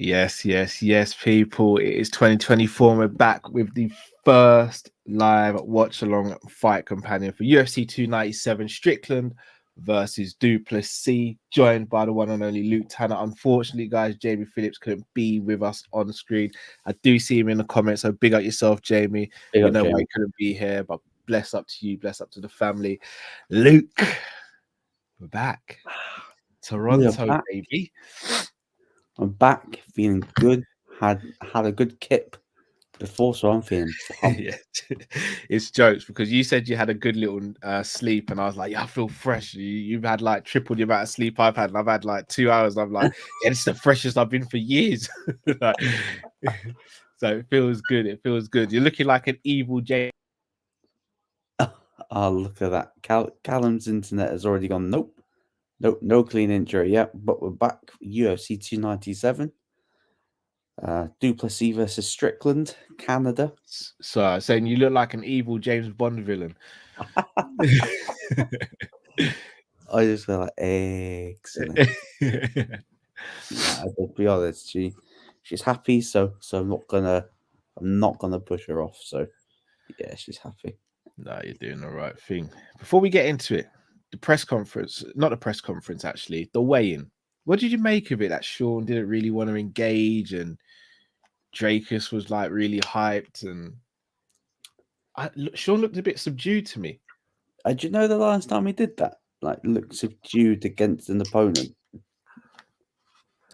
Yes, people. It is 2024. We're back with the first live watch-along fight companion for UFC 297 Strickland versus Plessis, joined by the one and only Luke Tanner. Unfortunately, guys, Jamie Phillips couldn't be with us on the screen. I do see him in the comments, so big up yourself, Jamie. Big you up, know Jamie. why he couldn't be here, but bless up to you, bless up to the family. Luke, we're back. Toronto, back. baby. I'm back, feeling good. Had a good kip before, so I'm feeling pumped. Yeah, it's jokes because you said you had a good little sleep, and I was like, yeah, I feel fresh. You've had like triple the amount of sleep I've had, and I've had like 2 hours. I'm like, yeah, it's the freshest I've been for years. Like, so it feels good. It feels good. You're looking like an evil Jay. Oh, look at that. Callum's internet has already gone. Nope, no clean injury yet. But we're back. UFC 297. Plessis versus Strickland, Canada. So saying you look like an evil James Bond villain. I just feel like excellent. I'll be honest, she's happy, so I'm not gonna push her off. So yeah, she's happy. No, you're doing the right thing. Before we get into it, the press conference, not the press conference, actually, the weigh-in. What did you make of it that Sean didn't really want to engage and Drakus was like really hyped and Sean looked a bit subdued to me. Do you know the last time he did that? Like, looked subdued against an opponent.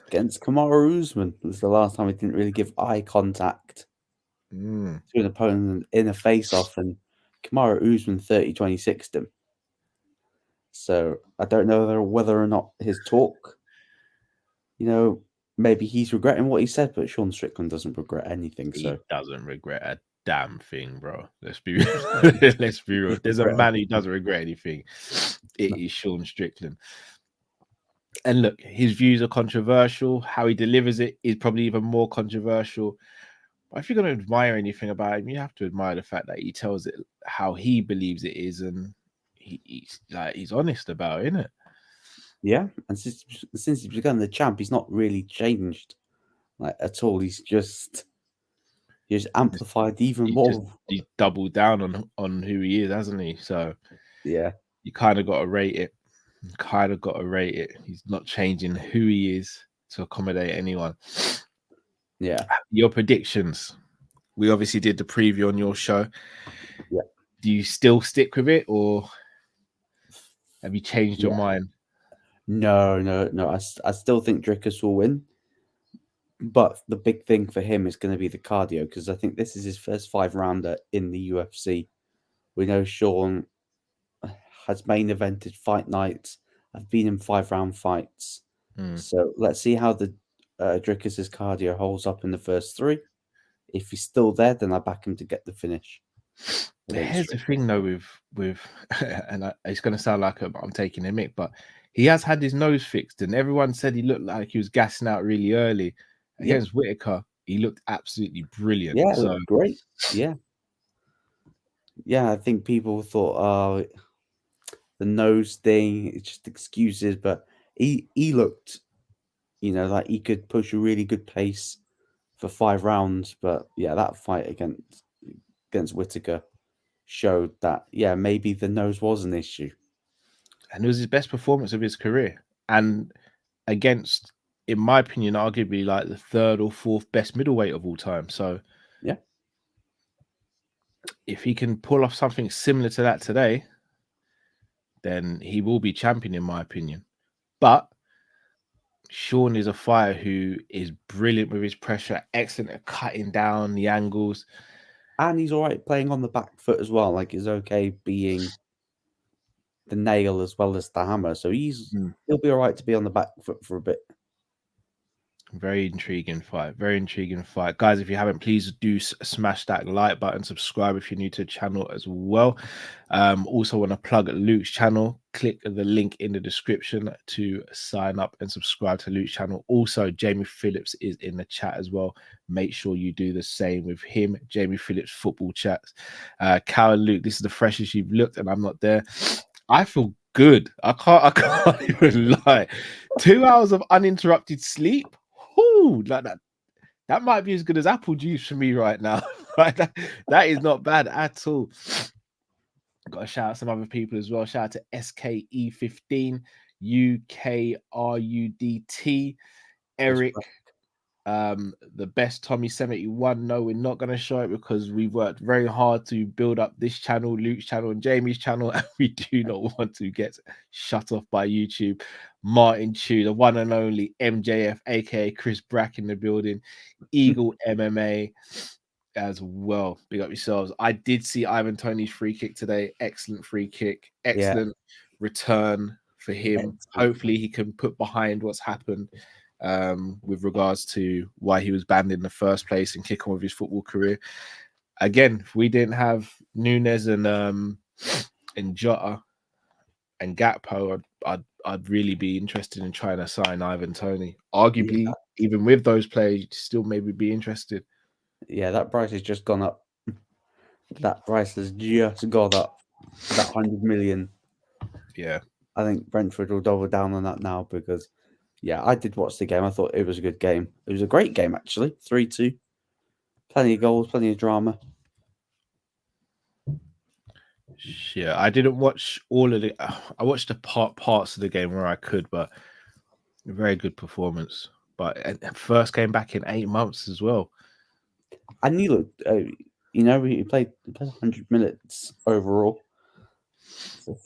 Against Kamaru Usman was the last time he didn't really give eye contact to an opponent in a face-off, and Kamaru Usman 30-26'd him. So I don't know whether or not his talk, maybe he's regretting what he said, but Sean Strickland doesn't regret anything. He So doesn't regret a damn thing, bro. Let's be real. There's a man who doesn't regret anything. It is Sean Strickland. And look, his views are controversial. How he delivers it is probably even more controversial. But if you're going to admire anything about him, you have to admire the fact that he tells it how he believes it is, and he's honest about it, isn't it? Yeah, and since he's become the champ, he's not really changed like at all. He's just amplified even more. He's doubled down on who he is, hasn't he? So yeah, you kind of got to rate it. He's not changing who he is to accommodate anyone. Yeah. Your predictions. We obviously did the preview on your show. Yeah. Do you still stick with it, or have you changed your mind? No. I still think Drakus will win. But the big thing for him is going to be the cardio, because I think this is his first 5-rounder in the UFC. We know Sean has main evented fight nights. I've been in 5-round fights. So let's see how the Drakus' cardio holds up in the first 3. If he's still there, then I back him to get the finish. Here's the thing, though, with and it's going to sound like I'm taking a mick, but he has had his nose fixed, and everyone said he looked like he was gassing out really early. Against Whitaker, he looked absolutely brilliant. Yeah, so great. Yeah, I think people thought, oh, the nose thing, it's just excuses, but he looked, like he could push a really good pace for 5 rounds. But yeah, that fight against Whitaker showed that, maybe the nose was an issue. And it was his best performance of his career. And against, in my opinion, arguably like the 3rd or 4th best middleweight of all time. So yeah, if he can pull off something similar to that today, then he will be champion, in my opinion. But Sean is a fighter who is brilliant with his pressure, excellent at cutting down the angles. And he's all right playing on the back foot as well. Like, he's okay being the nail as well as the hammer. So he'll be all right to be on the back foot for a bit. Very intriguing fight. Guys, if you haven't, please do smash that like button, subscribe if you're new to the channel as well. Also want to plug Luke's channel. Click the link in the description to sign up and subscribe to Luke's channel. Also, Jamie Phillips is in the chat as well. Make sure you do the same with him. Jamie Phillips Football Chats. Cal and Luke, this is the freshest you've looked, and I'm not there. I feel good. I can't even lie. 2 hours of uninterrupted sleep. Ooh, like that might be as good as apple juice for me right now. Right, that is not bad at all. Got to shout out some other people as well. Shout out to SKE15, UKRUDT, Eric, the best Tommy71. No, we're not going to show it because we worked very hard to build up this channel, Luke's channel, and Jamie's channel, and we do not want to get shut off by YouTube. Martin Chu, the one and only MJF, aka Chris Brack in the building, Eagle MMA as well. Big up yourselves. I did see Ivan Toney's free kick today. Excellent free kick. Excellent return for him. Hopefully he can put behind what's happened with regards to why he was banned in the first place and kick on with his football career. Again, if we didn't have Nunes and Jota and Gakpo, I'd really be interested in trying to sign Ivan Toney. Arguably, even with those players, you'd still maybe be interested. Yeah, that price has just gone up. That price has just gone up. That 100 million. Yeah. I think Brentford will double down on that now because, yeah, I did watch the game. I thought it was a good game. It was a great game, actually. 3-2. Plenty of goals, plenty of drama. Yeah, I didn't watch all of the. I watched the parts of the game where I could, but a very good performance. But first came back in 8 months as well. And he looked, he played 100 minutes overall. So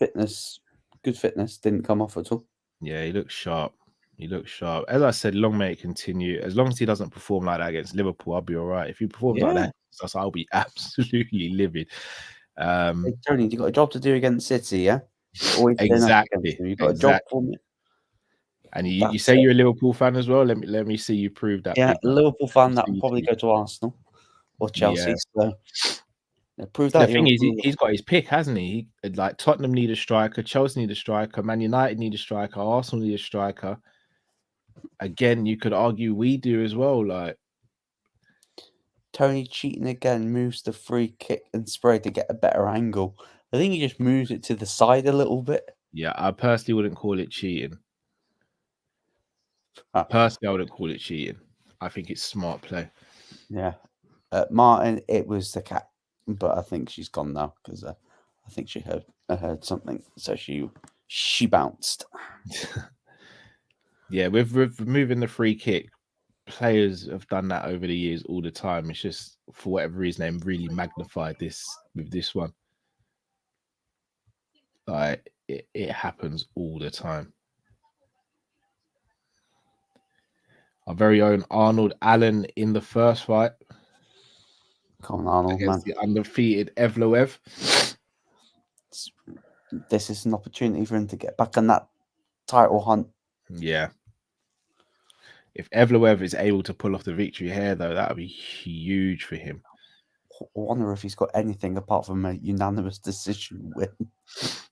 good fitness, didn't come off at all. Yeah, he looks sharp. He looks sharp. As I said, long may it continue. As long as he doesn't perform like that against Liverpool, I'll be all right. If he performs like that, I'll be absolutely livid. Hey, Tony, you got a job to do against City, yeah? Exactly. You got a job for me. And you say you're a Liverpool fan as well. Let me see you prove that. Yeah, Liverpool fan that will probably go to Arsenal or Chelsea. Yeah. So prove that. The thing is, he's got his pick, hasn't he? Like Tottenham need a striker, Chelsea need a striker, Man United need a striker, Arsenal need a striker. Again, you could argue we do as well. Like Tony cheating again, moves the free kick and spray to get a better angle. I think he just moves it to the side a little bit. Yeah, I personally wouldn't call it cheating. Personally, I wouldn't call it cheating. I think it's smart play. Yeah. Martin, it was the cat, but I think she's gone now because I think she heard something, so she bounced. Yeah, with removing the free kick, players have done that over the years all the time. It's just for whatever reason they really magnified this with this one. Like it happens all the time. Our very own Arnold Allen in the first fight. Come on, Arnold, against man. The undefeated Evloev. This is an opportunity for him to get back on that title hunt. Yeah. If Evloev is able to pull off the victory here, though, that would be huge for him. I wonder if he's got anything apart from a unanimous decision win.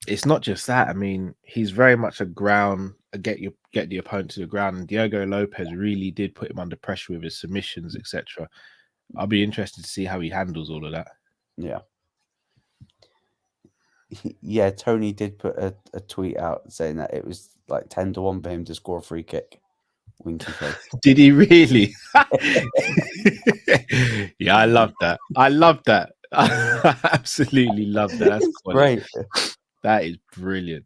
It's not just that. I mean, he's very much a get the opponent to the ground. And Diego Lopez really did put him under pressure with his submissions, etc. I'll be interested to see how he handles all of that. Yeah. Yeah, Tony did put a tweet out saying that it was like 10-1 for him to score a free kick. Winky face. Did he really? Yeah, I love that. I absolutely love that. That's great. That is brilliant.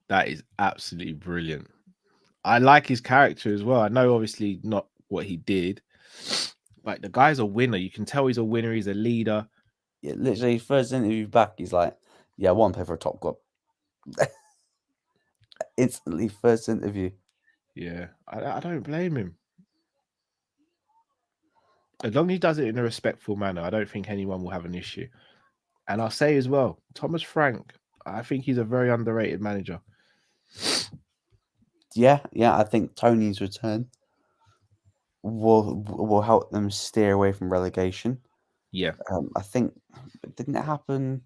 That is absolutely brilliant. I like his character as well. I know obviously not what he did. Like the guy's a winner. You can tell he's a winner. He's a leader. Yeah, literally, first interview back, he's like, "Yeah, I want to play for a top club." Instantly, first interview. Yeah, I don't blame him. As long as he does it in a respectful manner, I don't think anyone will have an issue. And I'll say as well, Thomas Frank, I think he's a very underrated manager. Yeah, I think Tony's return will help them steer away from relegation. Yeah. I think, didn't it happen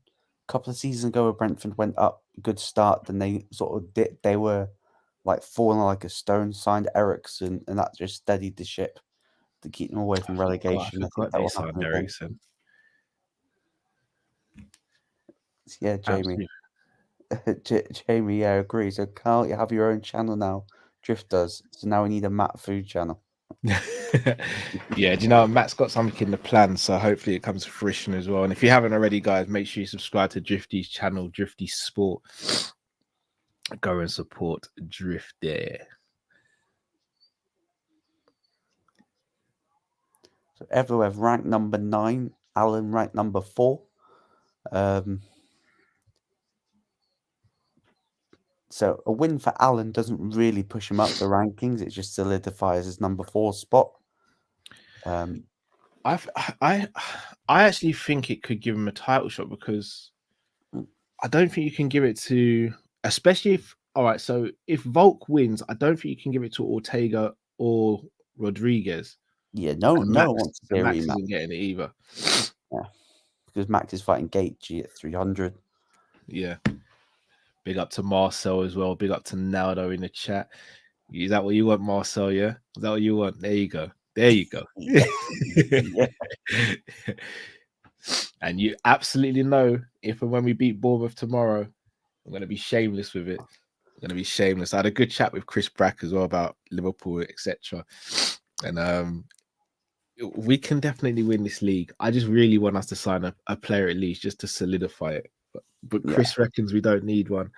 a couple of seasons ago where Brentford went up, good start, then they sort of did, they were like falling like a stone, signed Ericsson, and that just steadied the ship to keep them away from relegation. I think they signed Ericsson. Yeah, Jamie. Jamie, yeah, agrees. So Carl, you have your own channel now. Drift does. So now we need a Matt food channel. Yeah, do you know Matt's got something in the plan, so hopefully it comes to fruition as well. And if you haven't already, guys, make sure you subscribe to Drifty's channel, Drifty Sport. Go and support Drift there. So Evloev ranked number 9, Alan ranked number 4. So a win for Alan doesn't really push him up the rankings; it just solidifies his number 4 spot. I actually think it could give him a title shot because I don't think you can give it to, especially if, all right, so if Volk wins, I don't think you can give it to Ortega or Rodriguez. Yeah, no one wants to see a Max rematch. isn't getting it either. Yeah, because Max is fighting Gaethje at 300. Yeah. Big up to Marcel as well. Big up to Naldo in the chat. Is that what you want, Marcel? Yeah? Is that what you want? There you go. There you go. Yeah. And you absolutely know if and when we beat Bournemouth tomorrow, I'm going to be shameless with it. I'm going to be shameless. I had a good chat with Chris Brack as well about Liverpool, etc. And we can definitely win this league. I just really want us to sign a player at least just to solidify it. But Chris reckons we don't need one.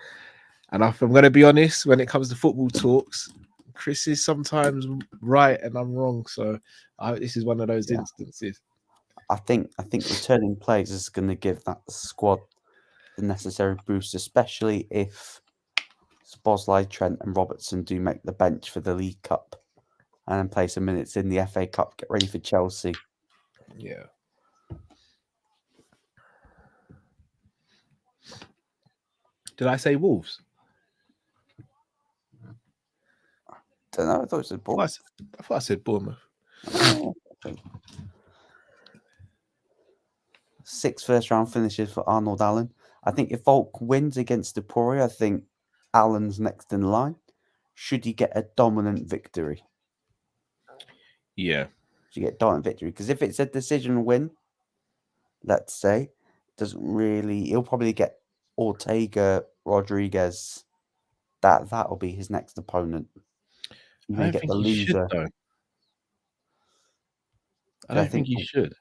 And if I'm going to be honest, when it comes to football talks, Chris is sometimes right and I'm wrong. So this is one of those instances. I think returning players is going to give that squad the necessary boost, especially if Szoboszlai, Trent, and Robertson do make the bench for the League Cup and then play some minutes in the FA Cup. Get ready for Chelsea. Yeah. Did I say Wolves? Don't know. I thought it said Bournemouth. I thought I said Bournemouth. 6 first-round finishes for Arnold Allen. I think if Volk wins against Dupori, I think Allen's next in line. Should he get a dominant victory? Yeah. Should he get a dominant victory? Because if it's a decision win, let's say, doesn't really... He'll probably get Ortega, Rodriguez. That'll be his next opponent. I don't think he should, though. I don't think he should.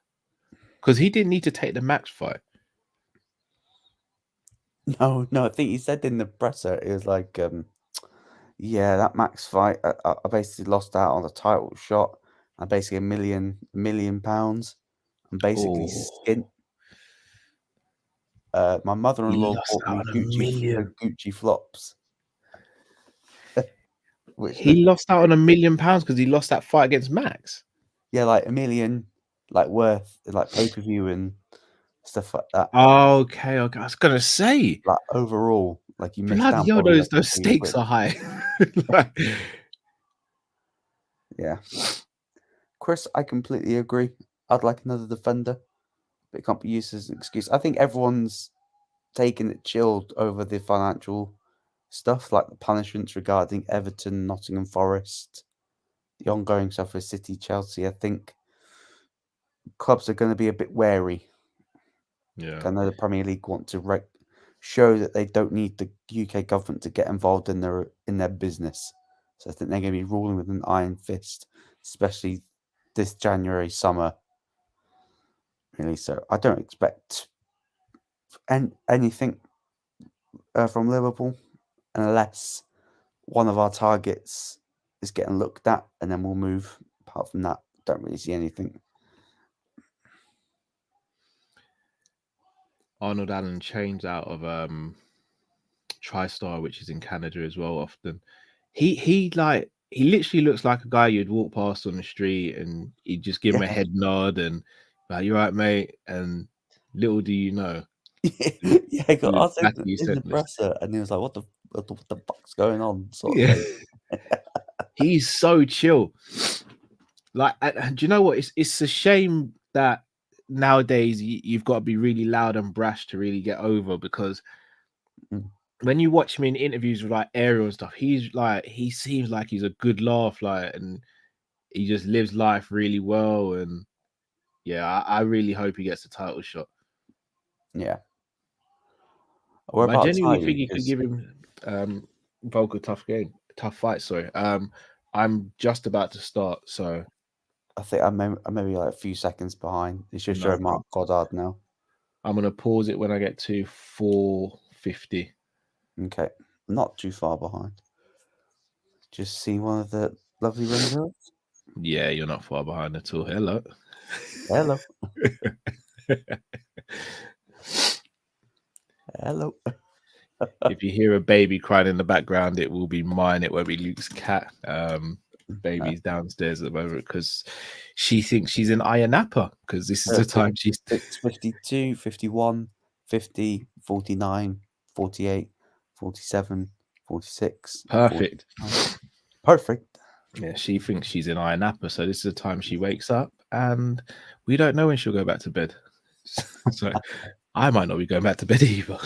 Because he didn't need to take the Max fight. No, I think he said in the presser, it was like, yeah, that Max fight, I basically lost out on the title shot. I basically £1 million. I'm basically skint. My mother-in-law bought me Gucci flops. He lost out on £1 million because he lost that fight against Max. Yeah, like $1 million, like worth, like pay-per-view and stuff like that. Okay. I was gonna say, like overall, like you missed out. Bloody hell, those stakes are high. Yeah, Chris, I completely agree. I'd like another defender, but it can't be used as an excuse. I think everyone's taking it chilled over the financial stuff, like the punishments regarding Everton, Nottingham Forest, the ongoing stuff with City, Chelsea. I think clubs are going to be a bit wary. Yeah, I know the Premier League want to show that they don't need the UK government to get involved in their business. So I think they're going to be ruling with an iron fist, especially this January summer. Really, so I don't expect anything from Liverpool unless one of our targets is getting looked at, and then we'll move. Apart from that, don't really see anything. Arnold Allen changed out of TriStar, which is in Canada as well. Often, he literally looks like a guy you'd walk past on the street, and he'd just give him a head nod and like, "You're right, mate." And little do you know, yeah, I got asked in the presser, and he was like, "What the fuck's going on?" Sort of thing. He's so chill. Like, do you know what? It's a shame that nowadays you've got to be really loud and brash to really get over, because when you watch him in interviews with like Ariel and stuff, he seems like he's a good laugh, like, and he just lives life really well. And yeah, I really hope he gets a title shot. Yeah, We're I about genuinely think time you could because give him Volk a tough fight. Sorry. I'm just about to start, so I think I'm maybe like a few seconds behind. It's just no showing Mark Goddard now. I'm gonna pause it when I get to 450. Okay, not too far behind. Just see one of the lovely ring girls. Yeah, you're not far behind at all. Hello. Hello. Hello. If you hear a baby crying in the background, it will be mine. It won't be Luke's cat. Baby's downstairs at the moment because she thinks she's in Ayia Napa because this is the time she's. It's 52, 51, 50, 49, 48, 47, 46. Perfect. 49. Perfect. Yeah, she thinks she's in Ayia Napa, so this is the time she wakes up, and we don't know when she'll go back to bed. So I might not be going back to bed either.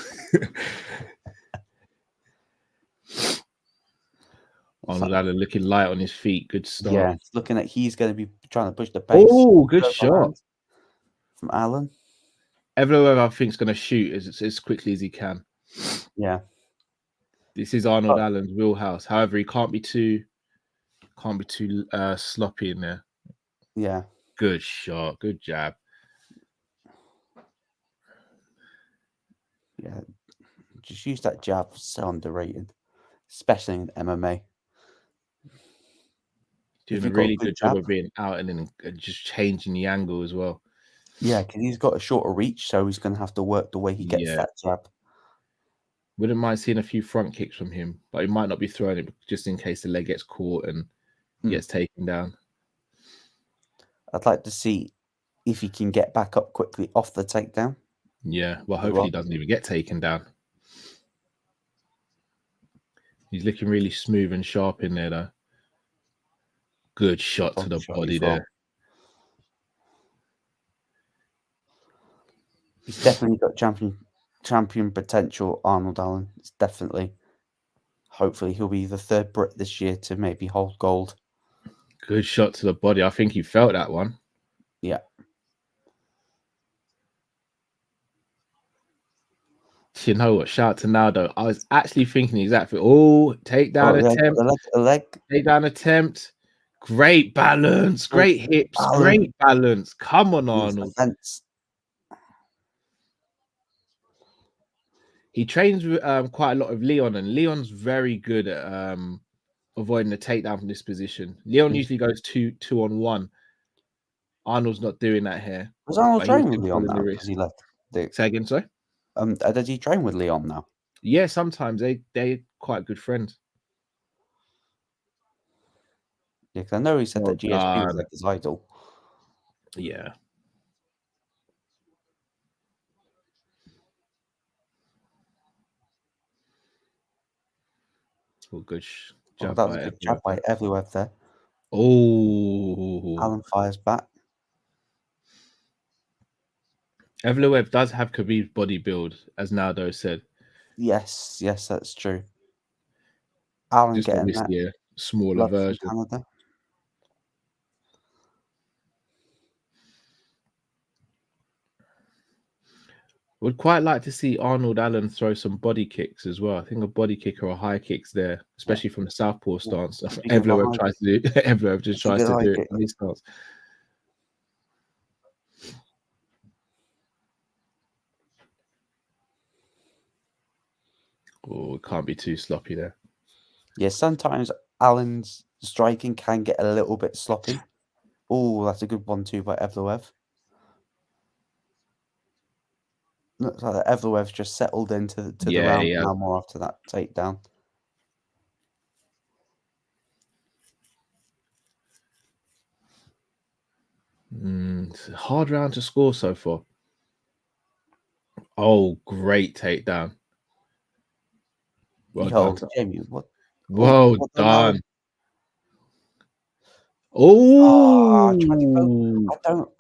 Arnold Allen looking light on his feet. Good start. Yeah, it's looking like he's going to be trying to push the pace. Oh, good shot from Allen. Evloev, I think, is going to shoot as quickly as he can. Yeah, this is Arnold Allen's wheelhouse. However, he can't be too sloppy in there. Yeah, good shot, good jab. Yeah, just use that jab. So underrated, especially in MMA. Doing a really good job of being out and then just changing the angle as well. Yeah, because he's got a shorter reach, so he's going to have to work the way he gets that jab. Wouldn't mind seeing a few front kicks from him, but he might not be throwing it just in case the leg gets caught and gets taken down. I'd like to see if he can get back up quickly off the takedown. Yeah, well, hopefully he doesn't even get taken down. He's looking really smooth and sharp in there, though. Good shot to the body there. He's definitely got champion potential, Arnold Allen. It's definitely. Hopefully, he'll be the third Brit this year to maybe hold gold. Good shot to the body. I think he felt that one. Yeah. You know what? Shout out to Naldo. I was actually thinking exactly. Oh, takedown attempt. The leg. Takedown attempt. Great balance. Great hips. Great balance. Come on, Arnold. He trains with quite a lot of Leon, and Leon's very good at avoiding the takedown from this position. Leon usually goes 2-on-1. Arnold's not doing that here. Was Arnold training with Leon now? He left. Say again, sorry? Does he train with Leon now? Yeah, sometimes they're quite good friends. Yeah, because I know he said that GSP was like his idol. Yeah. Oh, good jab that was a good jab by Evloev there. Oh. Allen fires back. Evloev does have Khabib's body build, as Naldo said. Yes, that's true. Allen just getting that a smaller version. Canada. Would quite like to see Arnold Allen throw some body kicks as well. I think a body kick or a high kicks there, especially from the southpaw stance. Evloev tries to do. Evloev just tries to do it in his stance. Oh, it can't be too sloppy there. Yeah, sometimes Allen's striking can get a little bit sloppy. Oh, that's a good 1-2 by Evloev. Looks like that Evloev's just settled into the round now more after that takedown. It's a hard round to score so far. Oh, great takedown. Well done. Jamie, what? Well done. Oh,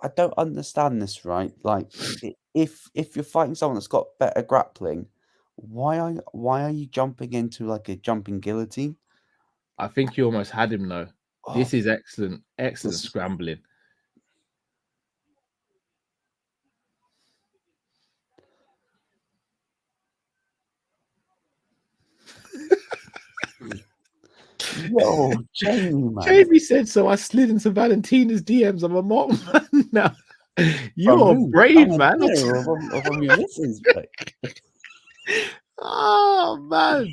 I don't understand this, right? Like, if you're fighting someone that's got better grappling, why are you jumping into like a jumping guillotine? I think you almost had him though. This is excellent scrambling. Yo, Jamie, man. Jamie said so. I slid into Valentina's DMs. I'm a mock man now. You're From who? brave, Oh, man. yeah, or from your missus, mate. Oh man.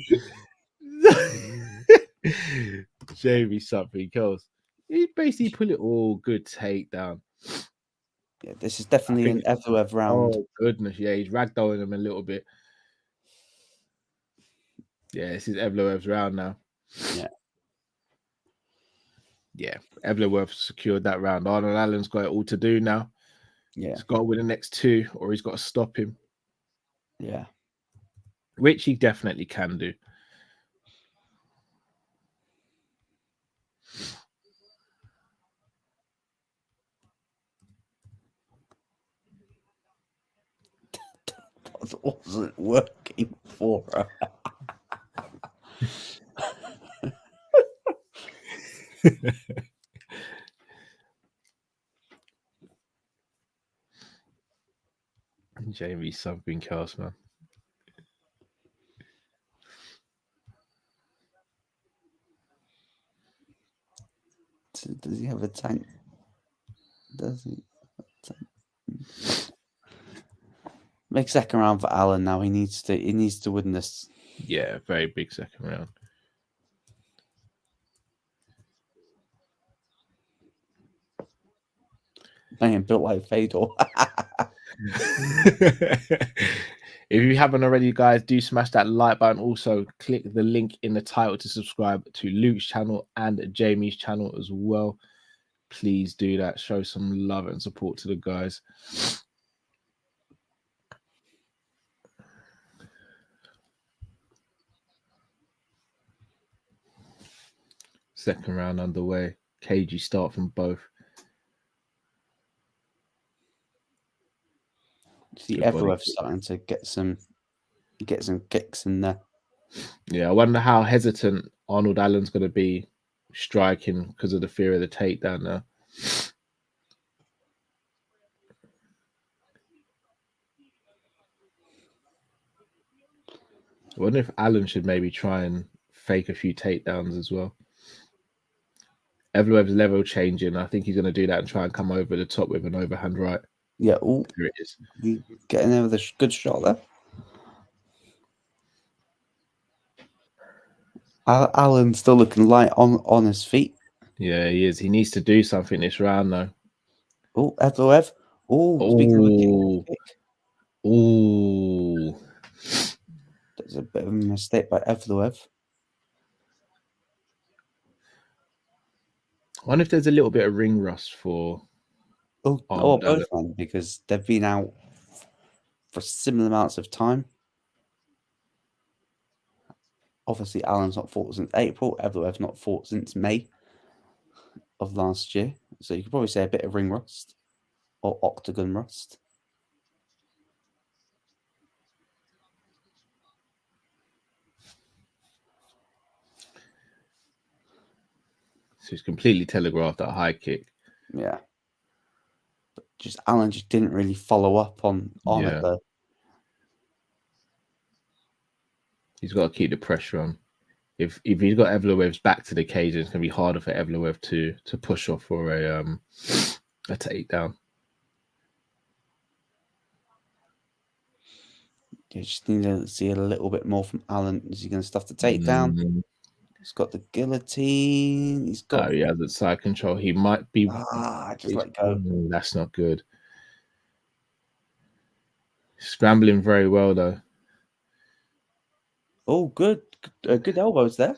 Jamie something else. He basically put it all good takedown. Yeah, this is definitely an Evloev round. Oh goodness, yeah, he's ragdolling him a little bit. Yeah, this is Evloev's round now. Yeah. Yeah, Evloev secured that round. Arnold Allen's got it all to do now. Yeah. He's got to win the next two, or he's got to stop him. Yeah. Which he definitely can do. It wasn't working for her. Jamie something else, man. Does he have a tank? Does he? Make second round for Allen now. He needs to win this. Yeah, very big second round. Man, built like Fedor. If you haven't already, guys, do smash that like button. Also, click the link in the title to subscribe to Luke's channel and Jamie's channel as well. Please do that. Show some love and support to the guys. Second round underway. Cagey start from both. See, Evloev starting to get some kicks in there. Yeah, I wonder how hesitant Arnold Allen's going to be striking because of the fear of the takedown now. I wonder if Allen should maybe try and fake a few takedowns as well. Evloev's level changing. I think he's going to do that and try and come over the top with an overhand right. Yeah, oh, Here it is. Getting there with a good shot there. Allen's still looking light on his feet. Yeah, he is. He needs to do something this round, though. Oh, Evloev. Oh, speaking of a kick. Oh. There's a bit of a mistake by Evloev. I wonder if there's a little bit of ring rust for... both man, because they've been out for similar amounts of time. Obviously, Allen's not fought since April. Evloev's not fought since May of last year. So you could probably say a bit of ring rust or octagon rust. So he's completely telegraphed that high kick. Yeah. But just Allen just didn't really follow up on it though. He's got to keep the pressure on. If he's got Evloev's back to the cage, it's going to be harder for Evloev to push off for a takedown. You just need to see a little bit more from Allen. Is he going to stuff the takedown? He's got the guillotine. He's got. Oh, he has the side control. He might be. Just let go. That's not good. Scrambling very well though. Oh, good elbows there,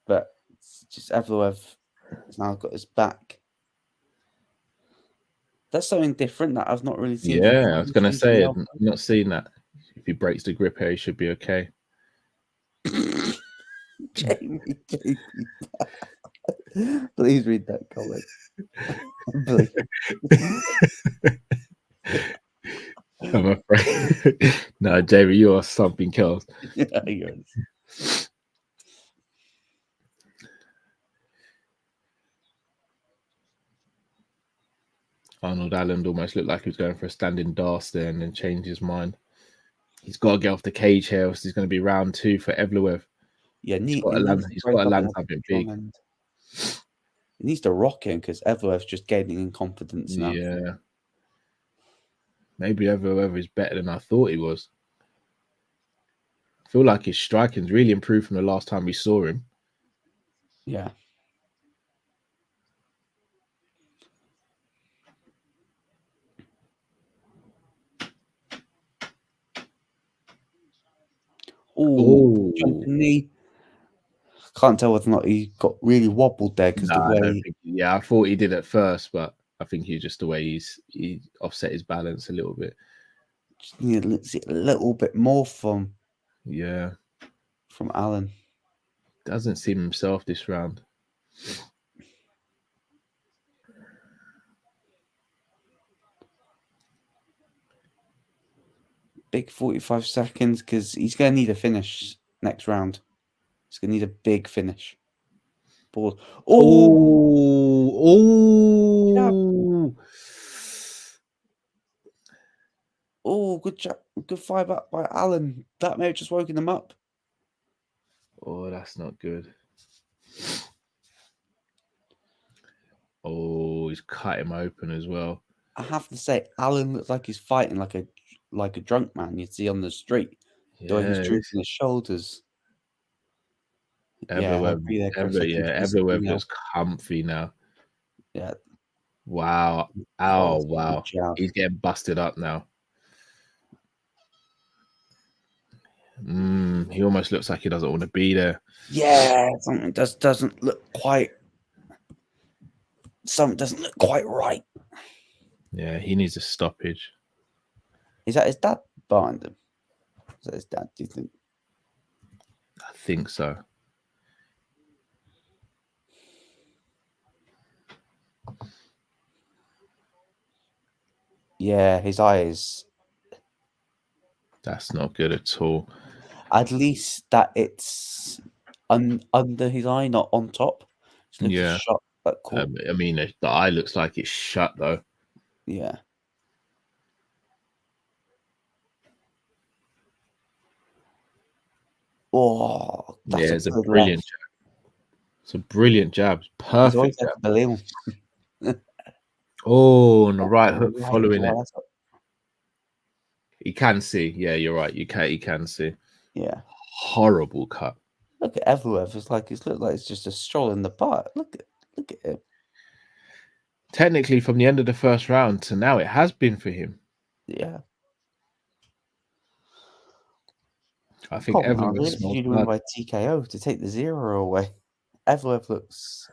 but just Evloev has now got his back. That's something different that I've not really seen. Yeah, I was going to say, I've not seen that. If he breaks the grip here, he should be okay. Jamie. Please read that comment. I'm afraid. No, Jamie, you are something else. Yeah, you're... Arnold Allen almost looked like he was going for a standing dance there and then changed his mind. He's got to get off the cage here, else he's going to be round 2 for Evloev. Yeah, He's he got to land. needs to He's break got to up in land a something strong big. end. He needs to rock him because Evloev's just gaining in confidence now. Yeah. Maybe Evloev is better than I thought he was. I feel like his striking's really improved from the last time we saw him. Yeah. Oh, jumping knee. Can't tell whether or not he got really wobbled there because the way. Yeah, I thought he did at first, but I think he just the way he offset his balance a little bit. Just need a little bit more from Alan. Doesn't seem himself this round. Big 45 seconds because he's going to need a finish next round. He's going to need a big finish. Ball. Oh! Oh, good job. Good fight back by Alan. That may have just woken him up. Oh, that's not good. Oh, he's cut him open as well. I have to say, Alan looks like he's fighting like a drunk man you'd see on the street. The way he's drooping his shoulders. Evloev looks comfy now. Yeah. Wow. Oh, wow. He's getting busted up now. He almost looks like he doesn't want to be there. Yeah, something doesn't look quite right. Yeah, he needs a stoppage. Is that his dad behind him? Is that his dad, do you think? I think so. Yeah, his eyes. That's not good at all. At least that it's under his eye, not on top. Yeah. Shut, but cool. I mean, the eye looks like it's shut, though. Yeah. Oh, that's it's a brilliant jab. It's a brilliant jab. Perfect jab. Oh, and the right hook following it. You can see. Yeah, you're right. You can see. Yeah. Horrible cut. Look at Evloev. It's looked like it's just a stroll in the park. Look at him. Technically, from the end of the first round to now, it has been for him. Yeah. I think Evloev is you to win by TKO to take the 0 away. Evloev looks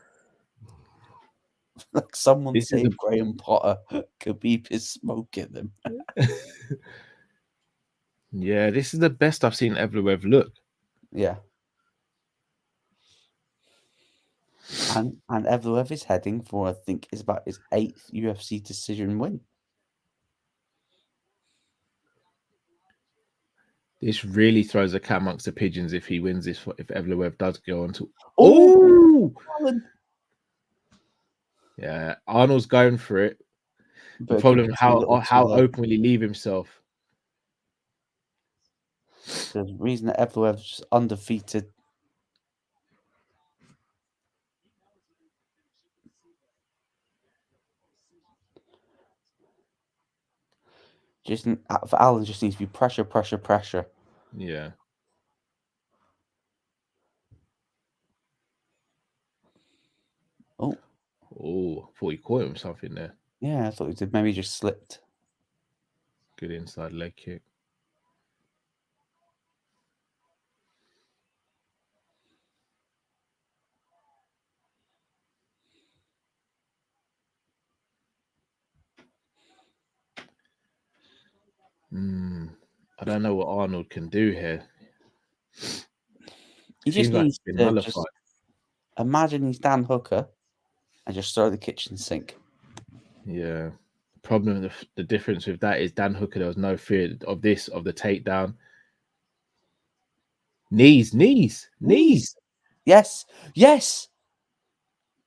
like someone saved Graham Potter. Khabib is smoking them. Yeah, this is the best I've seen Evloev look. Yeah. And Evloev is heading for, I think, is about his 8th UFC decision win. This really throws a cat amongst the pigeons if he wins this. If Evloev does go on to yeah, Arnold's going for it. The problem is how open will he leave himself? The reason that Evloev's undefeated. Just for Alan, just needs to be pressure. Yeah. Oh, I thought he caught him something there. Yeah, I thought he did. Maybe he just slipped. Good inside leg kick. I don't know what Arnold can do here. He just needs to just imagine he's Dan Hooker and just throw the kitchen sink. Yeah. Problem, the difference with that is Dan Hooker, there was no fear of the takedown. Knees. Yes.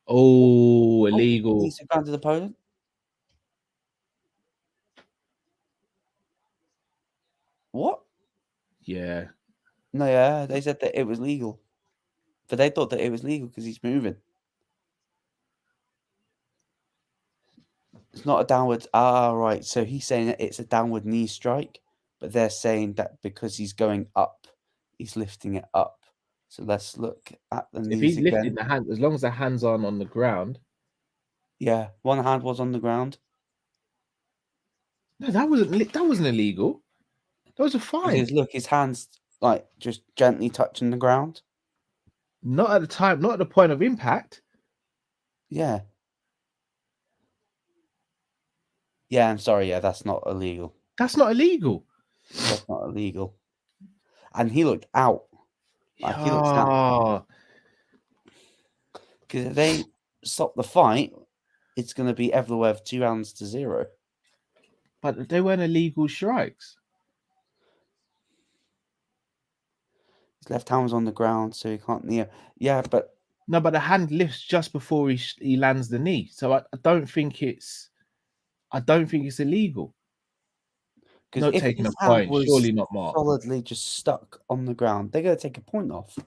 Oh, illegal. He's gone to the opponent. What? Yeah. No, yeah, they said that it was legal. But they thought that it was legal because he's moving. It's not a downward. Right. So he's saying that it's a downward knee strike, but they're saying that because he's going up, he's lifting it up. So let's look at the If knees he's again. lifting the hand, as long as the hands aren't on the ground. Yeah, one hand was on the ground. No, that wasn't illegal. That was a fine. Because look, his hands like just gently touching the ground. Not at the time, not at the point of impact. Yeah. Yeah, I'm sorry. Yeah, that's not illegal. That's not illegal. That's not illegal. And he looked out. Like he looks out. Ah, Because if they stop the fight, it's going to be Evloev 2-0. but they weren't illegal strikes. His left hand was on the ground, so he can't kneel. Yeah, but No, but the hand lifts just before he lands the knee. So I don't think it's illegal. because Not if taking his a hand point, was surely not marked. solidly just stuck on the ground, they're going to take a point off.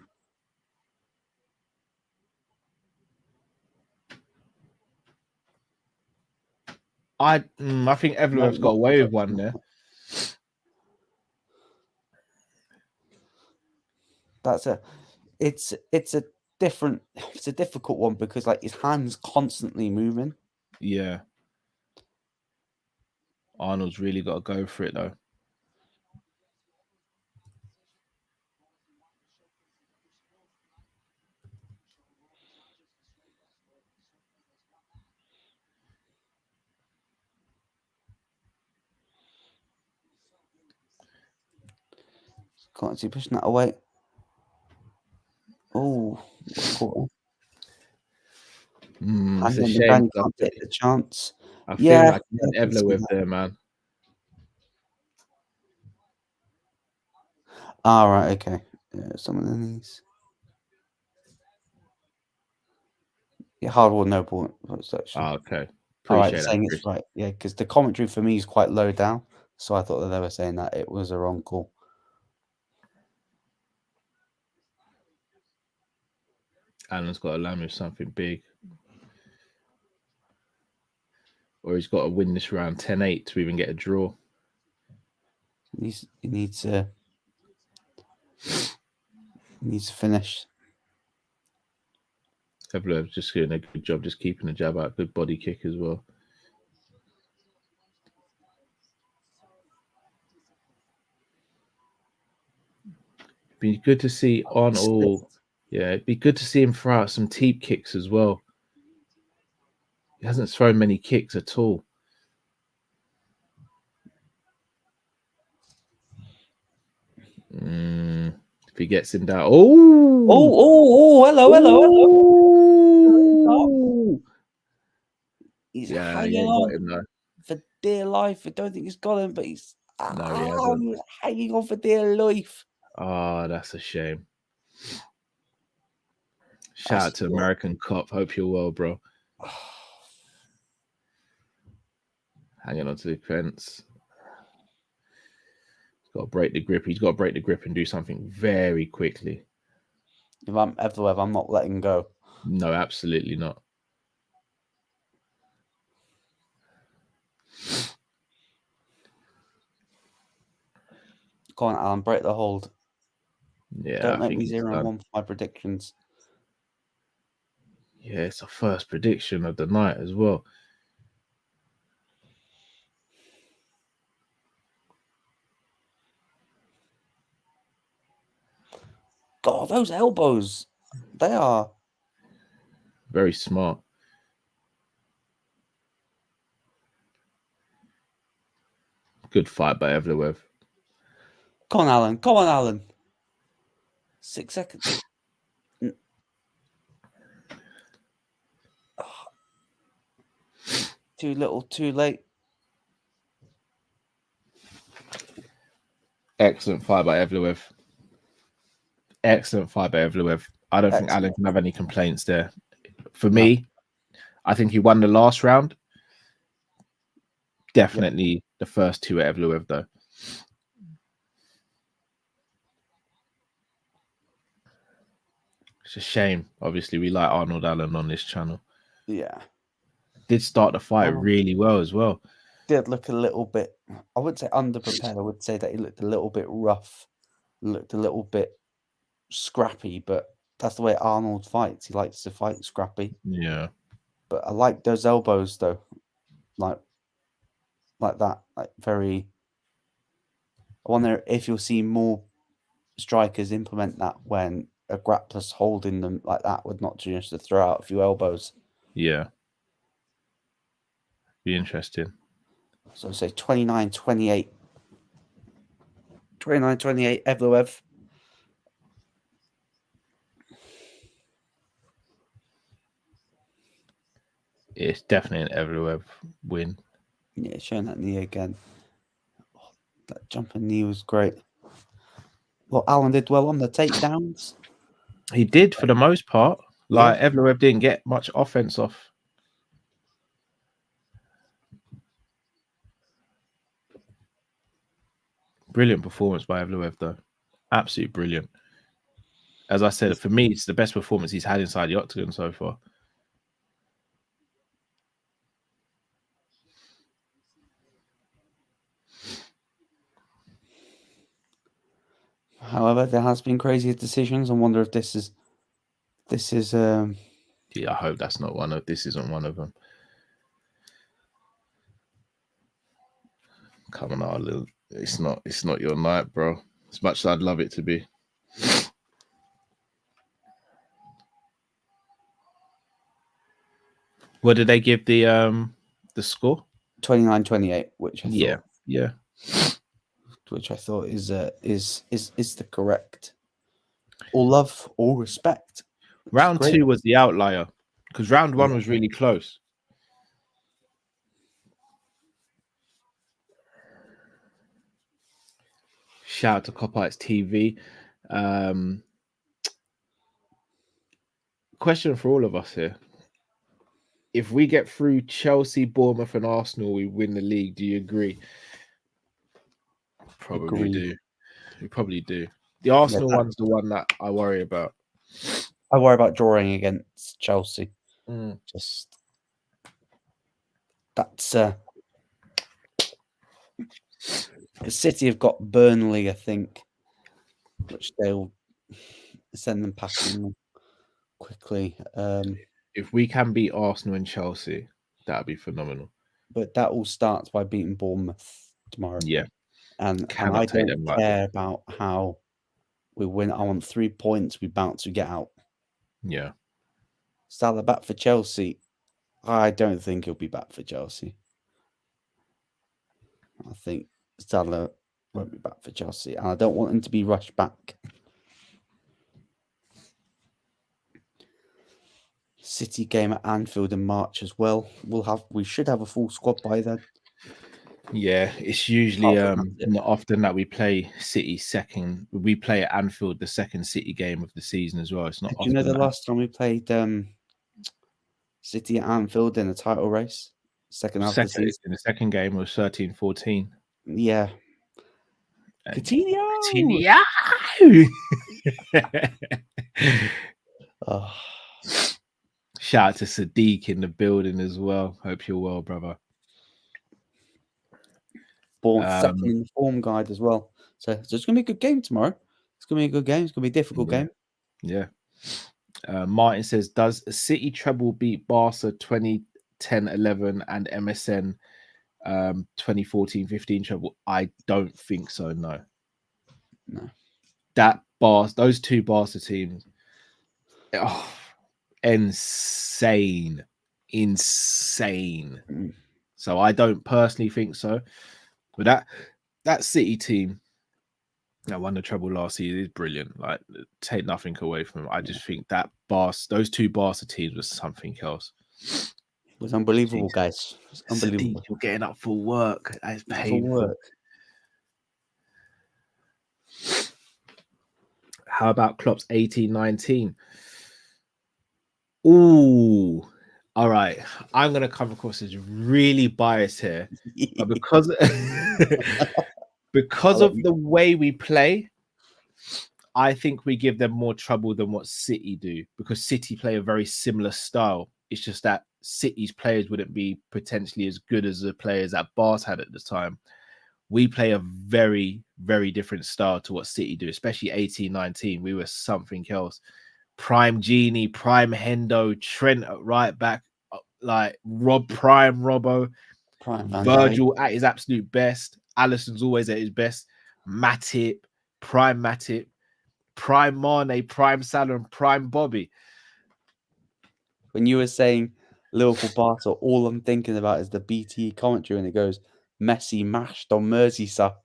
I think Evloev's got away with one there. It's a difficult one because like his hand's constantly moving. Yeah. Arnold's really got to go for it though. Can't see pushing that away. Oh, It's a and shame. can't take the chance. I feel like Evloev there, man. Right, okay. Some of the knees. Yeah, hard ball, no ball. Okay. All right, Appreciate saying that. it's right. Yeah, because the commentary for me is quite low down, so I thought that they were saying that it was a wrong call. Alan's got to land with something big. Or he's got to win this round 10-8 to even get a draw. He needs to finish. Evloev's just doing a good job, just keeping the jab out. Good body kick as well. Be good to see Arnold. Yeah, it'd be good to see him throw out some teep kicks as well. He hasn't thrown many kicks at all. If he gets him down. Oh, hello. He's hanging on for dear life. I don't think he's got him, but he's hanging on for dear life. Oh, that's a shame. Shout out to American Cop. Hope you're well, bro. Hanging on to the fence. He's got to break the grip. He's got to break the grip and do something very quickly. If I'm Evloev, I'm not letting go. No, absolutely not. Go on, Alan, break the hold. Yeah, Don't make me 0-1 for my predictions. Yeah, it's a first prediction of the night as well. God, those elbows, they are very smart. Good fight by Evloev. Come on, Alan. 6 seconds. Too little, too late. Excellent fight by Evloev. Excellent fight by Evloev. I don't think Alan can have any complaints there. For me, I think he won the last round. Definitely the first two at Evloev, though. It's a shame. Obviously, we like Arnold Allen on this channel. Yeah. Did start the fight Arnold really well as well. did look a little bit, I wouldn't say underprepared. I would say that he looked a little bit rough, looked a little bit scrappy, but that's the way Arnold fights. He likes to fight scrappy. Yeah. But I like those elbows though, like that, like very. I wonder if you'll see more strikers implement that when a grappler's holding them like that, would not just to throw out a few elbows. Yeah. Be interesting. So say 29-28. 29-28, Evloev. It's definitely an Evloev win. Yeah, showing that knee again. Oh, that jumping knee was great. Well, Allen did well on the takedowns. He did for the most part. Like Yeah. Evloev didn't get much offense off. Brilliant performance by Evloev, though. Absolutely brilliant. As I said, for me, it's the best performance he's had inside the octagon so far. However, there has been crazier decisions. I wonder if this is. Yeah, I hope that's not one of. This isn't one of them. Come on, Arlen. It's not your night, bro. As much as I'd love it to be. What did they give the score? 29-28, which I thought, yeah, which I thought is the correct. All love, all respect. Round 2 was the outlier because round 1 was really close. Shout out to Copites TV. Question for all of us here. If we get through Chelsea, Bournemouth and Arsenal, we win the league. Do you agree? Probably do. We probably do. The Arsenal one's the one that I worry about. I worry about drawing against Chelsea. Just that's City have got Burnley, I think, which they'll send them packing quickly. If we can beat Arsenal and Chelsea, that'd be phenomenal. But that all starts by beating Bournemouth tomorrow. Yeah. And I don't care about how we win. I want 3 points. We bounce, we get out. Yeah. Salah back for Chelsea. I don't think he'll be back for Chelsea. I think Salah won't be back for Chelsea. And I don't want him to be rushed back. City game at Anfield in March as well. We should have a full squad by then. Yeah, it's usually not often that we play City second. We play at Anfield the second City game of the season as well. It's not. Do you know the last time we played City at Anfield in a title race? Second half of the season. In the second game was 13-14. Yeah. Coutinho! Oh. Shout out to Sadiq in the building as well. Hope you're well, brother. Born second in the form guide as well. So it's going to be a good game tomorrow. It's going to be a good game. It's going to be a difficult game. Yeah. Martin says, does City treble beat Barca 2010-11 and MSN 2014-15 treble? I don't think so, no. Those two Barca teams, insane. So I don't personally think so. But that City team that won the treble last season is brilliant. Like, take nothing away from them. I just think that those two Barca teams was something else. It was unbelievable, guys. It was unbelievable. You're getting up for work. That's painful. How about Klopp's 18-19? Ooh. All right. I'm going to come across as really biased here. But because of the way we play, I think we give them more trouble than what City do, because City play a very similar style. It's just that City's players wouldn't be potentially as good as the players that Barca had at the time. We play a very, very different style to what City do, especially 18-19. We were something else. Prime Genie, Prime Hendo, Trent at right back, like Prime Robbo, Prime Van Virgil at his absolute best. Alisson's always at his best. Matip, Prime Mane, Prime Salah, and Prime Bobby. When you were saying Liverpool Barca, all I'm thinking about is the BT commentary when it goes, Messi mashed on Merseyside.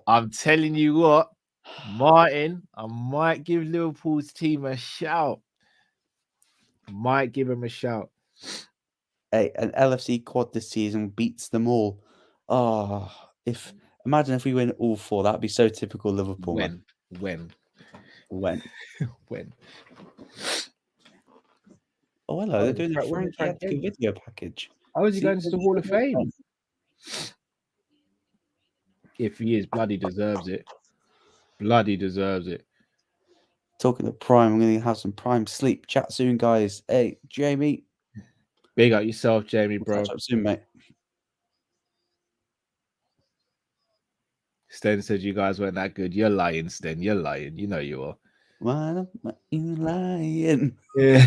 I'm telling you what, Martin, I might give Liverpool's team a shout. Might give him a shout. Hey, an LFC quad this season beats them all. Oh, imagine if we win all four. That'd be so typical Liverpool. When? Oh, hello. They're doing a when Frankie video package. Oh, is he going to the Hall of Fame? If he is, bloody deserves it. Bloody deserves it. Talking of Prime, I'm going to have some Prime sleep. Chat soon, guys. Hey, Jamie. Big up yourself, Jamie, bro. Catch up soon, mate. Sten said you guys weren't that good. You're lying, Sten. You're lying. You know you are. Why am you lying? Yeah.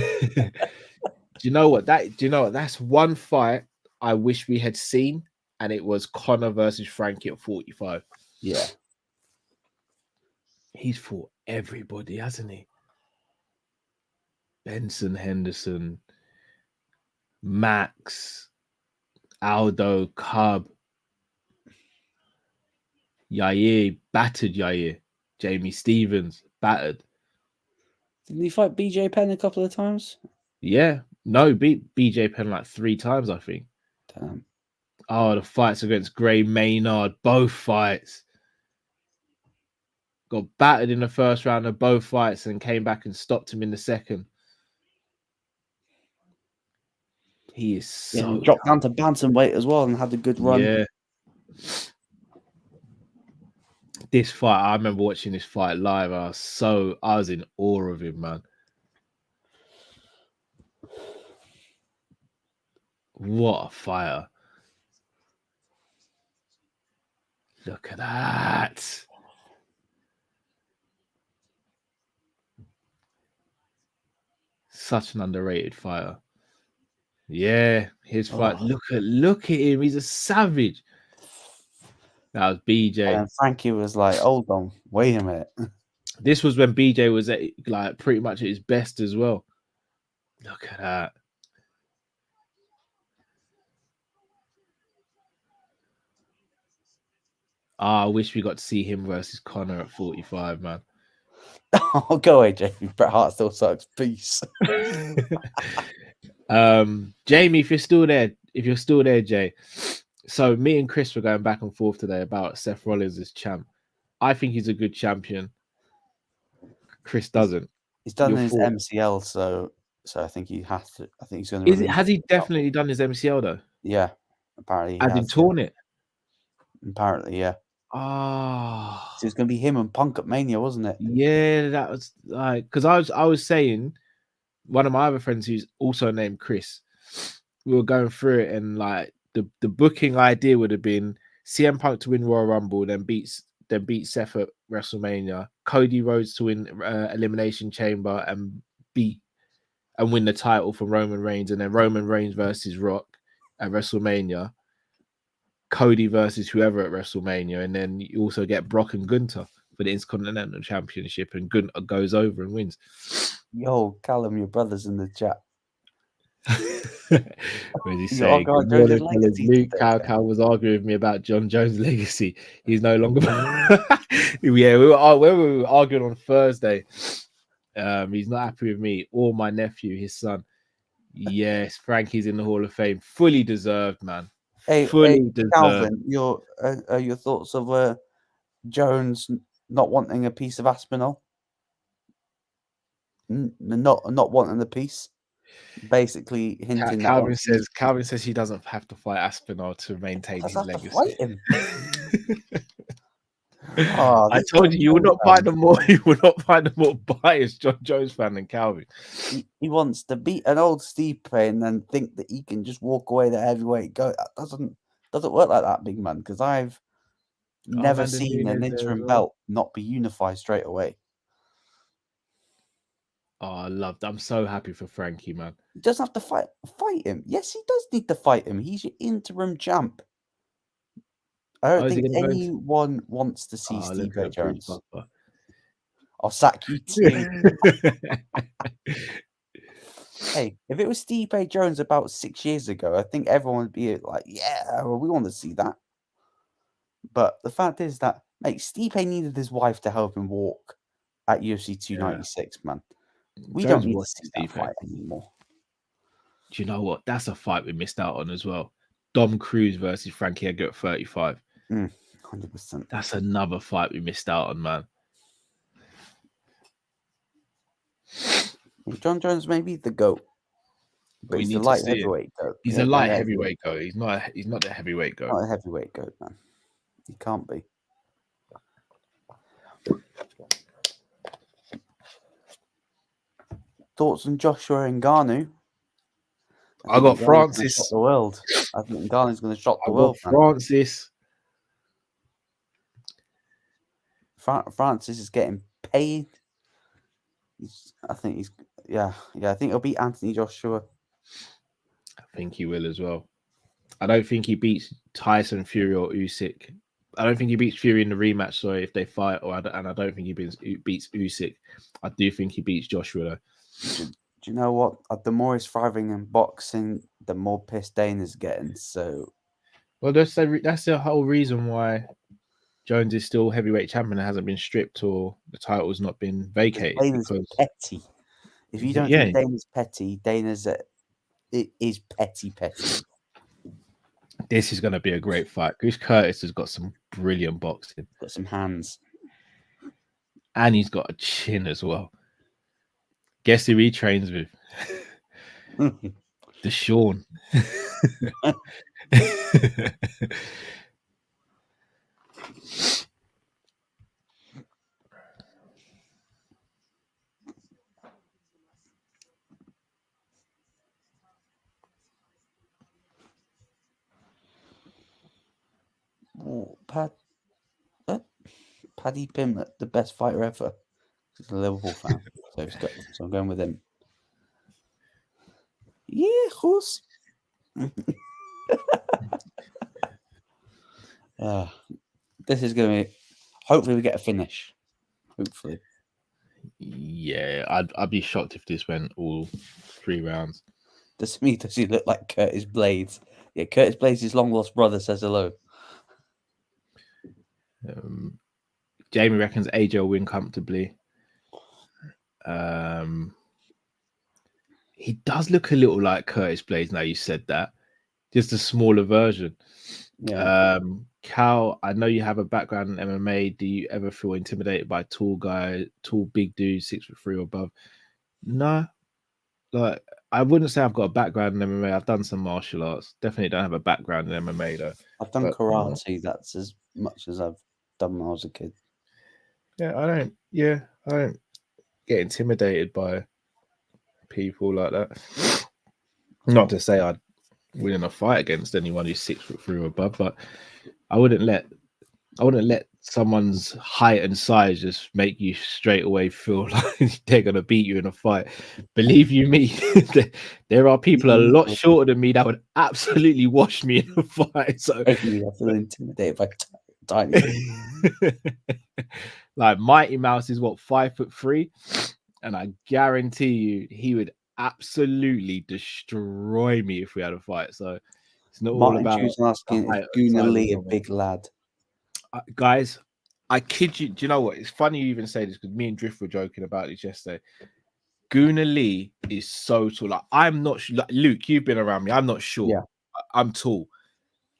Do you know what? That's one fight I wish we had seen, and it was Conor versus Frankie at 45. Yeah. He's fought everybody, hasn't he? Benson, Henderson, Max, Aldo, Cub, Yair, battered Yair, Jamie Stevens, battered. Didn't he fight BJ Penn a couple of times? Yeah. No, beat BJ Penn like 3 times, I think. Damn. Oh, the fights against Gray Maynard, both fights. Got battered in the first round of both fights and came back and stopped him in the second. He is so dropped down to bantamweight as well and had a good run. Yeah. This fight, I remember watching this fight live. I was in awe of him, man. What a fighter. Look at that. Such an underrated fighter. Yeah, his fight. Oh. Look at him. He's a savage. That was BJ. And Frankie was like, hold on, wait a minute. This was when BJ was at, like, pretty much at his best as well. Look at that. I wish we got to see him versus Conor at 45, man. Oh, go away, Jamie. Bret Hart still sucks. Peace. Jamie, if you're still there, Jay. So me and Chris were going back and forth today about Seth Rollins as champ. I think he's a good champion. Chris doesn't. He's done his MCL, so I think he has to. I think he's going to. Has he definitely done his MCL though? Yeah, apparently. Has he torn it? Apparently, yeah. Ah, so it's going to be him and Punk at Mania, wasn't it? Yeah, that was like, because I was saying, one of my other friends who's also named Chris, we were going through it, and like the booking idea would have been CM Punk to win Royal Rumble, then beat Seth at WrestleMania, Cody Rhodes to win Elimination Chamber and win the title from Roman Reigns, and then Roman Reigns versus Rock at WrestleMania, Cody versus whoever at WrestleMania, and then you also get Brock and Gunther for the Intercontinental Championship, and Gunther goes over and wins. Yo, Callum, your brother's in the chat. What is he saying? Luke Cow was arguing with me about John Jones' legacy. He's no longer. Yeah, we were arguing on Thursday. He's not happy with me or my nephew, his son. Yes, Frankie's in the Hall of Fame, fully deserved, man. Fully deserved. Calvin, your thoughts of Jones not wanting a piece of Aspinall? Not wanting the piece. Basically hinting Calvin says he doesn't have to fight Aspinall to maintain his legacy. Fight him. Oh, I this told you, you will John not find a more. You will not find a more biased John Jones fan than Calvin. He wants to beat an old Stipe and then think that he can just walk away the heavyweight go. That doesn't work like that, big man. Because I've never Amanda seen an Nunes there as interim well. belt not be unified straight away. Oh, I loved. I'm so happy for Frankie, man. He doesn't have to fight him. Yes, he does need to fight him. He's your interim champ. I don't is he think gonna go anyone wants to see look Stipe at Bruce Jones. Buffer. I'll sack you too. Hey, if it was Stipe Jones about 6 years ago, I think everyone would be like, yeah, well, we want to see that. But the fact is that, mate, Stipe needed his wife to help him walk at UFC 296, man. We Jones don't need to watched see Stipe. that fight anymore. Do you know what? That's a fight we missed out on as well. Dom Cruz versus Frankie Edgar at 35. 100%. That's another fight we missed out on, man. John Jones may be the GOAT, but he's the light heavyweight GOAT. He's a light heavyweight GOAT. He's not the heavyweight GOAT. Not a heavyweight GOAT, man. He can't be. Thoughts on Joshua Ngannou? I got Francis. Shock the world. I think Ngannou's going to shock the I world. got Francis. Francis is getting paid. I think he'll beat Anthony Joshua. I think he will as well. I don't think he beats Tyson Fury or Usyk. I don't think he beats Fury in the rematch. Sorry, if they fight, and I don't think he beats Usyk. I do think he beats Joshua though. Do you know what? The more he's thriving in boxing, the more pissed Dana's getting. So, well, that's the whole reason why Jones is still heavyweight champion and hasn't been stripped or the title's not been vacated. Dana's petty. If you don't think Dana's petty, Dana's it is petty. This is going to be a great fight. Chris Curtis has got some brilliant boxing. Got some hands. And he's got a chin as well. Guess who he trains with? Deshaun. Oh, Paddy Pimblett, the best fighter ever. He's a Liverpool fan, so I'm going with him. Yeah, horse. This is going to be. Hopefully, we get a finish. Hopefully. Yeah, I'd be shocked if this went all 3 rounds. Does he look like Curtis Blades? Yeah, Curtis Blades' long lost brother says hello. Jamie reckons AJ will win comfortably. He does look a little like Curtis Blades now you said that. Just a smaller version. Yeah. Cal, I know you have a background in MMA. Do you ever feel intimidated by tall big dudes, 6'3" or above? No. Like, I wouldn't say I've got a background in MMA. I've done some martial arts. Definitely don't have a background in MMA though. I've done karate. That's as much as I've done when I was a kid. Yeah, I don't get intimidated by people like that. Not to say I'd win in a fight against anyone who's 6'3" or above, but I wouldn't let someone's height and size just make you straight away feel like they're gonna beat you in a fight. Believe you me, there are people a lot shorter than me that would absolutely wash me in a fight. So I feel intimidated by tiny. Like Mighty Mouse is what, 5'3", and I guarantee you he would absolutely destroy me if we had a fight. So it's not all about. Asking if Gunnar Lee a big lad. Guys, I kid you. Do you know what? It's funny you even say this because me and Drift were joking about this yesterday. Gunnar Lee is so tall. Like, I'm not sure. Like, Luke, you've been around me. I'm not sure. Yeah. I'm tall.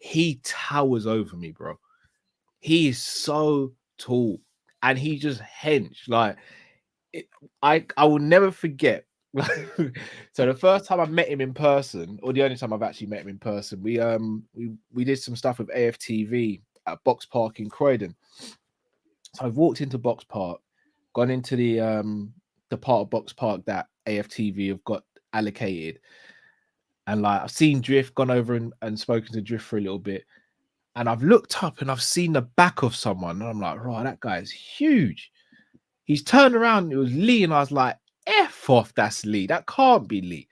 He towers over me, bro. He is so tall, and he just hench. Like, I will never forget. So the first time I met him in person, or the only time I've actually met him in person, we did some stuff with AFTV at Box Park in Croydon, So I've walked into Box Park, gone into the part of Box Park that AFTV have got allocated, and like I've seen Drift, gone over and spoken to Drift for a little bit, and I've looked up and I've seen the back of someone, and I'm like, right, that guy is huge. He's turned around, it was Lee, and I was like, F off, that's Lee. That can't be Lee.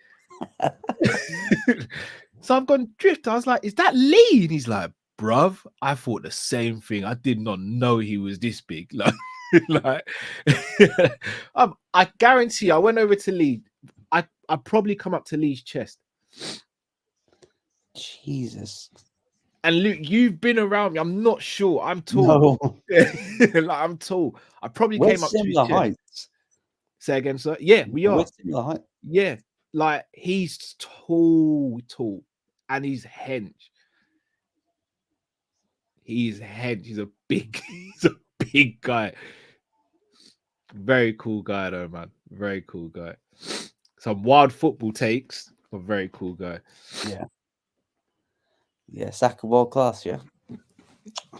So I've gone Drift. I was like, is that Lee? And he's like, bruv, I thought the same thing. I did not know he was this big. Like, I guarantee you, I went over to Lee. I probably come up to Lee's chest. Jesus. And Luke, you've been around me. I'm not sure. I'm tall. No. Like, I'm tall. I probably We're came up to his similar chest. heights. Say again, sir. Yeah, we are. We're similar height. Yeah, like he's tall, and he's hench. He's hench. He's a big guy. Very cool guy, though, man. Very cool guy. Some wild football takes. A very cool guy. Yeah. Yeah, Saka world class, yeah.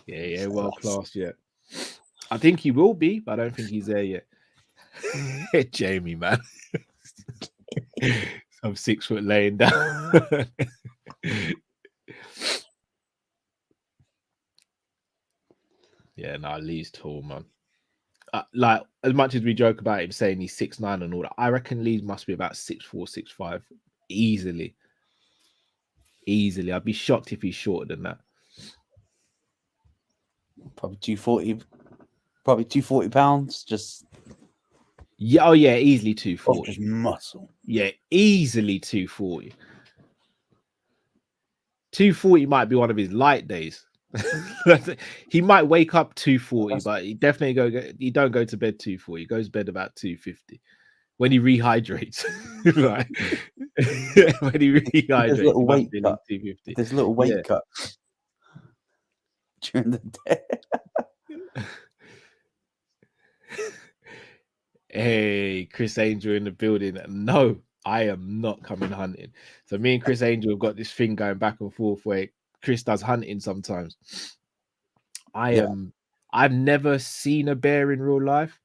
Yeah, world class, yeah. I think he will be, but I don't think he's there yet. Jamie, man. Some 6 foot laying down. Yeah, no, Lee's tall, man. Like, as much as we joke about him saying he's 6'9" and all that, I reckon Lee must be about 6'4", 6'5", easily. Easily. I'd be shocked if he's shorter than that. Probably 240. Probably 240 pounds. Just yeah, oh yeah, easily 240. Just muscle. Yeah, easily 240. 240 might be one of his light days. He might wake up 240, but he definitely he don't go to bed 240. He goes to bed about 250 when he rehydrates. Like, when he rehydrates, There's a little weight he cut. 250. There's a little weight cut during the day. Hey, Chris Angel in the building. No, I am not coming hunting. So me and Chris Angel have got this thing going back and forth where Chris does hunting sometimes. I've never seen a bear in real life,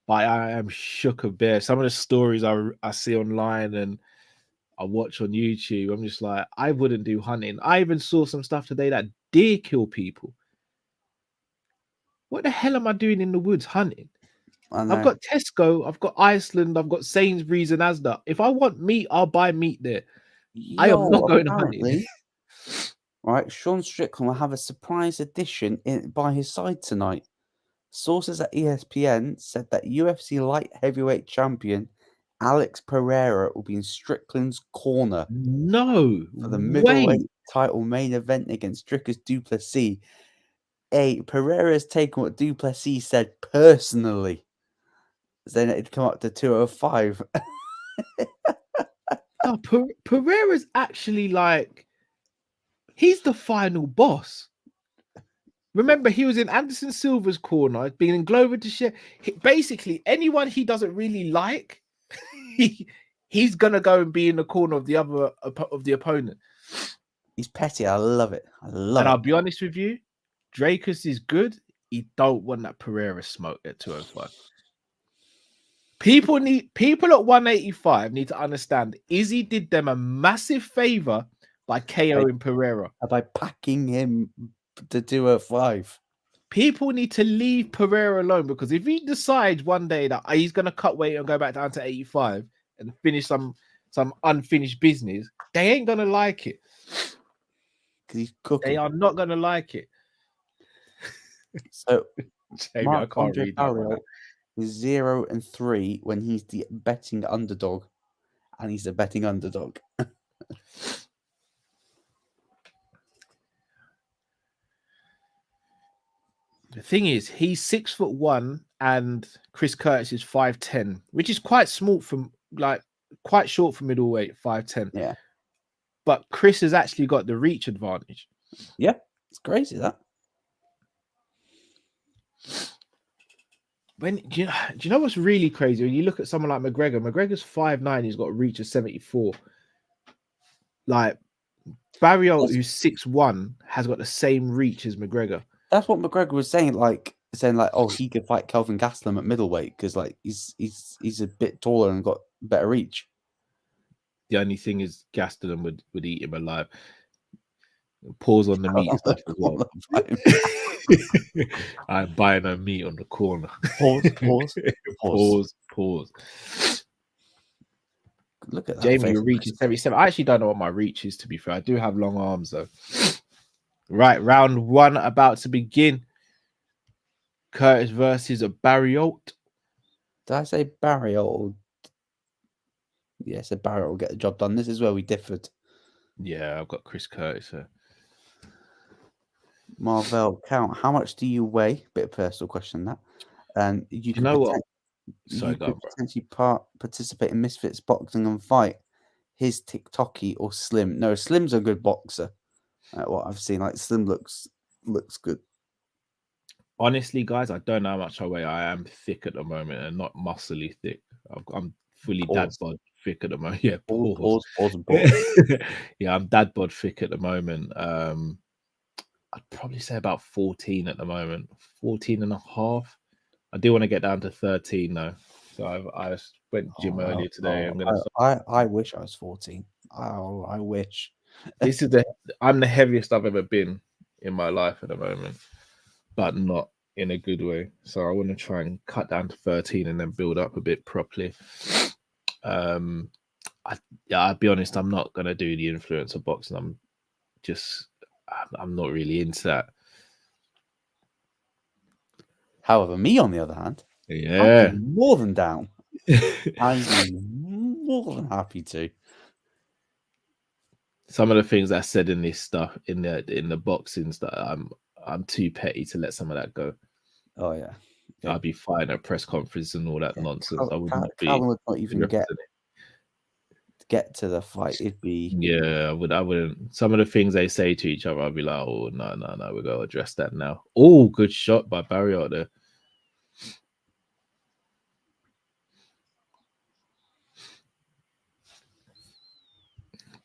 but I am shook of bear. Some of the stories I see online and I watch on YouTube, I'm just like, I wouldn't do hunting. I even saw some stuff today that deer kill people. What the hell am I doing in the woods hunting? I've got Tesco, I've got Iceland, I've got Sainsbury's and Asda. If I want meat, I'll buy meat there. I am not going hunting. Right, Sean Strickland will have a surprise addition by his side tonight. Sources at ESPN said that UFC light heavyweight champion Alex Pereira will be in Strickland's corner. No, for the middleweight title main event against Dricus du Plessis. Pereira has taken what du Plessis said personally. Then it'd come up to 205. No, Pereira's actually like, he's the final boss. Remember, he was in Anderson Silva's corner, being in Glover to share. Basically, anyone he doesn't really like, he's gonna go and be in the corner of the other of the opponent. He's petty. I love it. And I'll be honest with you, Dracus is good. He don't want that Pereira smoke at 205. People at 185 need to understand Izzy did them a massive favor by KOing Pereira. By packing him to 205. People need to leave Pereira alone, because if he decides one day that he's going to cut weight and go back down to 85 and finish some unfinished business, they ain't going to like it. Because he's cooking. They are not going to like it. So, Jamie, I can't read that. Is 0-3 when he's the betting underdog, and he's a betting underdog. The thing is, he's 6'1" and Chris Curtis is 5'10", which is quite small quite short for middleweight, 5'10". Yeah. But Chris has actually got the reach advantage. Yeah, it's crazy that. Do you know what's really crazy? When you look at someone like McGregor's 5'9", he's got a reach of 74. Like Barriault, who's 6'1", has got the same reach as McGregor. That's what McGregor was saying. Like, saying like, oh, he could fight Kelvin Gastelum at middleweight because like he's a bit taller and got better reach. The only thing is Gastelum would eat him alive. Pause on the meat stuff as well. I'm buying no meat on the corner. Pause. Look at that. Jamie, your reach is 77. I actually don't know what my reach is, to be fair. I do have long arms, though. Right, round 1 about to begin. Curtis versus Barriault. Did I say Barriault? Yes, a Barriault will get the job done. This is where we differed. Yeah, I've got Chris Curtis here. Marvell, count. How much do you weigh? Bit of personal question, that. And you You know what? You could potentially participate in Misfits boxing and fight his TikToky or Slim. No, Slim's a good boxer. What I've seen, like Slim looks good. Honestly, guys, I don't know how much I weigh. I am thick at the moment and not muscly thick. I'm fully dad bod thick at the moment. Yeah, pause. Yeah, I'm dad bod thick at the moment. I'd probably say about 14 at the moment. 14 and a half. I do want to get down to 13 though. So I went gym earlier today. I wish I was 14. I wish. I'm the heaviest I've ever been in my life at the moment, but not in a good way. So I want to try and cut down to 13 and then build up a bit properly. I'll be honest, I'm not gonna do the influencer boxing. I'm not really into that. However, me on the other hand, yeah, I'm more than down. I'm more than happy to. Some of the things I said in this stuff in the boxings that I'm too petty to let some of that go. Oh yeah. I'd be fine at press conference and all that nonsense. I would not be. Calvin would not even get to the fight. It'd be I wouldn't. Some of the things they say to each other, I'd be like, oh no, we're gonna address that now. Oh, good shot by Barriault there.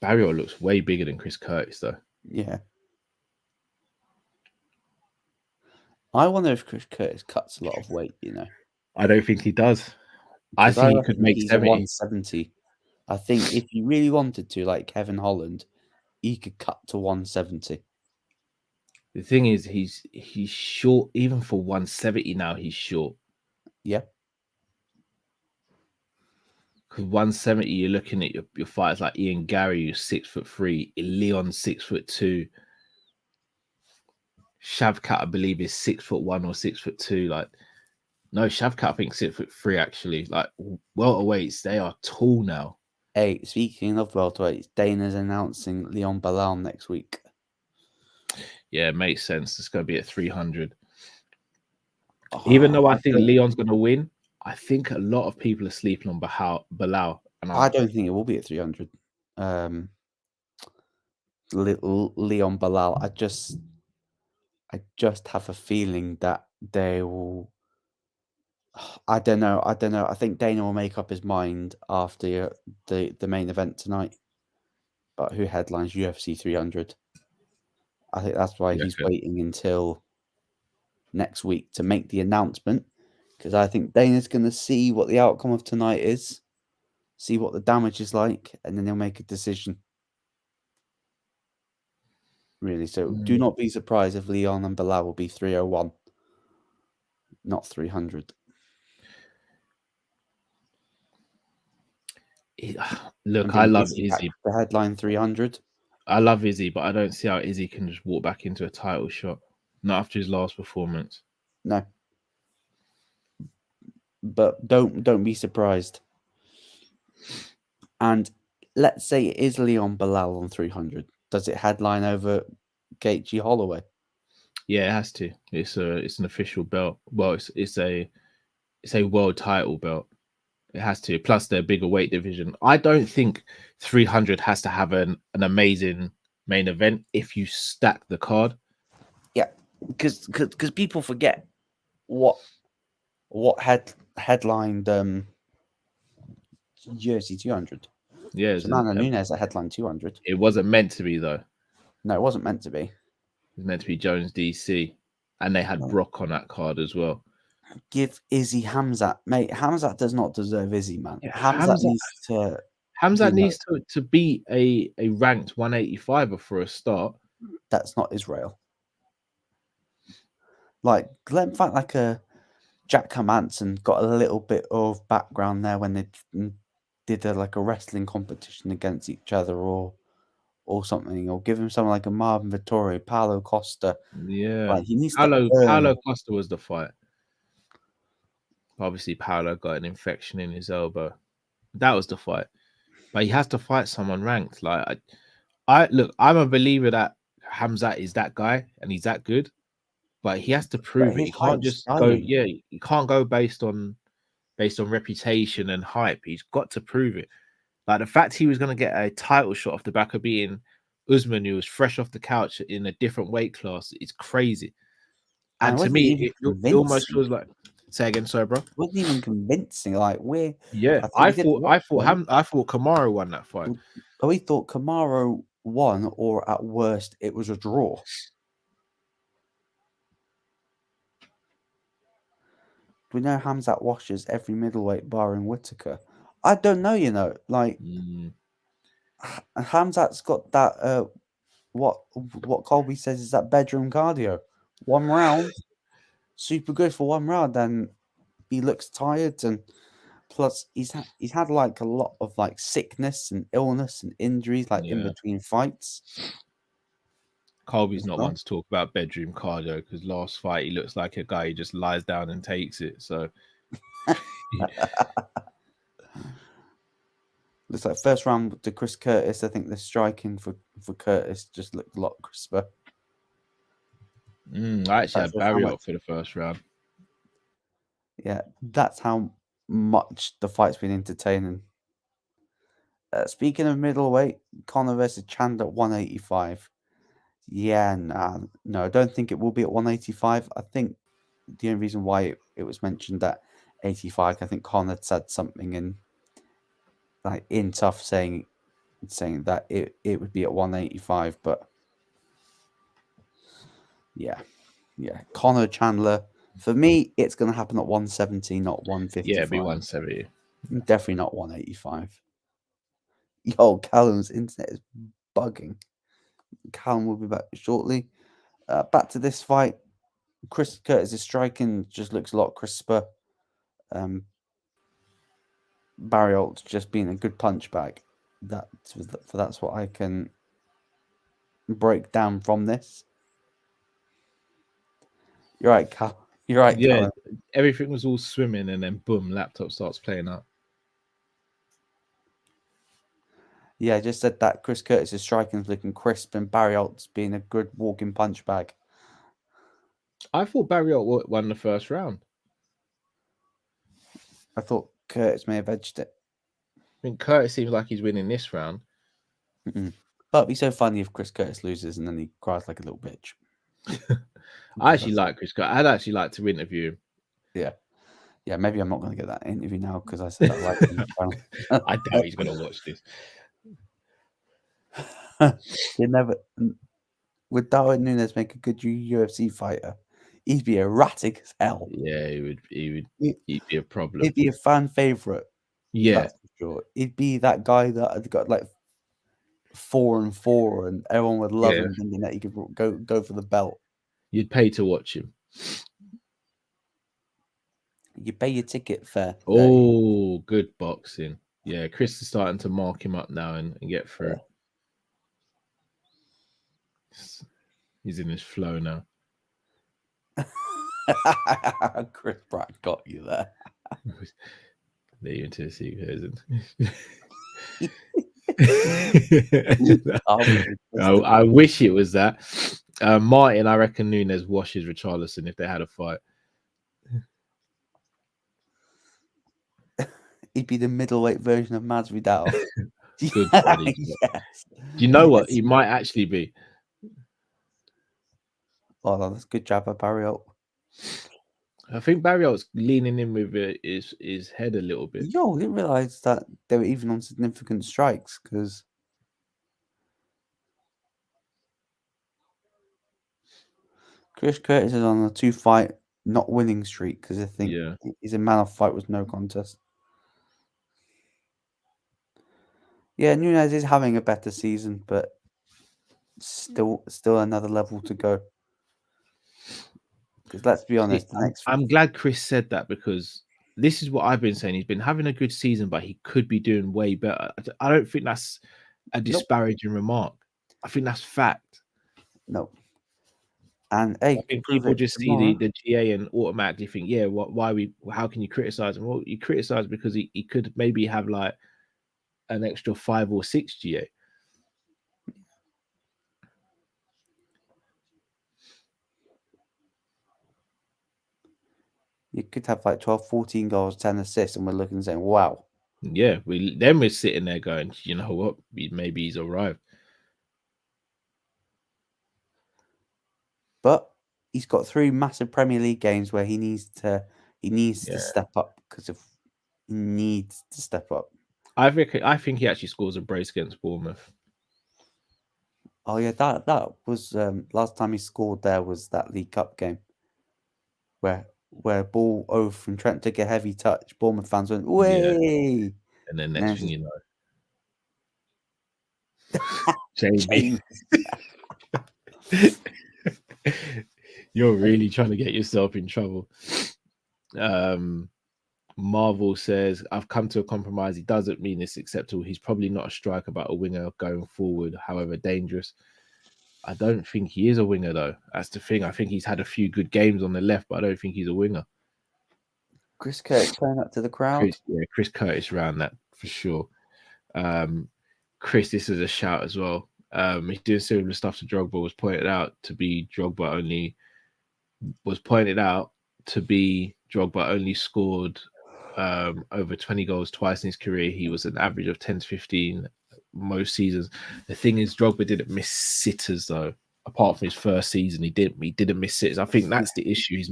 Barriault looks way bigger than Chris Curtis, though. Yeah. I wonder if Chris Curtis cuts a lot of weight, you know. I don't think he does. I think he could make 170. I think if he really wanted to, like Kevin Holland, he could cut to 170. The thing is, he's short. Even for 170 now, he's short. Yeah. Because 170, you're looking at your fighters like Ian Gary, who's 6'3", Leon 6'2". Shavkat, I believe, is 6'1" or 6'2". Like, no, Shavkat, I think 6'3" actually. Like, welterweights, they are tall now. Hey, speaking of welterweights, Dana's announcing Leon Bilal next week. Yeah, it makes sense. It's going to be at 300. Even though I think Leon's going to win, I think a lot of people are sleeping on Bilal. And I don't think it will be at 300. Leon Bilal. I just have a feeling that they will. I don't know. I think Dana will make up his mind after the main event tonight. But who headlines UFC 300? I think that's why he's waiting until next week to make the announcement, because I think Dana's going to see what the outcome of tonight is, see what the damage is like, and then he'll make a decision. Really, so do not be surprised if Leon and Bilal will be 301, not 300. Look, I love Izzy. The headline 300. I love Izzy, but I don't see how Izzy can just walk back into a title shot. Not after his last performance. No. But don't be surprised. And let's say it is Leon Bilal on 300. Does it headline over Gaethje Holloway? Yeah, it has to. It's an official belt. Well, it's a world title belt. It has to. Plus, their bigger weight division. I don't think 300 has to have an amazing main event if you stack the card. Yeah, because people forget what headlined UFC 200. Yeah, Fernando Nunes at headline 200. It wasn't meant to be though. No, it wasn't meant to be. It was meant to be Jones DC. And they had Brock on that card as well. Give Izzy Hamzat, mate. Hamzat does not deserve Izzy, man. Yeah, Hamzat needs to. Hamzat needs to beat a ranked 185 for a start. That's not Israel. Like, in fact, like a Jack Hermanson got a little bit of background there when they did like a wrestling competition against each other or something, or give him something like a Marvin Vittori, Paulo Costa. Yeah, like he needs Paulo Costa was the fight. Obviously, Paulo got an infection in his elbow. That was the fight, but he has to fight someone ranked. Like I look, I'm a believer that Hamzat is that guy and he's that good, but he has to prove it. He can't just go. Yeah, he can't go based on reputation and hype. He's got to prove it. Like the fact he was going to get a title shot off the back of beating Usman, who was fresh off the couch in a different weight class, is crazy. And to me, it almost feels like. Say again, sorry, bro. Wasn't even convincing. Like I thought Kamaru won that fight. We thought Kamaru won, or at worst, it was a draw. We know Hamzat washes every middleweight barring Whitaker. I don't know, like Hamzat's got that what Colby says is that bedroom cardio. 1 round, super good for 1 round, and he looks tired, and plus he's had like a lot of like sickness and illness and injuries like in between fights. Colby's not one to talk about bedroom cardio because last fight he looks like a guy who just lies down and takes it. So looks like first round to Chris Curtis. I think the striking for Curtis just looked a lot crisper. I actually had Barriault for the first round. Yeah, that's how much the fight's been entertaining. Speaking of middleweight, Conor versus Chandler at 185. Yeah, no, I don't think it will be at 185. I think the only reason why it was mentioned at 85, I think Conor said something in tough saying that it would be at 185, but yeah, Conor Chandler, for me, it's going to happen at 170, not 155. Yeah, it'd be 170. Definitely not 185. Yo, Callum's internet is bugging. Callum will be back shortly. Back to this fight. Chris Curtis' striking just looks a lot crisper. Barriault just being a good punch bag. That's what I can break down from this. You're right, Cal. You're right, yeah, Callum. Everything was all swimming, and then boom, laptop starts playing up. Yeah, I just said that Chris Curtis' striking is looking crisp and Barriault's being a good walking punch bag. I thought Barriault won the first round. I thought Curtis may have edged it. I mean, Curtis seems like he's winning this round. But it'd be so funny if Chris Curtis loses and then he cries like a little bitch. I actually like Chris Curtis. I'd actually like to interview him. Yeah, maybe I'm not going to get that interview now because I said I like him. I doubt he's going to watch this. You never. Would Darwin Núñez make a good UFC fighter? He'd be erratic as hell. Yeah, he'd be a problem. He'd be a fan favorite. Yeah, that's for sure. He'd be that guy that had got like 4-4, and everyone would love him, thinking that he could go for the belt. You'd pay to watch him. You pay your ticket fare. Oh, good boxing. Yeah, Chris is starting to mark him up now and get through. He's in his flow now. Chris Pratt got you there. They're into the secret. I wish it was that. Martin, I reckon Núñez washes Richarlison if they had a fight. He'd be the middleweight version of Mads Vidal. Good yes. Do you know what? He might actually be. Oh, that's a good job by Barriault. I think Barriault's leaning in with his head a little bit. Yo, I didn't realise that they were even on significant strikes because Chris Curtis is on a 2-fight not winning streak because I think Yeah. he's a man of fight with no contest. Yeah, Nunes is having a better season, but still another level to go. Because let's be honest, I'm glad Chris said that, because this is what I've been saying. He's been having a good season, but he could be doing way better. I don't think that's a disparaging remark. I think that's fact. No. And hey, I think people just see the GA and automatically think, yeah, how can you criticize him? Well, you criticize because he could maybe have like an extra 5 or 6 GA. You could have like 12, 14 goals, 10 assists, and we're looking and saying, wow. Yeah, we're sitting there going, you know what? Maybe he's arrived. But he's got 3 massive Premier League games where he needs to step up because he needs to step up. I think he actually scores a brace against Bournemouth. Oh yeah, that was last time he scored. There was that League Cup game where ball over from Trent took a heavy touch. Bournemouth fans went, "Way!" And then next thing you know, Jamie. You're really trying to get yourself in trouble. Marvel says, I've come to a compromise. He doesn't mean it's acceptable. He's probably not a striker, but a winger going forward, however dangerous. I don't think he is a winger, though. That's the thing. I think he's had a few good games on the left, but I don't think he's a winger. Chris Curtis turn up to the crowd. Chris Curtis around that for sure. Chris, this is a shout as well. He's doing similar stuff to Drogba. Was pointed out to be Drogba only scored over 20 goals twice in his career. He was an average of 10 to 15 most seasons. The thing is, Drogba didn't miss sitters though. Apart from his first season, he didn't miss sitters. I think that's the issue.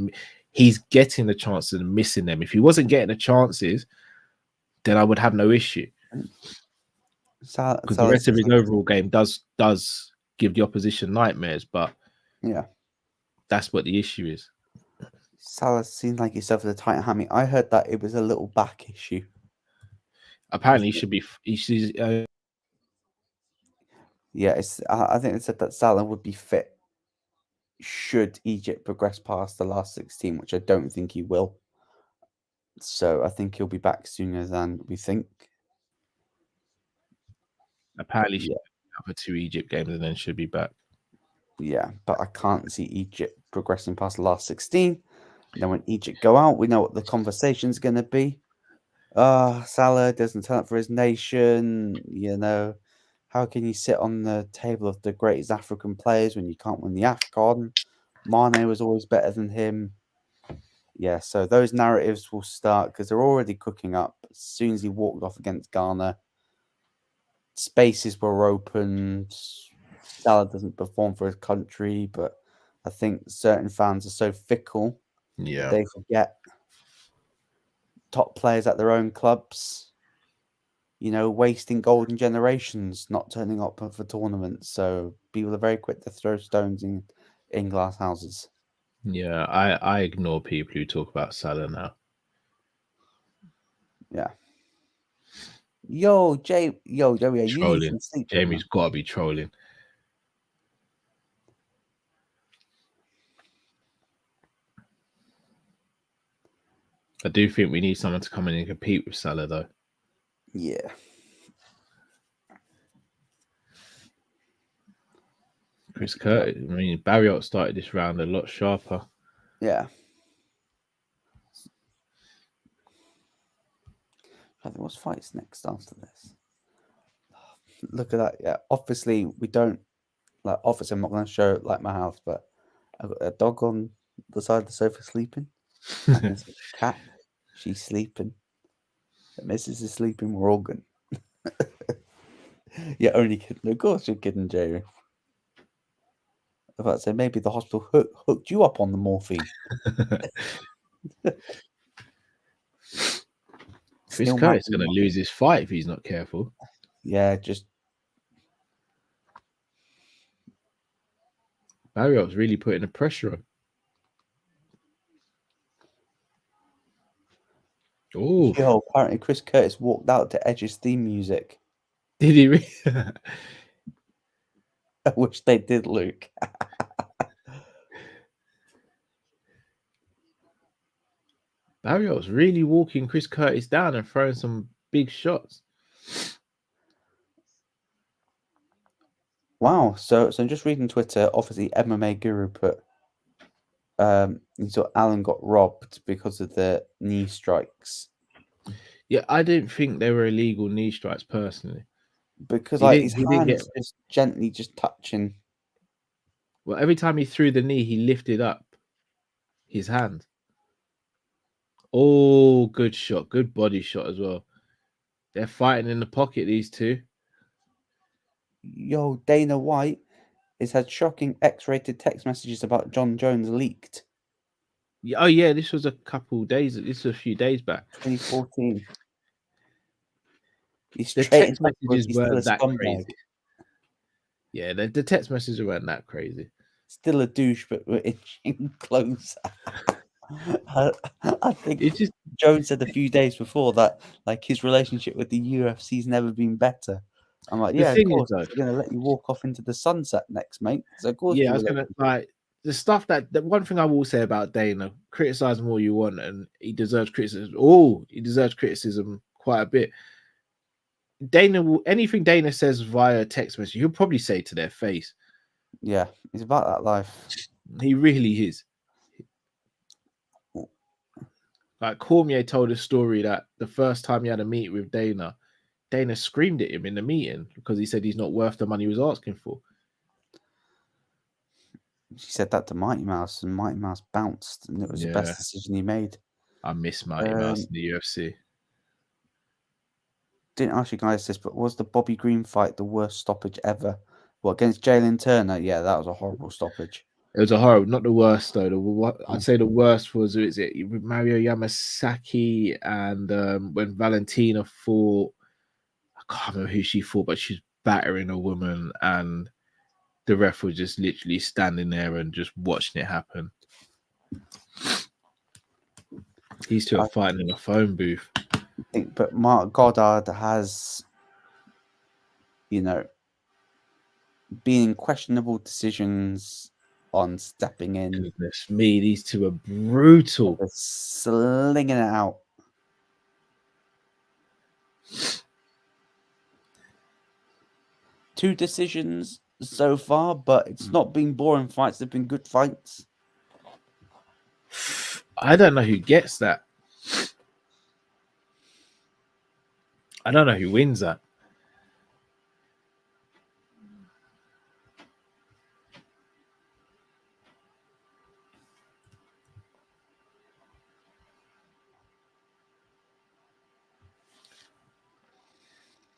He's getting the chances and missing them. If he wasn't getting the chances, then I would have no issue. Because the rest of his overall game does give the opposition nightmares, but yeah, that's what the issue is. Salah seems like he suffered a tight hammy. I heard that it was a little back issue. Apparently, he should be. Yeah, I think they said that Salah would be fit should Egypt progress past the last 16, which I don't think he will. So I think he'll be back sooner than we think. Apparently, yeah, for 2 Egypt games and then should be back. Yeah, but I can't see Egypt progressing past the last 16. And then when Egypt go out, we know what the conversation's going to be. Salah doesn't turn up for his nation. You know, how can you sit on the table of the greatest African players when you can't win the AFCON? Mane was always better than him. Yeah, so those narratives will start because they're already cooking up. As soon as he walked off against Ghana, spaces were opened. Salah doesn't perform for his country, but I think certain fans are so fickle that they forget top players at their own clubs, you know, wasting golden generations, not turning up for tournaments. So people are very quick to throw stones in glass houses. Yeah, I ignore people who talk about Salah now. Yeah. Joey, you need some sleep. Jamie's got to be trolling. I do think we need someone to come in and compete with Salah, though. Yeah. Chris Curtis, I mean, Barriault started this round a lot sharper. Yeah. I think what's fights next after this? Look at that. Yeah. Obviously, we don't like. Obviously, I'm not going to show it like my house, but I've got a dog on the side of the sofa sleeping. And a cat. She's sleeping. The missus is sleeping. We're all good. Yeah, only kidding. Of course, you're kidding, Jerry. I was about to say maybe the hospital hooked you up on the morphine. Chris Curtis is going to lose his fight if he's not careful. Yeah, just Barriault's really putting the pressure on. Oh, Yo, apparently Chris Curtis walked out to Edge's theme music. did he? I wish they did, Luke. Barriault's really walking Chris Curtis down and throwing some big shots. Wow. So I'm just reading Twitter. Obviously, MMA Guru put he thought Alan got robbed because of the knee strikes. Yeah, I didn't think they were illegal knee strikes personally. Because He like didn't. his He didn't get. hands just gently just touching. Well, every time he threw the knee, he lifted up his hand. Oh, good shot, good body shot as well. They're fighting in the pocket, these two. Yo, Dana White has had shocking X-rated text messages about John Jones leaked. Oh yeah, this was a couple days. This was a few days back. 2014. He's The straight text in messages he's still a weren't that scumbag. crazy. Yeah, the text messages weren't that crazy. Still a douche, but we're inching closer. I think It just Jones said a few days before that like his relationship with the UFC's never been better. I'm like, the yeah, of thing is course. though. They're gonna let you walk off into the sunset next, mate. So of course Yeah, I you was will. gonna like the stuff that the one thing I will say about Dana, criticize him all you want, and he deserves criticism. Oh, he deserves criticism quite a bit. Dana will anything Dana says via text message, he'll probably say to their face. Yeah, he's about that life. He really is. Like Cormier told a story that the first time he had a meet with Dana, Dana screamed at him in the meeting because he said he's not worth the money he was asking for. She said that to Mighty Mouse, and Mighty Mouse bounced, and it was the best decision he made. I miss Mighty Mouse in the UFC. Didn't ask you guys this, but was the Bobby Green fight the worst stoppage ever? Well, against Jalen Turner, yeah, that was a horrible stoppage. It was a horrible, not the worst though. I'd say the worst was Mario Yamasaki and when Valentina fought. I can't remember who she fought, but she's battering a woman, and the ref was just literally standing there and just watching it happen. These two are fighting in a phone booth. But Mark Goddard has, been in questionable decisions on stepping in. Goodness me, these two are brutal. They're slinging it out. Two decisions so far, but it's not been boring fights. They've been good fights. I don't know who gets that. I don't know who wins that.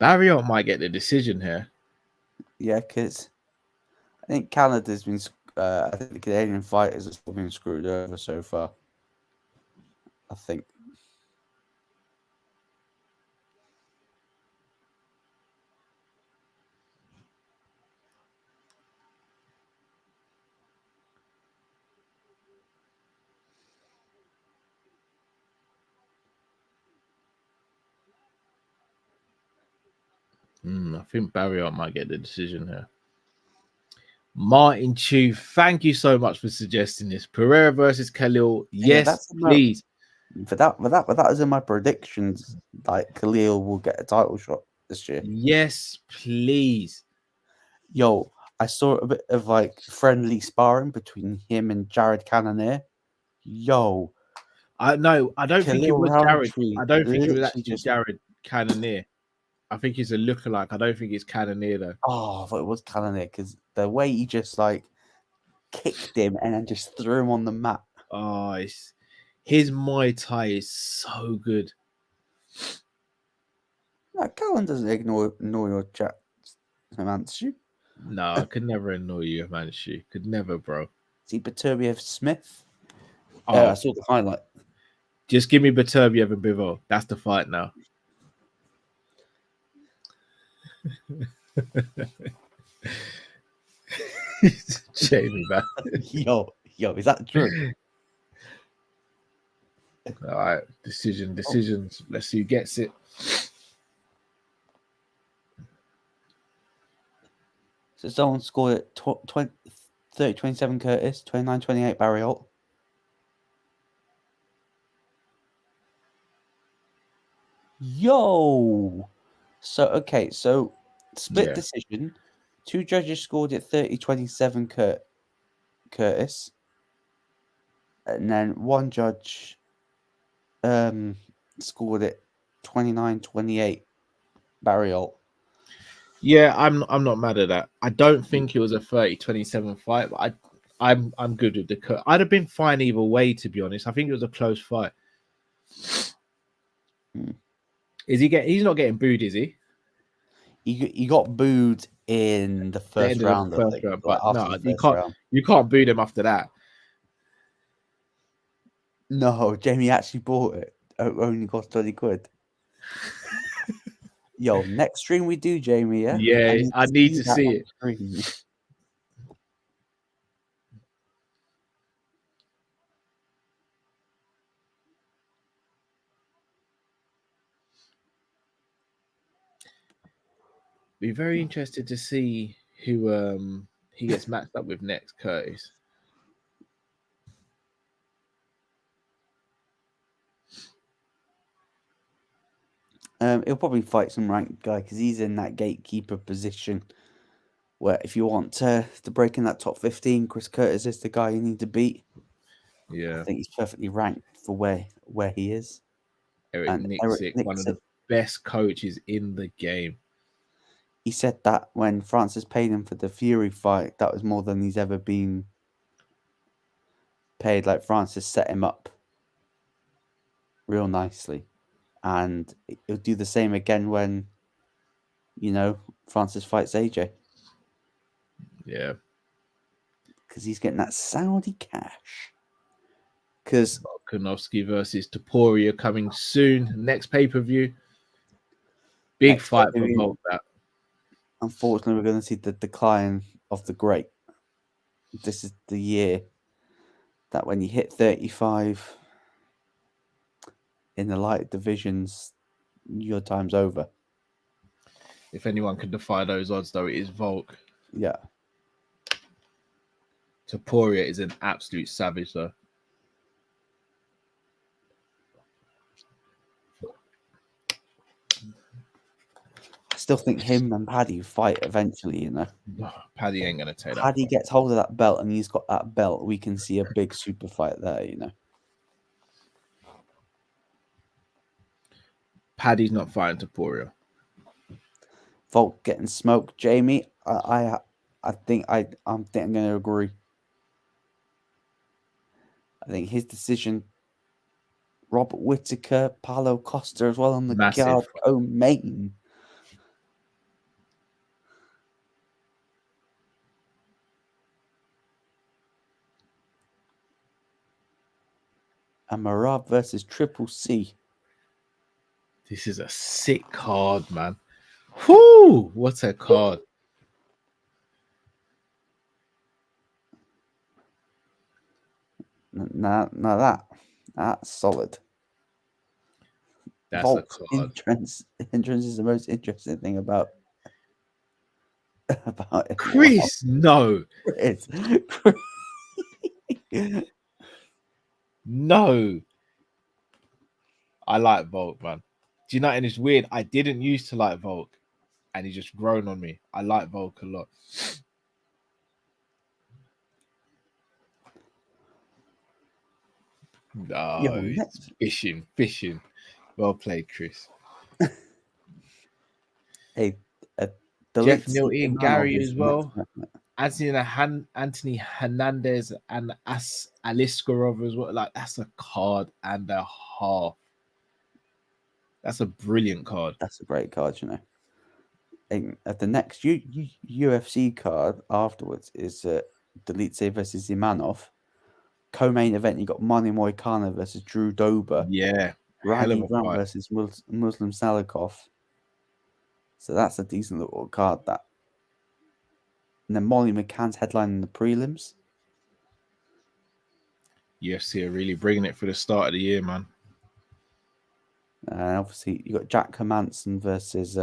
Barriault might get the decision here. Yeah, because I think Canada's been. I think the Canadian fighters have still been screwed over so far. I think. I think Barriault might get the decision here. Martin Chu, thank you so much for suggesting this. Pereira versus Khalil. Yes, that's please. For that is in my predictions. Like Khalil will get a title shot this year. Yes, please. Yo, I saw a bit of like friendly sparring between him and Jared Cannonier. Yo, I don't think it was Jared. I don't think it was actually Jared Cannonier. I think he's a lookalike. I don't think it's Cannonier though. Oh, I thought it was Cannonier because the way he just like kicked him and then just threw him on the mat. Oh, his Muay Thai is so good. No, Callan doesn't ignore your chat, Manchu. No, I could never annoy you, Manchu. Could never, bro. See Baturbiev Smith. Oh, I saw the highlight. Just give me Baturbiev and Bivol. That's the fight now. Jamie, man. Yo, is that true? All right, decisions. Let's see who gets it. So someone scored it 30-27 Curtis, 29-28 Barriault. Yo! So split decision. 2 judges scored it 30-27 Curtis. And then 1 judge scored it 29-28 Barriault. Yeah, I'm not mad at that. I don't think it was a 30-27 fight, but I'm good with the cut. I'd have been fine either way, to be honest. I think it was a close fight. He's not getting booed, is he? He got booed in the first round, I think. But no, round. You can't boo them after that. No, Jamie actually bought it. It only cost 20 quid. Yo, next stream we do, Jamie, yeah? Yeah, I need to see it. Screen. Be very interested to see who he gets matched up with next, Curtis. He'll probably fight some ranked guy because he's in that gatekeeper position where if you want to break in that top 15, Chris Curtis is the guy you need to beat. Yeah. I think he's perfectly ranked for where he is. Eric Nixick, one of the best coaches in the game. He said that when Francis paid him for the Fury fight, that was more than he's ever been paid. Like Francis set him up real nicely. And he'll do the same again when, Francis fights AJ. Yeah. Because he's getting that Saudi cash. Because Volkanovski versus Topuria coming soon. Next pay-per-view. Big fight for both that. Unfortunately, we're going to see the decline of the great. This is the year that when you hit 35 in the light divisions, your time's over. If anyone can defy those odds, though, it is Volk. Yeah. Topuria is an absolute savage, though. I still think him and Paddy fight eventually, Paddy ain't going to take that. Paddy gets hold of that belt and he's got that belt. We can see a big super fight there, Paddy's not fighting Topuria. Volk getting smoked. Jamie, I think I'm going to agree. I think his decision, Robert Whittaker, Paulo Costa as well on the card, co-main. And Marab versus Triple C. This is a sick card, man. Whoo! What a card. Now that's solid. That's Volk's a card. entrance is the most interesting thing about it. Chris, no. Chris. No. I like Volk, man. Do you know, and it's weird. I didn't used to like Volk, and he's just grown on me. I like Volk a lot. No, it's fishing. Well played, Chris. Hey, Jeff Nealty and Gary as well. Anthony Hernandez and Aliskarov as well. Like, that's a card and a half. That's a brilliant card. That's a great card, At the next UFC card afterwards is Delitse versus Imanov. Co-main event, you got Mani Moicano versus Drew Dober. Yeah. Randy Grant versus Muslim Salikov. So that's a decent little card, that. And then Molly McCann's headlining the prelims. UFC are really bringing it for the start of the year, man. And obviously, you got Jack Hermansson versus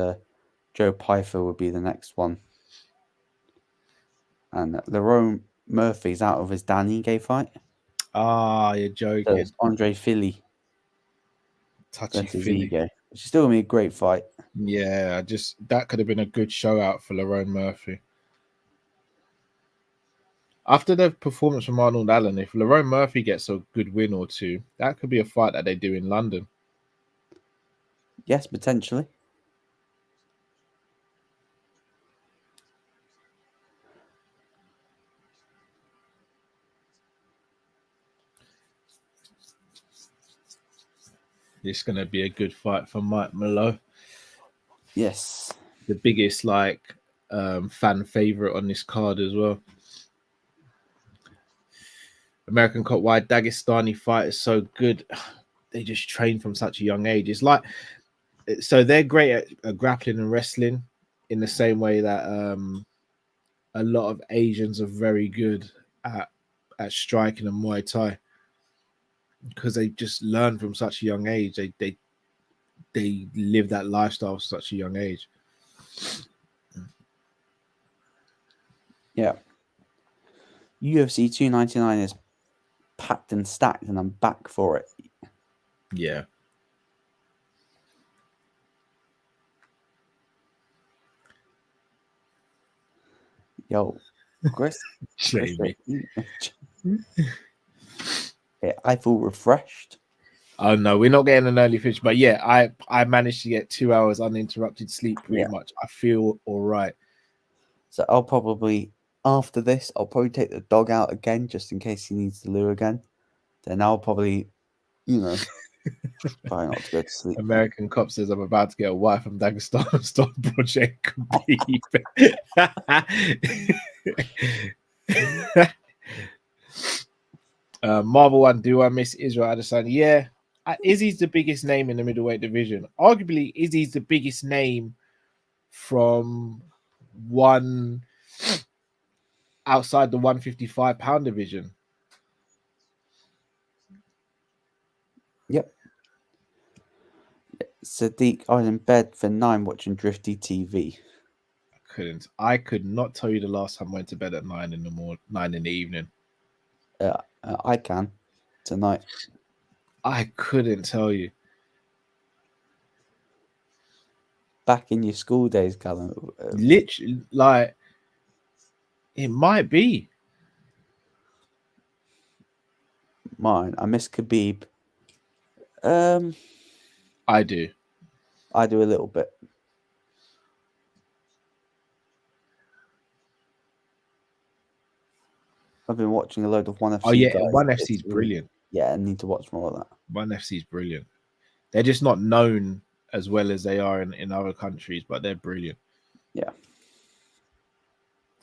Joe Pyfer would be the next one. And Lerone Murphy's out of his Dan Ige fight. Ah, you're So joking. it's Andre Philly Touchy versus Philly. Ige, which is still going to be a great fight. Yeah, that could have been a good show out for Lerone Murphy. After the performance from Arnold Allen, if Lerone Murphy gets a good win or two, that could be a fight that they do in London. Yes, potentially. It's going to be a good fight for Mike Malott. Yes. The biggest fan favorite on this card as well. American Cop Wide Dagestani fight is so good. They just train from such a young age. It's like, so they're great at grappling and wrestling in the same way that a lot of Asians are very good at striking and Muay Thai, because they just learn from such a young age. They live that lifestyle at such a young age. Yeah. UFC 299 is packed and stacked, and I'm back for it. Yeah. Yo, Chris. Jamie. Yeah, I feel refreshed. Oh no, we're not getting an early finish, but yeah, I managed to get 2 hours uninterrupted sleep pretty much. I feel all right. So I'll probably, after this, I'll probably take the dog out again just in case he needs the loo again. Then I'll probably, try not to go to sleep. American Cop says I'm about to get a wife from Dagestan. Stop Project Khabib. Marvel One, do I miss Israel Adesanya? Yeah, Izzy's the biggest name in the middleweight division. Arguably, Izzy's the biggest name from one outside the 155-pound division. Yep. Sadiq, I was in bed for 9 watching Drifty TV. I could not tell you the last time I went to bed at 9 in the evening. I can tonight. I couldn't tell you. Back in your school days, Callum. Literally, it might be. Mine. I miss Khabib. I do. I do a little bit. I've been watching a load of ONE FC. Oh yeah, guys. ONE FC is brilliant. Yeah, I need to watch more of that. ONE FC is brilliant. They're just not known as well as they are in other countries, but they're brilliant. Yeah.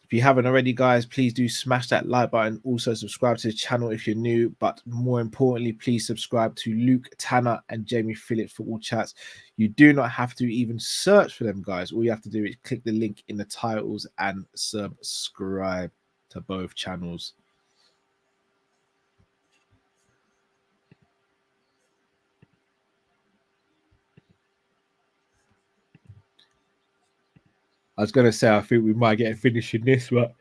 If you haven't already, guys, please do smash that like button. Also, subscribe to the channel if you're new. But more importantly, please subscribe to Luke, Tanner, and Jamie Phillips Football Chats. You do not have to even search for them, guys. All you have to do is click the link in the titles and subscribe to both channels. I was going to say, I think we might get a finish in this, but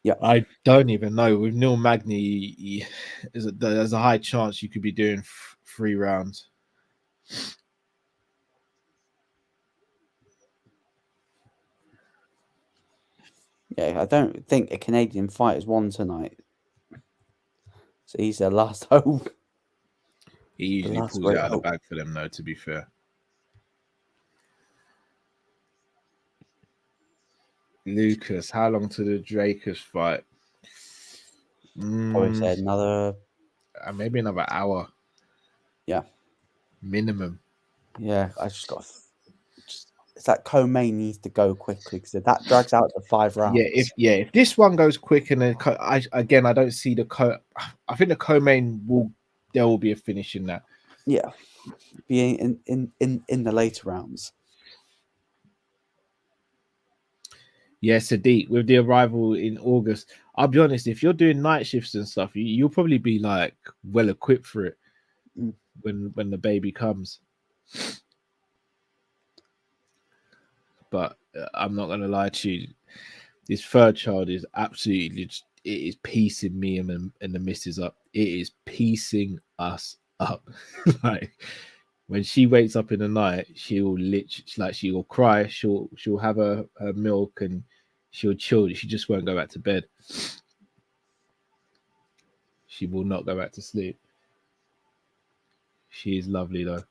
yeah, I don't even know. With Neil Magny, there's a high chance you could be doing 3 rounds. Yeah, I don't think a Canadian fighter's won tonight. So he's their last hope. He usually pulls it out of the bag for them, though, to be fair. Lucas, how long to the Dracus fight? Probably said maybe another hour. Yeah. Minimum. Yeah, I just got... It's that co-main needs to go quickly because if that drags out to 5 rounds. If this one goes quick and then I don't see the I think the co-main there will be a finish in that. Yeah, being in the later rounds. Yeah, Sadiq, with the arrival in August, I'll be honest, if you're doing night shifts and stuff, you'll probably be like well equipped for it when the baby comes. But I'm not gonna lie to you, this third child is absolutely just, it is piecing me and the missus up. It is piecing us up. Like when she wakes up in the night, she'll she'll cry, she'll have her milk and she'll chill. She just won't go back to bed. She will not go back to sleep. She is lovely though.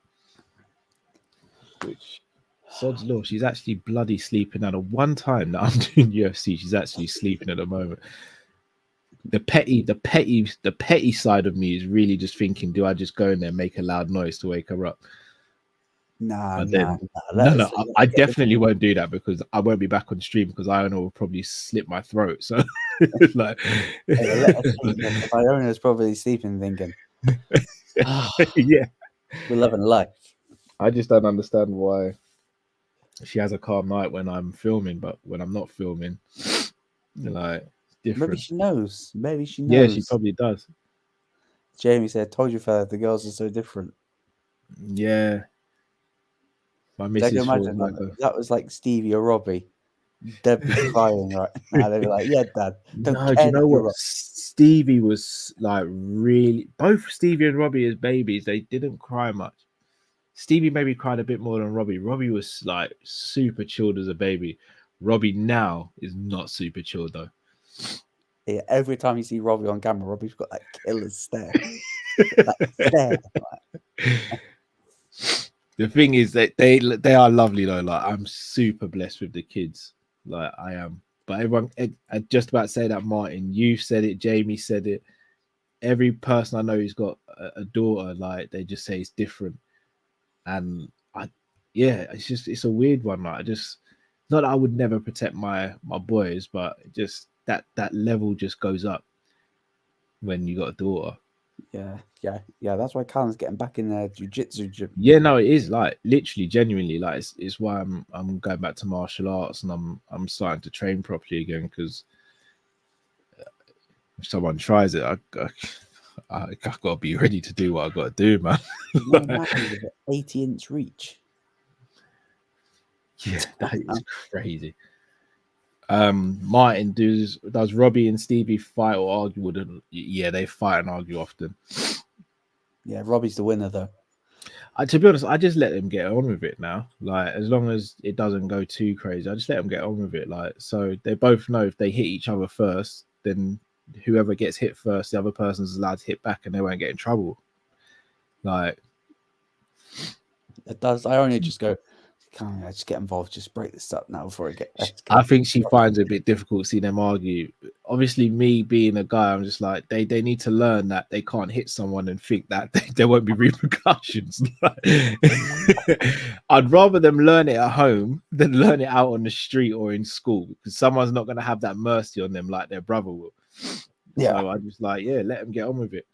Which sod's law, she's actually bloody sleeping at the one time that I'm doing UFC. She's actually sleeping at the moment. The petty side of me is really just thinking, do I just go in there and make a loud noise to wake her up? No. I definitely won't do that because I won't be back on stream because Iona will probably slit my throat. So, like, Iona's probably sleeping, thinking, yeah, we're loving life. I just don't understand why she has a calm night when I'm filming, but when I'm not filming, like, different. Maybe she knows. Yeah, she probably does. Jamie said, "Told you, fella, the girls are so different." Yeah. My missus, I can imagine that was like Stevie or Robbie. They'd be crying right now. They'd be like, "Yeah, Dad." No, do you know what? Stevie was like really. Both Stevie and Robbie as babies, they didn't cry much. Stevie maybe cried a bit more than Robbie. Robbie was like super chilled as a baby. Robbie now is not super chilled though. Yeah, every time you see Robbie on camera, Robbie's got that killer stare. That stare. The thing is that they are lovely though. Like I'm super blessed with the kids. Like I am. But everyone, I just about to say that, Martin. You said it. Jamie said it. Every person I know who's got a daughter, like they just say it's different. And it's a weird one. Like not that I would never protect my boys, but just that level just goes up when you got a daughter. Yeah. That's why Callum's getting back in the jiu-jitsu gym. Yeah, no, it is like literally, genuinely, like it's why I'm going back to martial arts and I'm starting to train properly again because if someone tries it, I got to be ready to do what I got to do, man. 80-inch reach. Yeah, that is crazy. Martin, does Robbie and Stevie fight or argue? Yeah, they fight and argue often. Yeah, Robbie's the winner though. To be honest, I just let them get on with it now. Like as long as it doesn't go too crazy, I just let them get on with it. Like so, they both know if they hit each other first, then whoever gets hit first, the other person's allowed to hit back, and they won't get in trouble. Like it does. I only just go, can't I just get involved? Just break this up now before it gets. I think she finds it a bit difficult to see them argue. Obviously, me being a guy, I'm just like they need to learn that they can't hit someone and think that there won't be repercussions. I'd rather them learn it at home than learn it out on the street or in school because someone's not going to have that mercy on them like their brother will. Yeah. So I just like, let them get on with it.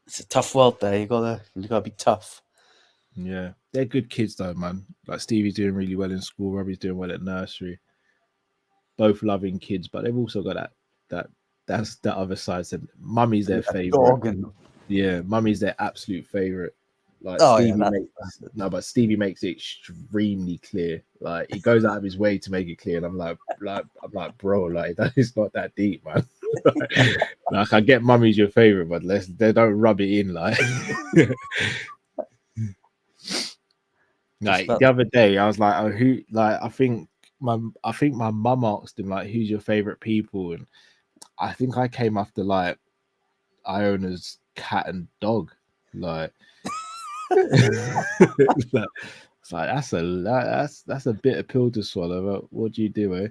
It's a tough world there. You gotta be tough. Yeah, they're good kids though, man. Like Stevie's doing really well in school, Robbie's doing well at nursery. Both loving kids, but they've also got that's the other side. So mummy's their favorite. Yeah, mummy's their absolute favorite. Like Stevie makes it extremely clear. Like he goes out of his way to make it clear, and I'm like, bro, like that is not that deep, man. Like I get mummy's your favorite, but they don't rub it in like. Like the other day, I was like, "Oh, who?" Like, I think my mum asked him like, "Who's your favorite people?" And I think I came after like Iona's cat and dog. Like, it's like that's a bitter pill to swallow. But what do you do, eh?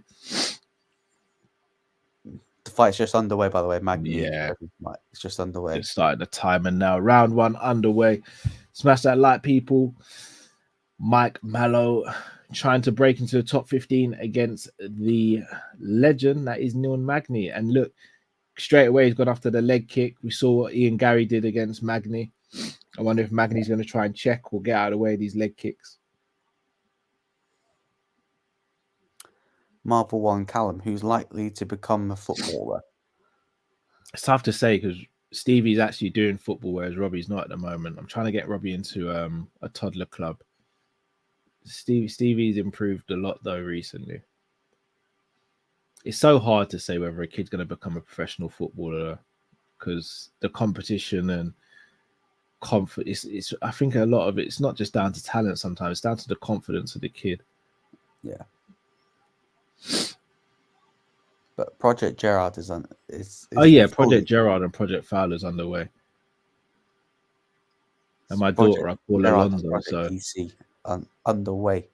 The fight's just underway, by the way, Magny. Yeah, it's just underway. Just starting the timer now. Round 1 underway. Smash that like, people. Malott trying to break into the top 15 against the legend that is Magny. And look, straight away he's gone after the leg kick. We saw what Ian Gary did against Magny. I wonder if Magny's going to try and check or get out of the way of these leg kicks. Marvel One Callum, who's likely to become a footballer. It's tough to say because Stevie's actually doing football, whereas Robbie's not at the moment. I'm trying to get Robbie into a toddler club. Stevie's improved a lot though recently. It's so hard to say whether a kid's going to become a professional footballer because the competition and confidence. It's I think a lot of it's not just down to talent. Sometimes it's down to the confidence of the kid. Yeah. But Project Gerard is on. Oh yeah, Project Gerard and Project Fowler's underway. And my daughter, I call Alonso. So DC underway.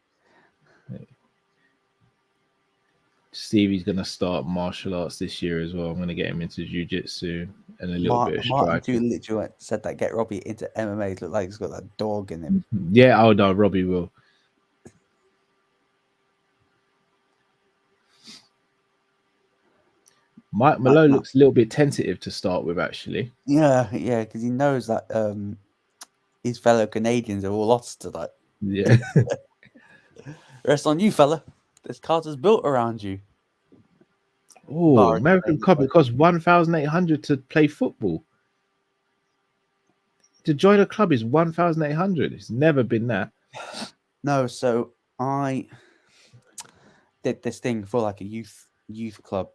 Stevie's gonna start martial arts this year as well. I'm gonna get him into jiu-jitsu and a little bit of striking. Martin literally said that get Robbie into MMA. It looked like he's got that dog in him. Yeah, oh no, Robbie will. Malott looks a little bit tentative to start with, actually. Yeah, because he knows that his fellow Canadians are all lost to that. Yeah. Rest on you, fella. This Carter's built around you. Oh, American Cup, it costs 1,800 to play football. To join a club is 1,800. It's never been that. No, so I did this thing for like a youth club.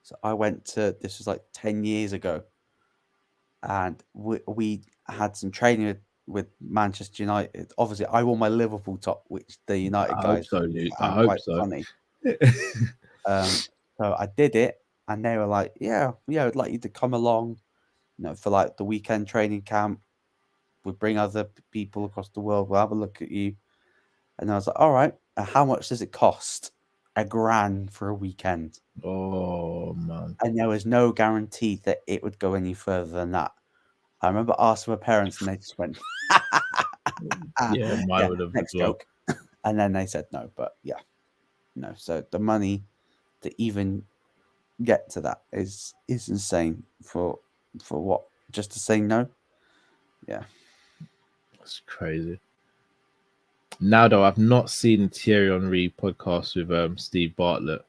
So I went to, this was like 10 years ago, and we had some training with Manchester United. Obviously, I wore my Liverpool top, which the United guys I hope so. Funny. So I did it, and they were like, "Yeah, I'd like you to come along, for like the weekend training camp. We'll bring other people across the world. We'll have a look at you." And I was like, "All right, how much does it cost? $1,000 for a weekend." Oh man! And there was no guarantee that it would go any further than that. I remember asking my parents, and they just went, "Yeah, mine would have." Next joke. And then they said no, but yeah, no. So the money to even get to that is insane for what, just to say no. Yeah, that's crazy. Now though, I've not seen Thierry Henry podcast with Steve Bartlett,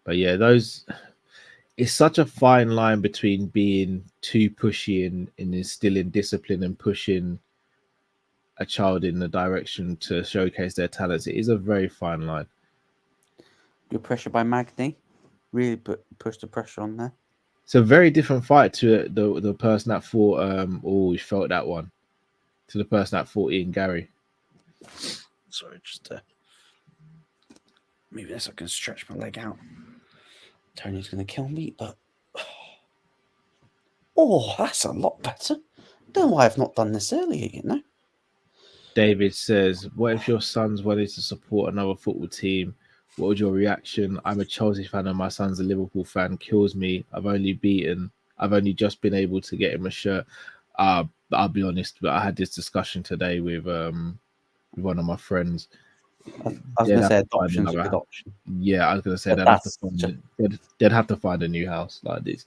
but yeah, it's such a fine line between being too pushy and instilling discipline and pushing a child in the direction to showcase their talents. It is a very fine line. Good pressure by Magny. Really push the pressure on there. It's a very different fight to the person that fought. We felt that one. To the person that fought Ian Gary. Sorry, just maybe this I can stretch my leg out. Tony's going to kill me, but that's a lot better. Don't know why I've not done this earlier, David says, "What if your sons wanted to support another football team? What would your reaction? I'm a Chelsea fan and my son's a Liverpool fan. Kills me. I've only just been able to get him a shirt." I'll be honest, but I had this discussion today with one of my friends. I was going to say adoption's a good option. Yeah, I was going to say they'd have to find a new house like this.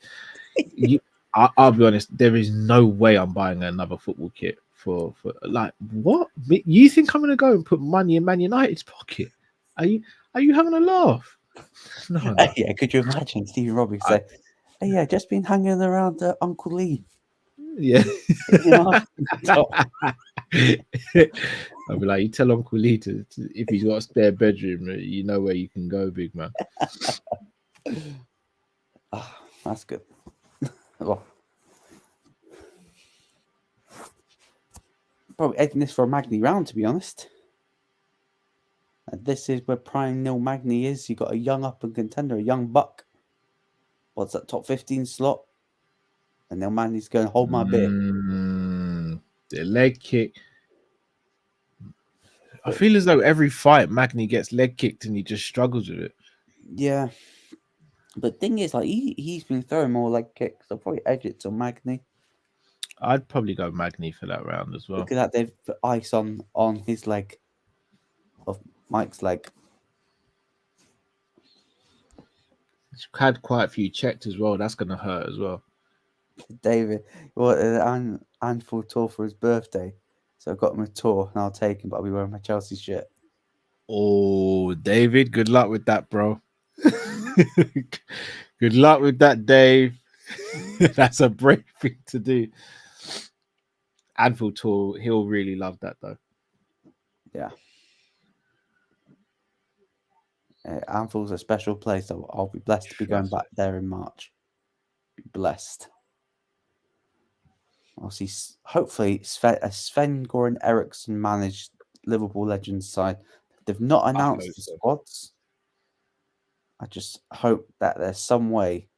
I'll be honest, there is no way I'm buying another football kit for like what? You think I'm going to go and put money in Man United's pocket? Are you having a laugh? No. Yeah, could you imagine Stephen Robbie say, "Hey, yeah, just been hanging around Uncle Lee." Yeah. I'll be like, you tell Uncle Lee to if he's got a spare bedroom, you know where you can go, big man. That's good. Well, probably editing this for a Magny round, to be honest. And this is where prime Neil Magny is. You got a young up and contender, a young buck. What's that top 15 slot? And Neil Magny's going to hold my beer. The leg kick. I feel as though every fight Magny gets leg kicked and he just struggles with it. Yeah. But the thing is, like he's been throwing more leg kicks. I'll probably edge it to Magny. I'd probably go Magny for that round as well. Look at that. They've put ice on his leg. Of Mike's leg. He's had quite a few checked as well. That's going to hurt as well. David, well, an handful tour for his birthday. So I got him a tour and I'll take him, but I'll be wearing my Chelsea shirt. Oh, David, good luck with that, bro. Good luck with that, Dave. That's a brave thing to do. Anfield tour, he'll really love that though. Yeah. Anfield's a special place. I'll be blessed to be going back there in March. Be blessed. I'll see. Hopefully, Sven Goran Eriksson managed Liverpool Legends side. They've not announced the squads. I just hope that there's some way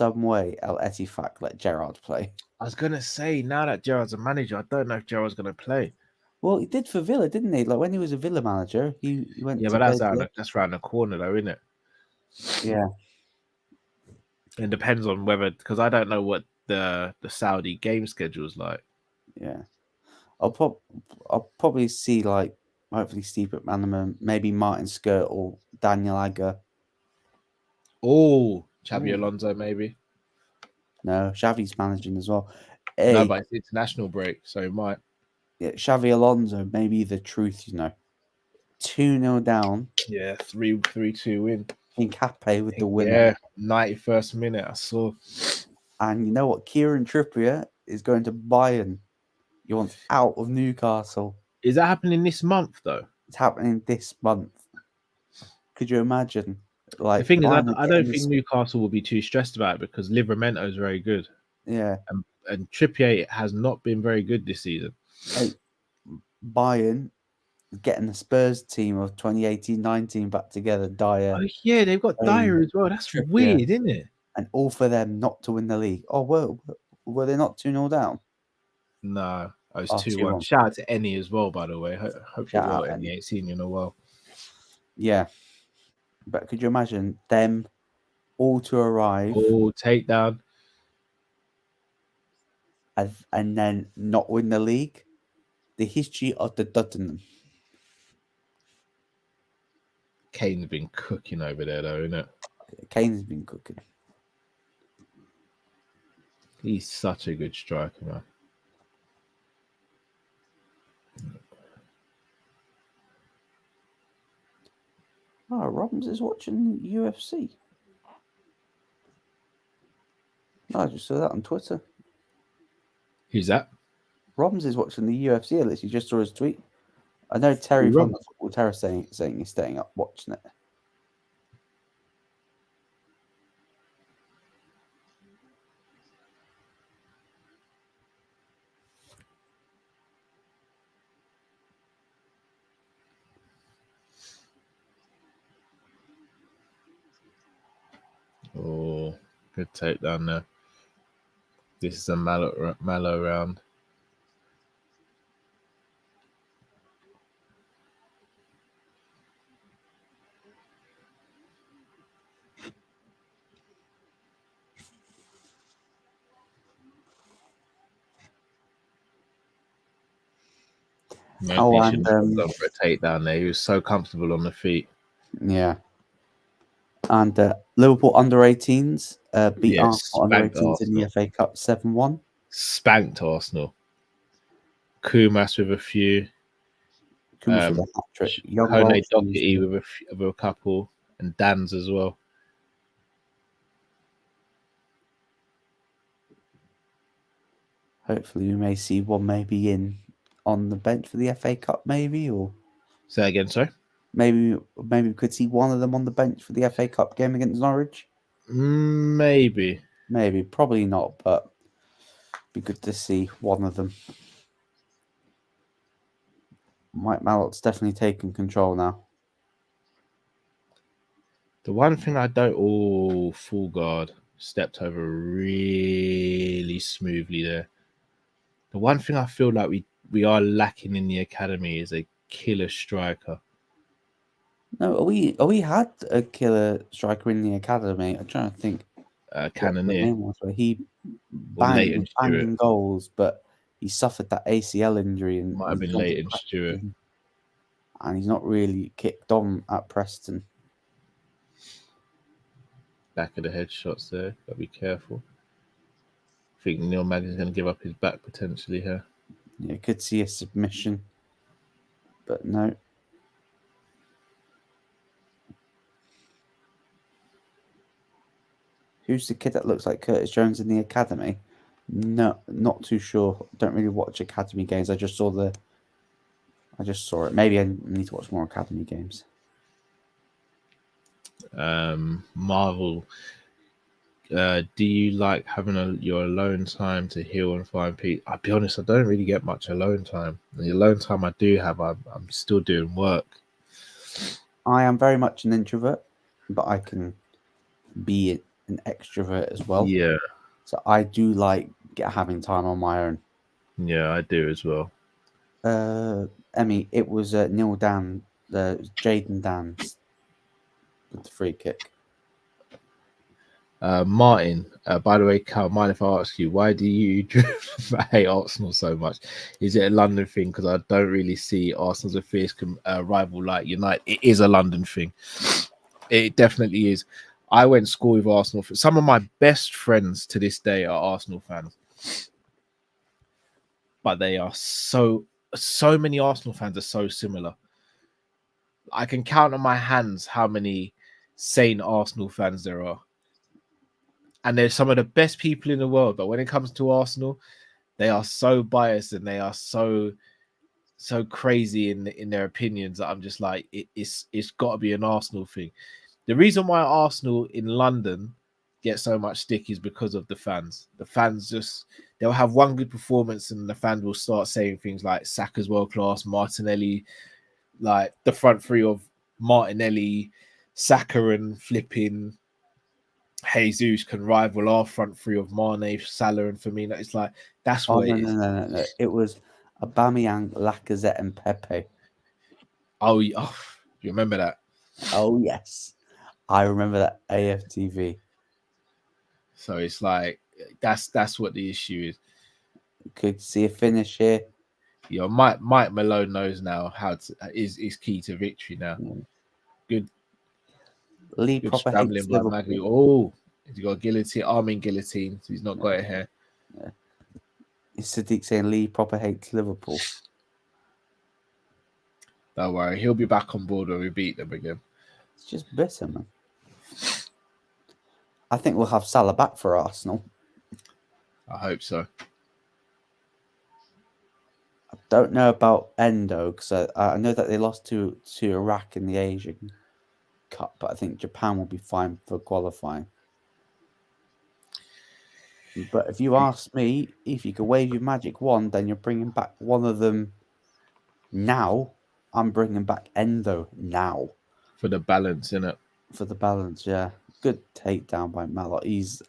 El Ettifaq let Gerrard play. I was gonna say, now that Gerrard's a manager, I don't know if Gerrard's gonna play. Well, he did for Villa, didn't he? Like when he was a Villa manager, he went. Yeah, to but play that's around the corner, though, isn't it? Yeah. It depends on whether, because I don't know what the Saudi game schedule is like. Yeah, I'll probably see like hopefully Steve McManaman, maybe Martin Skirt or Daniel Agger. Oh, Xabi Alonso maybe. No, Xavi's managing as well. No, but it's international break, so it might. Yeah, Xavi Alonso, maybe the truth, 2-0 down. Yeah, 3-2 win. Hincapié with the winner. Yeah, 91st minute, I saw. And you know what? Kieran Trippier is going to Bayern. He wants out of Newcastle. Is that happening this month, though? It's happening this month. Could you imagine? Like, the thing is, I don't think Newcastle will be too stressed about it because Livramento is very good. Yeah. And Trippier has not been very good this season. Hey, Bayern getting the Spurs team of 2018-19 back together. Dyer. Oh, yeah, they've got Dyer as well. That's Trippier. Weird, isn't it? And all for them not to win the league. Oh, well, were they not 2-0 down? No, I was 2-1. Shout out to Ennie as well, by the way. Hope you're well, Ennie. Ain't seen you in a while. Yeah. But could you imagine them all to arrive? Oh, takedown. And then not win the league? The history of the Tottenham. Kane's been cooking over there, though, isn't it? Kane's been cooking. He's such a good striker, man. Oh, Robbins is watching UFC. I just saw that on Twitter. Who's that? Robbins is watching the UFC. I literally just saw his tweet. I know Terry from the Football Terror saying he's staying up watching it. Oh, good takedown there. This is a Malott round. Oh, and for a takedown there. He was so comfortable on the feet. Yeah. And Liverpool under-18s beat Arsenal under-18s in the FA Cup 7-1. Spanked Arsenal. Kumas with a few. Kumas with a hat-trick. Kone Doherty with a couple. And Dan's as well. Hopefully we may see one maybe on the bench for the FA Cup, maybe, or... Say again, sorry? Maybe we could see one of them on the bench for the FA Cup game against Norwich. Maybe, probably not, but it'd be good to see one of them. Mike Malott's definitely taking control now. The one thing I don't... full guard. Stepped over really smoothly there. The one thing I feel like we are lacking in the academy is a killer striker. No, are we had a killer striker in the academy? I'm trying to think. Cannoneer. He banged goals, but he suffered that ACL injury and might have been Leighton Stewart. And he's not really kicked on at Preston. Back of the headshots there. Gotta be careful. I think Neil Magny's going to give up his back potentially here. Yeah, could see a submission, but no. Who's the kid that looks like Curtis Jones in the academy? No, not too sure. Don't really watch academy games. I just saw it. Maybe I need to watch more academy games. Marvel. Do you like having your alone time to heal and find peace? I'll be honest, I don't really get much alone time. The alone time I do have, I'm still doing work. I am very much an introvert, but I can be an extrovert as well. Yeah, So I do like having time on my own. yeah, I do as well. Emmy, it was Neil Dan, Jaden Dan's with the free kick. Martin, by the way, Cal, mind if I ask you, why do you hate Arsenal so much? Is it a London thing? Because I don't really see Arsenal as a fierce rival like United. It is a London thing. It definitely is. I went to school with Arsenal. Some of my best friends to this day are Arsenal fans. But they are so many Arsenal fans are so similar. I can count on my hands how many sane Arsenal fans there are. And they're some of the best people in the world. But when it comes to Arsenal, they are so biased and they are so crazy in their opinions that I'm just like, it's got to be an Arsenal thing. The reason why Arsenal in London get so much stick is because of the fans. The fans they'll have one good performance and the fans will start saying things like Saka's world class, Martinelli, like the front three of Martinelli, Saka and flipping Jesus can rival our front three of Mane, Salah, and Firmino. It's like that's what it is. No. It was Aubameyang, Lacazette, and Pepe. Oh, you remember that? Oh yes, I remember that AFTV. So it's like that's what the issue is. Could see a finish here. You know, Mike Malone knows now how to is key to victory now. Good. Lee Good proper scrambling hates by Liverpool. Magny. Oh, he's got a guillotine, arming guillotine. So he's not got it here. Yeah. Is Sadiq saying Lee proper hates Liverpool? Don't worry, he'll be back on board when we beat them again. It's just bitter, man. I think we'll have Salah back for Arsenal. I hope so. I don't know about Endo because I know that they lost to Iraq in the Asian Cup, but I think Japan will be fine for qualifying. But if you ask me, if you could wave your magic wand, then you're bringing back one of them now. I'm bringing back Endo now. For the balance, innit? For the balance, yeah. Good takedown by Malott. He's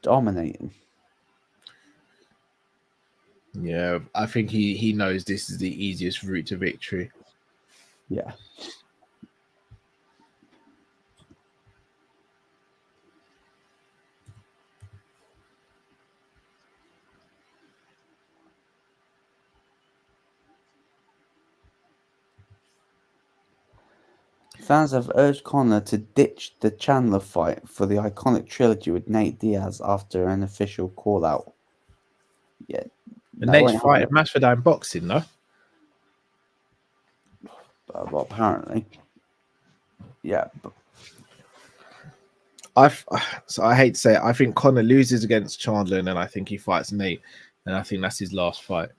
dominating. Yeah, I think he knows this is the easiest route to victory. Yeah. Fans have urged Conor to ditch the Chandler fight for the iconic trilogy with Nate Diaz after an official call-out. Yeah. And Nate's fighting Masvidal boxing, no? Well, apparently. Yeah. But I hate to say it, I think Conor loses against Chandler and then I think he fights Nate. And I think that's his last fight.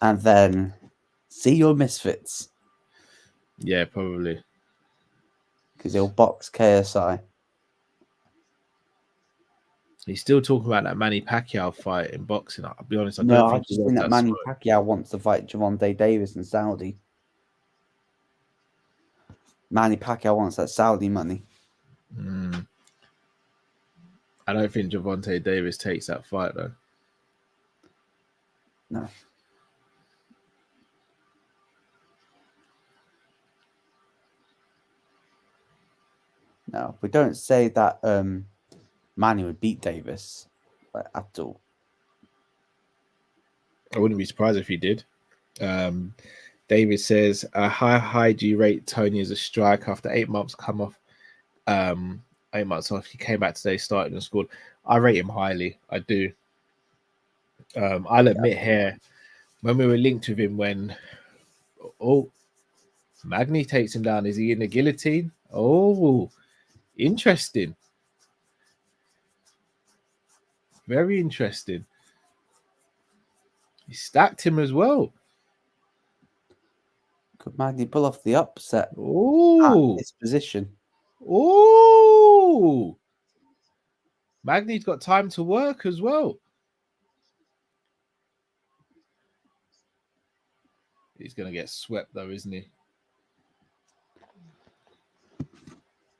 And then see your misfits. Yeah, probably. Because he'll box KSI. He's still talking about that Manny Pacquiao fight in boxing. I'll be honest, I just think that Manny Pacquiao wants to fight Javante Davis in Saudi. Manny Pacquiao wants that Saudi money. I don't think Javante Davis takes that fight, though. No. No, we don't say that Manny would beat Davis at all. I wouldn't be surprised if he did. David says, how high do you rate Tony as a striker after 8 months come off? 8 months off, he came back today, started and scored. I rate him highly. I do. I'll admit here, when we were linked with him Magny takes him down. Is he in the guillotine? Oh, interesting. Very interesting. He stacked him as well. Could Magny pull off the upset at Oh, this position? oh. Magny's got time to work as well. He's going to get swept though, isn't he?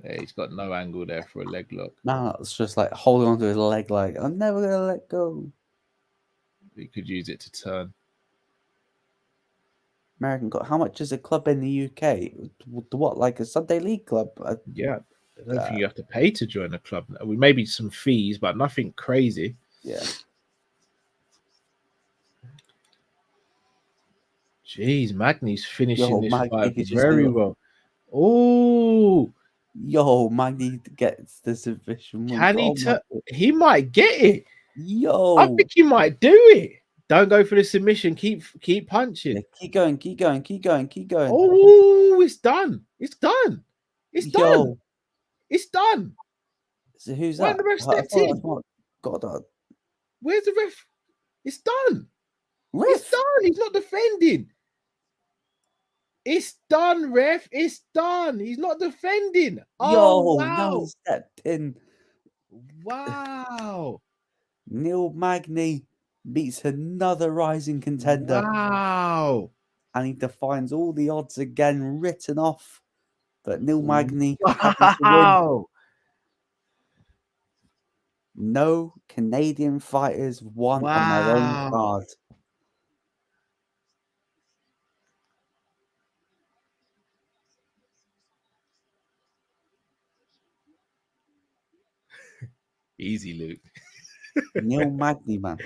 Yeah, he's got no angle there for a leg lock. No, it's just like holding onto his leg like, I'm never going to let go. He could use it to turn. American Club. How much is a club in the UK? What, like a Sunday League club? Yeah, I don't think you have to pay to join a club. Maybe some fees, but nothing crazy. Yeah. Jeez, Magny's finishing this Magny fight could just very well. Oh, Magny gets the submission. can he? He might get it. Yo, I think he might do it. Don't go for the submission. Keep punching. Yeah, keep going. Oh, it's done. It's done. It's done. It's done. So who's Why that? the ref stepped in? God, Where's the ref? It's done. ref? It's done. He's not defending. It's done, ref. It's done. He's not defending. Oh, wow. Now he stepped in. Wow. Neil Magny beats another rising contender. Wow. And he defines all the odds again, written off. But Neil Magny Wow. No Canadian fighters won on their own card. Easy, Luke. Neil Magny, man.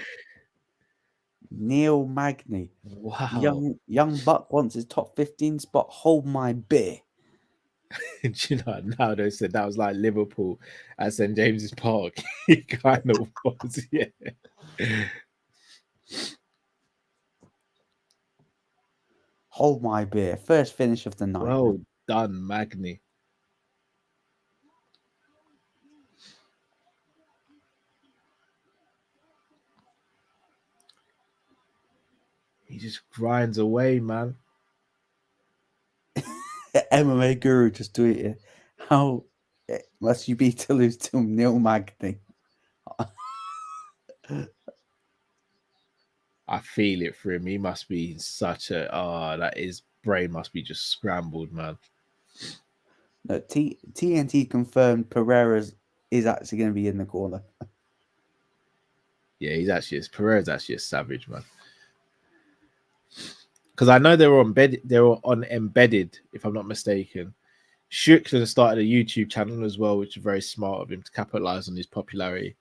Neil Magny. Wow. Young Buck wants his top 15 spot. Hold my beer. Do you know, now they said that was like Liverpool at St. James's Park. He kind of was, yeah. Hold my beer. First finish of the night. Well done, Magny. He just grinds away, man. MMA Guru just tweeted, how must you be to lose to Neil Magny? I feel it for him. He must be such a that his brain must be just scrambled, man. No, TNT confirmed Pereira's is actually going to be in the corner. Yeah, Pereira's actually a savage, man. Because I know they were on Embedded, if I'm not mistaken. Strickland started a YouTube channel as well, which is very smart of him to capitalize on his popularity.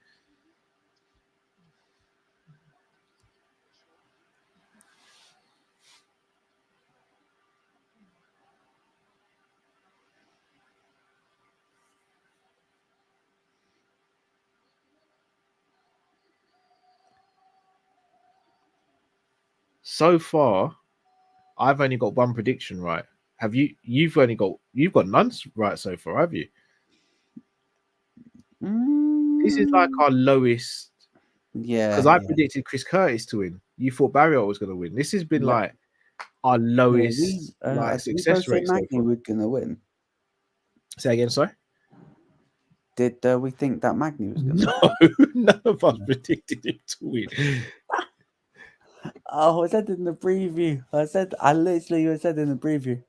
So far, I've only got one prediction right. Have you? You've got none right so far, have you? This is like our lowest. Yeah. Because I predicted Chris Curtis to win. You thought Barriault was going to win. This has been like our lowest success rate. Magny was going to win. Say again, sorry. Did we think that Magny was going to win? No, none of us predicted him to win. Oh, I said in the preview. I literally said in the preview,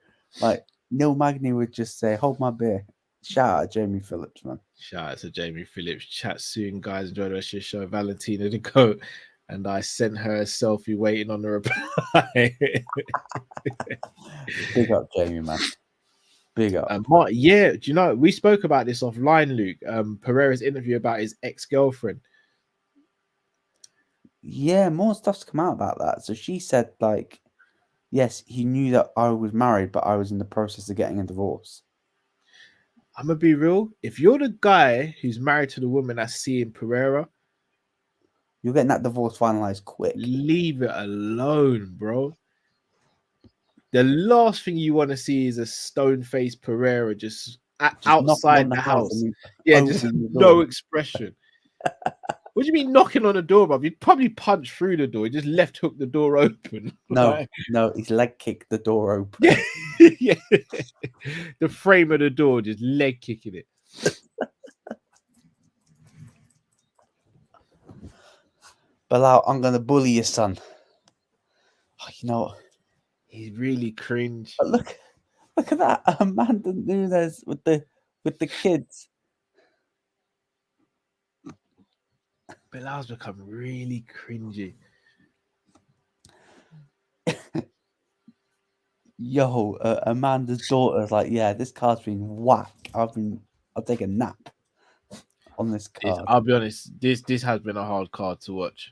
like Neil Magny would just say, "Hold my beer." Shout out to Jamie Phillips, man. Shout out to Jamie Phillips. Chat soon, guys. Enjoy the rest of your show. Valentina the goat. And I sent her a selfie waiting on the reply. Big up, Jamie, man. Big up. Yeah, do you know, we spoke about this offline, Luke. Pereira's interview about his ex-girlfriend. Yeah, more stuff's come out about that. So she said, like, yes, he knew that I was married, but I was in the process of getting a divorce. I'm going to be real. If you're the guy who's married to the woman that's seeing Pereira, you're getting that divorce finalized quick. Leave it alone, bro. The last thing you want to see is a stone-faced Pereira just knocking outside on the the house. and Yeah, just opening the no door. expression. What do you mean knocking on the door, bruv? You'd probably punch through the door. He just left hook the door open. No, his leg kicked the door open. Yeah, yeah. The frame of the door, just leg kicking it. Barriault, I'm gonna bully your son. Oh, you know, He's really cringe. but look at that Amanda Nunes with the kids. Bilal's become really cringy. Yo, Amanda's daughter's like, yeah, this card's been whack. I'll take a nap on this card. I'll be honest, this has been a hard card to watch.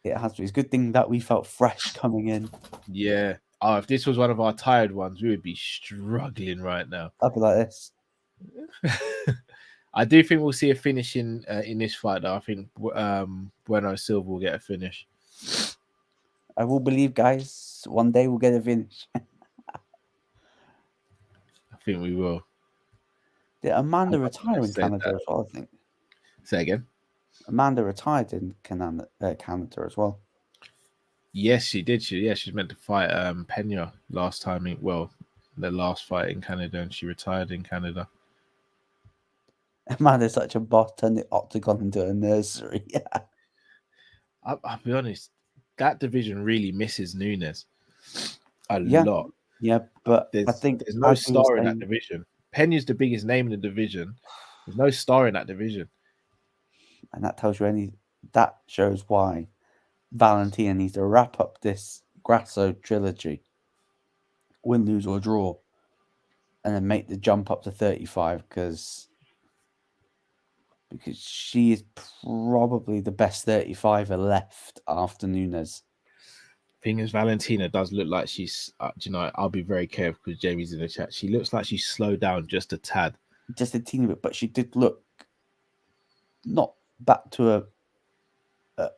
It has to be. It's a good thing that we felt fresh coming in. Yeah. Oh, if this was one of our tired ones, we would be struggling right now. I'd be like this. I do think we'll see a finish in this fight, though. I think Bueno Silva will get a finish. I will believe, guys. One day we'll get a finish. I think we will. Did Amanda retire in Canada as well, I think? Say again? Amanda retired in Canada as well. Yes, she did. She's meant to fight Pena last time. The last fight in Canada, and she retired in Canada. Amanda's such a boss, turned the octagon into a nursery. I'll be honest, that division really misses Nunes a lot. Yeah, but I think there's no star in that division. Pena's the biggest name in the division. There's no star in that division. And that tells you that shows why Valentina needs to wrap up this Grasso trilogy, win, lose, or draw, and then make the jump up to 35 because she is probably the best 35er left after Nunes. Thing is, Valentina does look like she's, I'll be very careful because Jamie's in the chat. She looks like she's slowed down just a tad. Just a teeny bit, but she did look not back to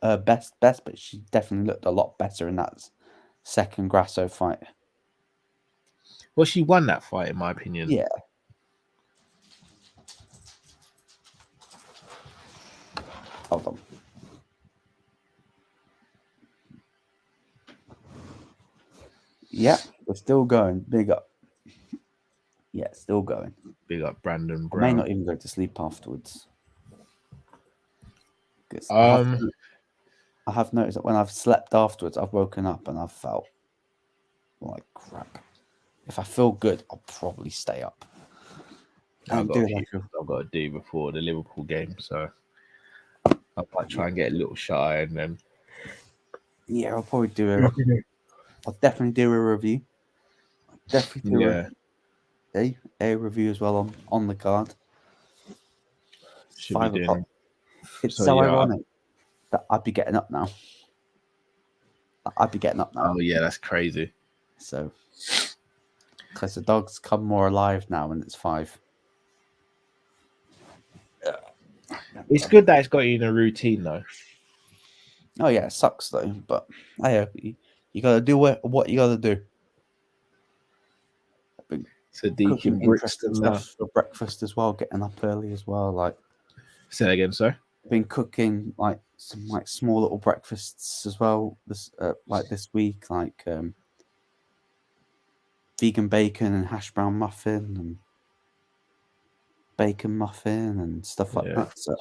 her best, but she definitely looked a lot better in that second Grasso fight. Well, she won that fight, in my opinion. Yeah. Hold on. Yeah, we're still going. Big up. Yeah, still going. Big up, Brandon I Brown. may not even go to sleep afterwards. I have noticed that when I've slept afterwards, I've woken up and I've felt like crap. If I feel good, I'll probably stay up. I've got to do before the Liverpool game, so I might try and get a little shy and then. Yeah, I'll probably do I'll definitely do a review. I'll definitely do a review as well on the card. Should 5 o'clock. It's so ironic that I'd be getting up now. Oh yeah, that's crazy. So, because the dogs come more alive now when it's 5. It's good that it's got you in a routine though. Oh yeah, it sucks though, but you gotta do what you gotta do. So Deacon Brixton stuff for breakfast as well, getting up early as well. Like, say that again, sir. Been cooking like some small little breakfasts as well. This week, like vegan bacon and hash brown muffin and bacon muffin and stuff like that. So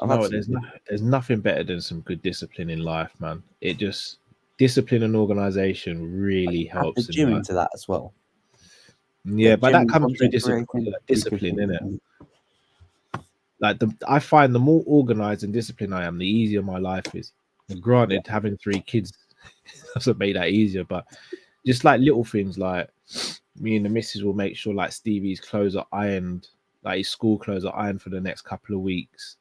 there's nothing better than some good discipline in life, man. It just discipline and organization really helps. The gym into that as well. Yeah, but that comes through discipline, isn't it? Like I find the more organized and disciplined I am, the easier my life is. And granted, having 3 kids doesn't make that easier, but just like little things, like me and the missus will make sure like Stevie's clothes are ironed, like his school clothes are ironed for the next couple of weeks.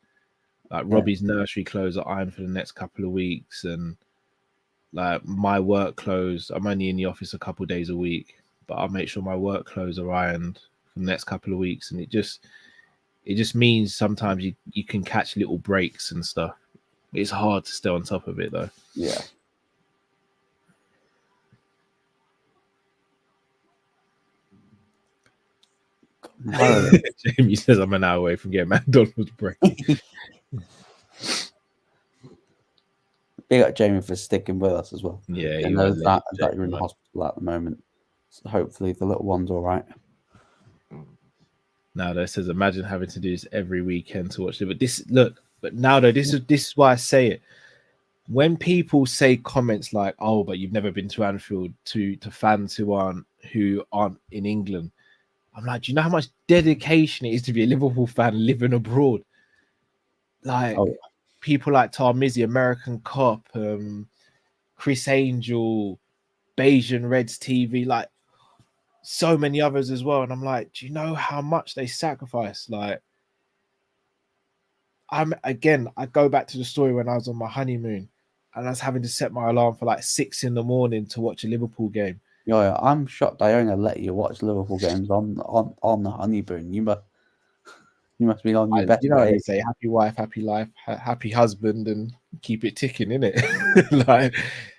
Like Robbie's nursery clothes are ironed for the next couple of weeks, and like my work clothes, I'm only in the office a couple of days a week, but I'll make sure my work clothes are ironed for the next couple of weeks, and it just means sometimes you can catch little breaks and stuff. It's hard to stay on top of it though. Yeah. Jamie says I'm an hour away from getting McDonald's break. Big up Jamie for sticking with us as well. Yeah, I know that you're in the hospital at the moment. So hopefully the little one's all right. Now that says, imagine having to do this every weekend to watch it. But this is why I say it. When people say comments like, "Oh, but you've never been to Anfield," to fans who aren't in England, I'm like, do you know how much dedication it is to be a Liverpool fan living abroad? Like people like Tarmizi, American Cop, Chris Angel, Bayesian Reds TV, like so many others as well. And I'm like, do you know how much they sacrifice? Like, I go back to the story when I was on my honeymoon and I was having to set my alarm for like 6 a.m. to watch a Liverpool game. Yeah, I'm shocked I only let you watch Liverpool games on the honeymoon. You must be on your best. You know what they say: happy wife, happy life, happy husband, and keep it ticking, innit? Like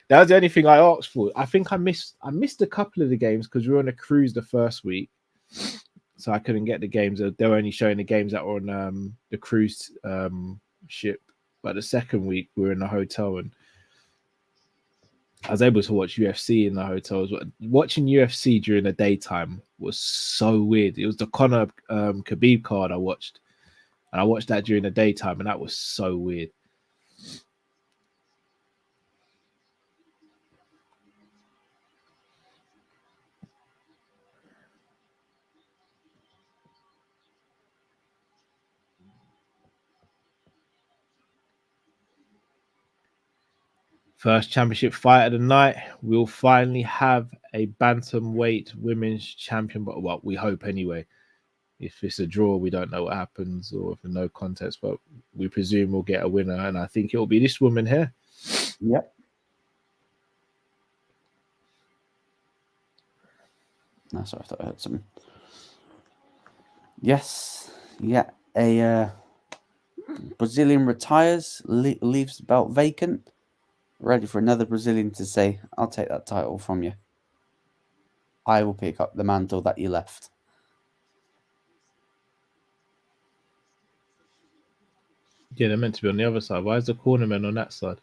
that was the only thing I asked for. I think I missed a couple of the games because we were on a cruise the first week, so I couldn't get the games. They were only showing the games that were on the cruise ship. But the second week we were in the hotel and I was able to watch UFC in the hotel as well. Watching UFC during the daytime was so weird. It was the Conor Khabib card I watched. And I watched that during the daytime, and that was so weird. First championship fight of the night. We'll finally have a bantamweight women's champion, but well, we hope anyway. If it's a draw, we don't know what happens, or if no contest, but we presume we'll get a winner, and I think it will be this woman here. Yep. No, sorry, I thought I heard something. Yes, yeah. A Brazilian retires, leaves the belt vacant, ready for another Brazilian to say, "I'll take that title from you. I will pick up the mantle that you left." Yeah, they're meant to be on the other side. Why is the cornerman on that side?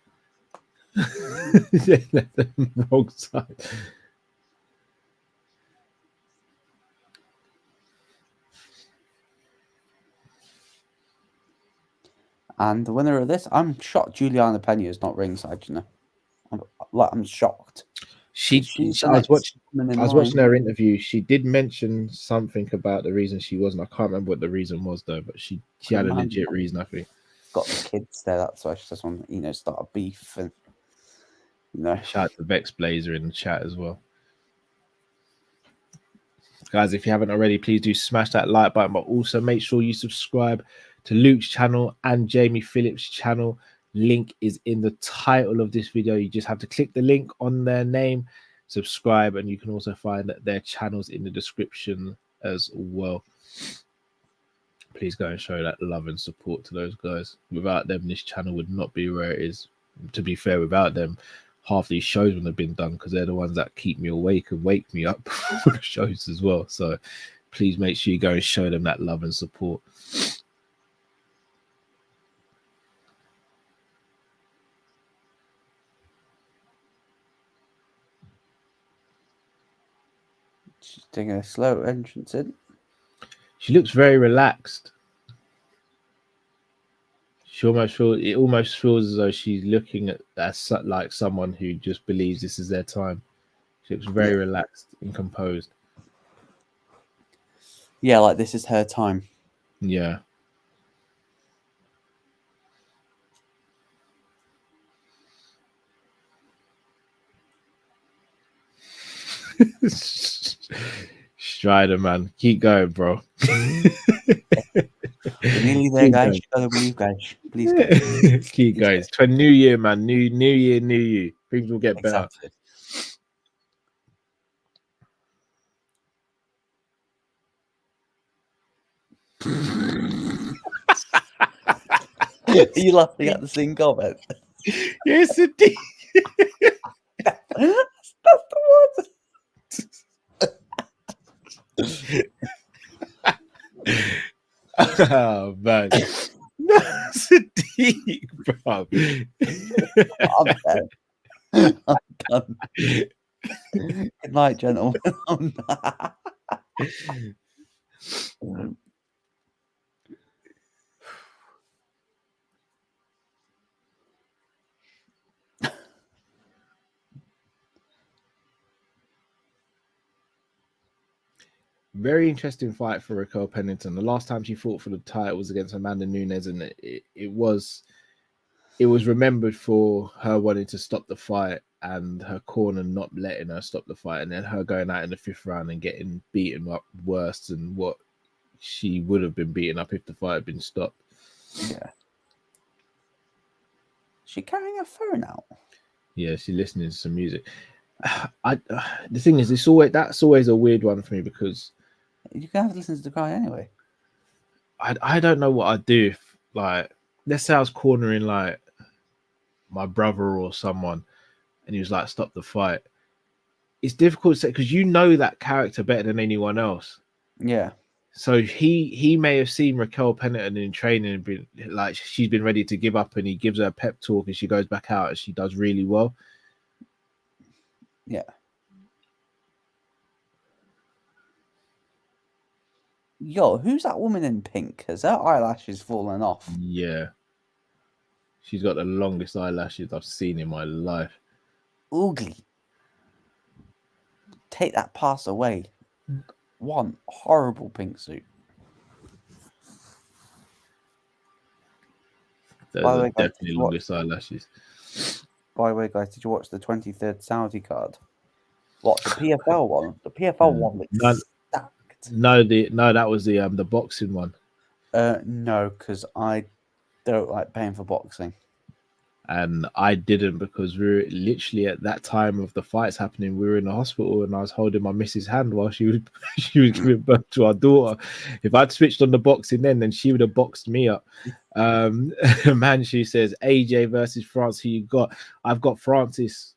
Wrong side. And the winner of this, I'm shocked Juliana Pena is not ringside, you know. I'm shocked. I was watching her interview. She did mention something about the reason she wasn't. I can't remember what the reason was though, but she had a legit reason, I think. Got the kids there, that's why she just want to, start a beef and Shout out to Vex Blazer in the chat as well. Guys, if you haven't already, please do smash that like button, but also make sure you subscribe to Luke's channel and Jamie Phillips' channel. Link is in the title of this video. You just have to click the link on their name, subscribe, and you can also find their channels in the description as well. Please go and show that love and support to those guys. Without them, this channel would not be where it is. To be fair, without them, half these shows wouldn't have been done because they're the ones that keep me awake and wake me up for the shows as well. So please make sure you go and show them that love and support. She's taking a slow entrance in. She looks very relaxed. It almost feels as though she's looking at like someone who just believes this is their time. She looks very relaxed and composed. Yeah, like this is her time. Yeah. Strider, man. Keep going, bro. We're nearly there, guys. You gotta believe, guys. Please. Keep going. It's a new year, man. New year, new you. Things will get better. Are you laughing at the same comment? Yes, indeed. That's the one. Oh man, that's deep, bro. I'm dead. I'm done. Good night, gentlemen. Very interesting fight for Raquel Pennington. The last time she fought for the title was against Amanda Nunes, and it was remembered for her wanting to stop the fight and her corner not letting her stop the fight, and then her going out in the 5th round and getting beaten up worse than what she would have been beaten up if the fight had been stopped. Yeah. She carrying her phone out. Yeah, she's listening to some music. The thing is, that's always a weird one for me because You can have to listen to the guy anyway. I don't know what I'd do if, like, let's say I was cornering like my brother or someone, and he was like, "Stop the fight." It's difficult to say because you know that character better than anyone else. Yeah. So he may have seen Raquel Pennington in training and been like, she's been ready to give up, and he gives her a pep talk, and she goes back out and she does really well. Yeah. Yo, who's that woman in pink? Has her eyelashes fallen off? Yeah. She's got the longest eyelashes I've seen in my life. Ugly. Take that pass away. One horrible pink suit. Those By the are way, guys, definitely longest eyelashes. By the way, guys, did you watch the 23rd Saudi card? What, the PFL one? The PFL one looks stacked. No, that was the boxing one. No, because I don't like paying for boxing. And I didn't, because we were literally at that time of the fights happening. We were in the hospital, and I was holding my missus' hand while she was giving birth to our daughter. If I'd switched on the boxing then she would have boxed me up. Man, she says AJ versus France. Who you got? I've got Francis.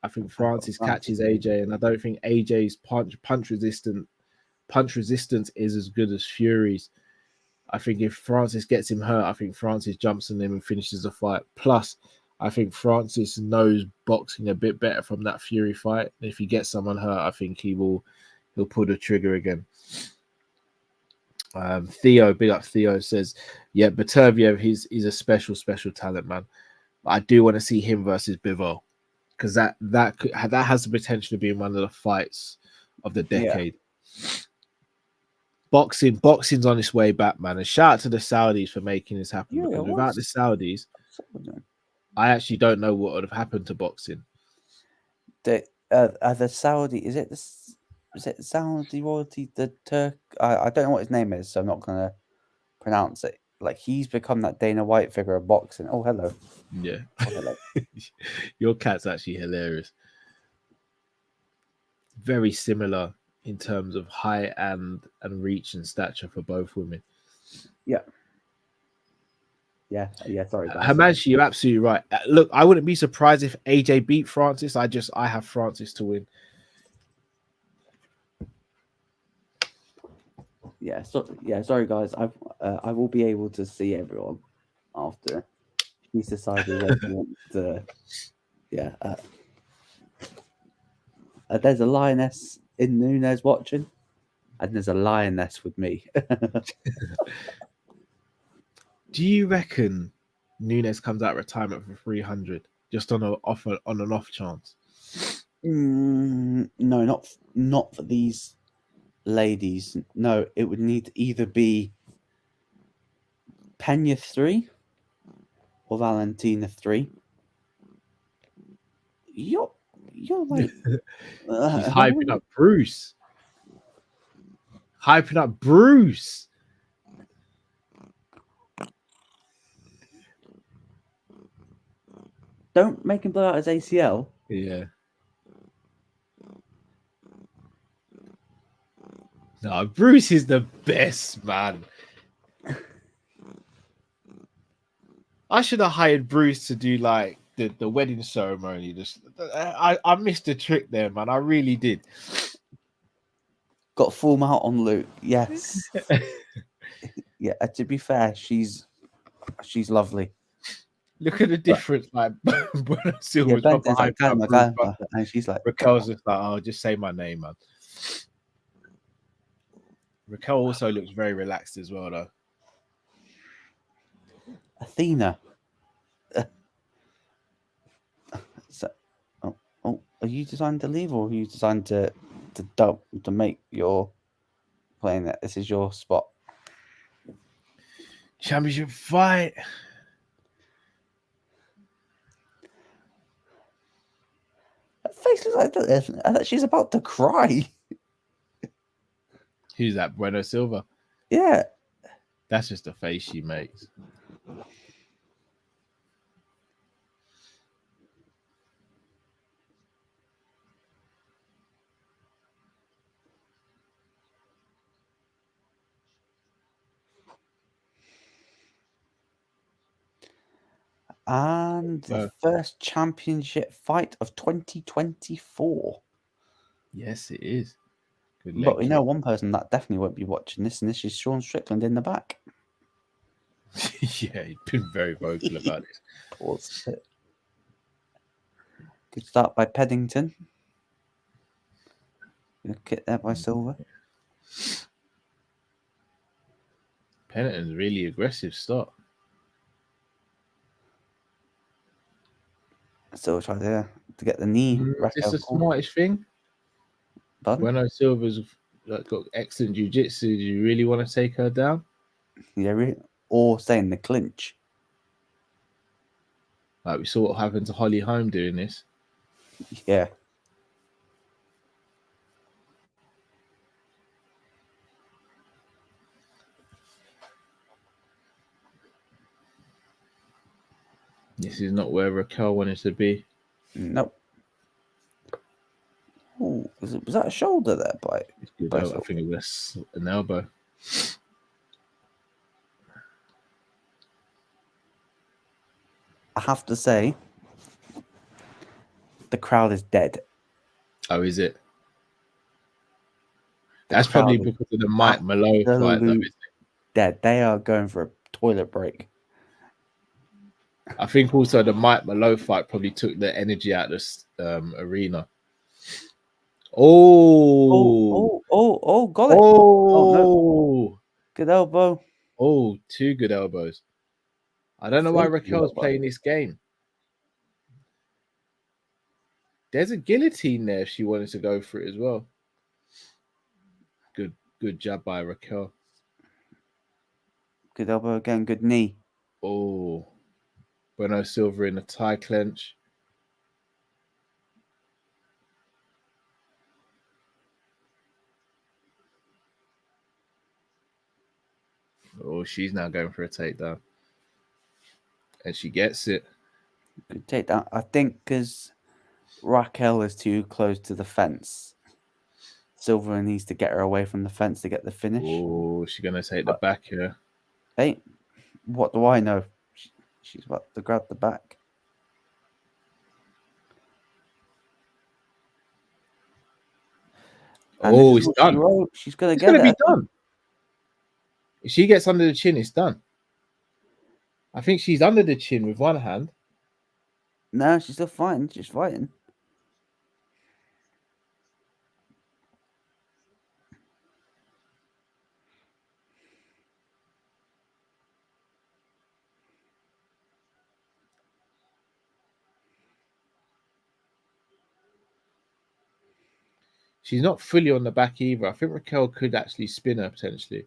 I think Francis catches AJ, and I don't think AJ's punch resistance is as good as Fury's. I think if Francis gets him hurt, I think Francis jumps on him and finishes the fight. Plus, I think Francis knows boxing a bit better from that Fury fight. If he gets someone hurt, I think he'll pull the trigger again. Theo, big up Theo, says, yeah, Beterbiev, he's a special talent, man. I do want to see him versus Bivol, because that has the potential of being one of the fights of the decade. Yeah. Boxing's on its way back, man. And shout out to the Saudis for making this happen. Because without the Saudis, I actually don't know what would have happened to boxing. The Saudi, is it Saudi royalty? The Turk, I don't know what his name is, so I'm not gonna pronounce it. Like, he's become that Dana White figure of boxing. Oh, hello. Yeah. Oh, hello. Your cat's actually hilarious. Very similar in terms of height and reach and stature for both women. Yeah. Yeah. Sorry, guys. Himanshu, you're absolutely right. Look, I wouldn't be surprised if AJ beat Francis. I have Francis to win. Yeah. Sorry, guys. I will be able to see everyone after he's decided what he wants to. Yeah. There's a lioness in Nunes watching, and there's a lioness with me. Do you reckon Nunes comes out of retirement for 300 just on an off chance? No, not for these ladies. No, it would need to either be Pena 3 or Valentina 3. You're like He's hyping up Bruce. Hyping up Bruce. Don't make him blow out his ACL. Yeah. No, Bruce is the best, man. I should have hired Bruce to do like the wedding ceremony. I missed a trick there, man. I really did. Got full mount on Luke. Yes. Yeah, to be fair, she's lovely. Look at the difference. Like, Bruno Silva's Yeah, proper Benton's like, hyped up Gamma, Bruce Gamma, Butler. and she's like, Raquel's just like, oh, just say my name, man. Raquel also looks very relaxed as well, though. Athena. So, are you designed to leave, or are you designed to make your playing that this is your spot? Championship fight. Her face looks like that. She's about to cry. Who's that? Bruno Silva. Yeah. That's just the face she makes. And the first championship fight of 2024. Yes, it is. Good but we know one person that definitely won't be watching this, and this is Sean Strickland in the back. Yeah, he's been very vocal about this. Pause it. Good start by Pennington. Good kick there by Silva. Pennington's really aggressive start. Still trying to get the knee. Is this the smartest thing? Bruno Silva's got excellent jiu-jitsu. Do you really want to take her down? Yeah, really. Or stay in the clinch. Like we saw what happened to Holly Holm doing this. Yeah. This is not where Raquel wanted to be. Nope. Oh, was that a shoulder there? By I think it was an elbow. I have to say, the crowd is dead. Oh, is it? That's probably because of the Mike Malott fight, though, isn't it? Dead. They are going for a toilet break. I think also the Mike Malott fight probably took the energy out of this arena. Oh, got it. Oh, no. Good elbow. Oh, two good elbows. I don't know why Raquel's playing this game. There's a guillotine there if she wanted to go for it as well. Good jab by Raquel. Good elbow again, good knee. Oh, Bruno Silva in a tie clench. Oh, she's now going for a takedown. And she gets it. Good takedown. I think because Raquel is too close to the fence. Silva needs to get her away from the fence to get the finish. Oh, she's going to take the back here. Hey, what do I know? She's about to grab the back. And it's done. She's going to get it. It's going to be done. If she gets under the chin, it's done. I think she's under the chin with one hand. No, she's still fighting. She's fighting. She's not fully on the back either. I think Raquel could actually spin her potentially.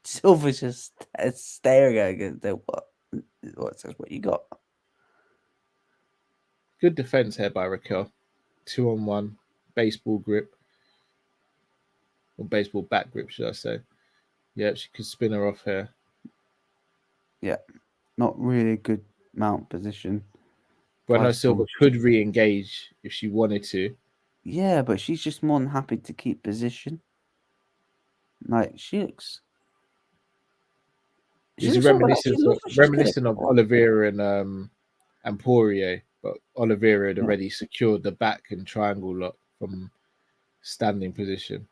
Silva's just staring at her. What you got? Good defense here by Raquel. 2-on-1. Baseball grip. Or baseball back grip, should I say. Yeah, she could spin her off here. Yeah. Not really a good mount position. Bruno Silva could re-engage if she wanted to. Yeah, but she's just more than happy to keep position. Like, she looks... She's reminiscent of Oliveira and Poirier, but Oliveira had already secured the back and triangle lock from standing position.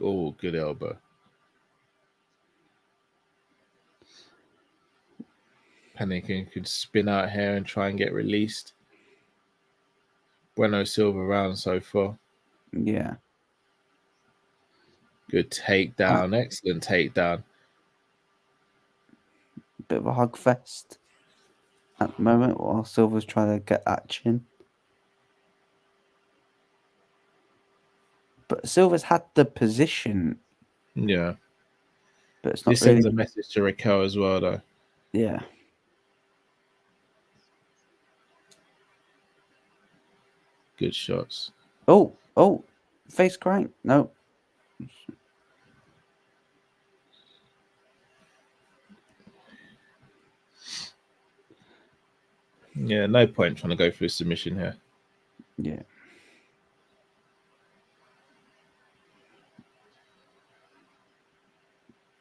Oh, good elbow. Pennington could spin out here and try and get released. Bueno Silva round so far. Yeah. Good takedown. Excellent takedown. Bit of a hug fest at the moment while Silva's trying to get that chin. But Silva's had the position, Yeah. but it's not This sends really. a message to Raquel as well, though. Yeah. Good shots. Oh, face crank. No. Yeah, no point trying to go for a submission here. Yeah.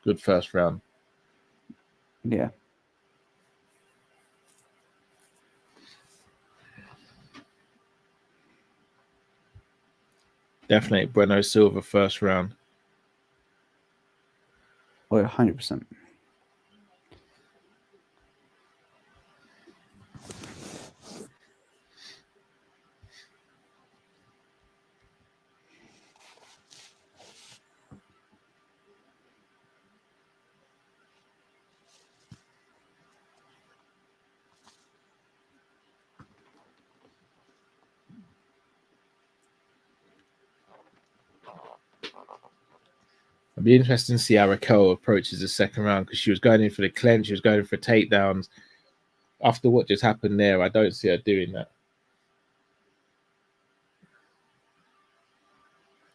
Good first round. Yeah. Definitely Bueno Silva first round. Oh, 100%. It'd be interesting to see how Raquel approaches the second round because she was going in for the clench, she was going for takedowns. After what just happened there, I don't see her doing that.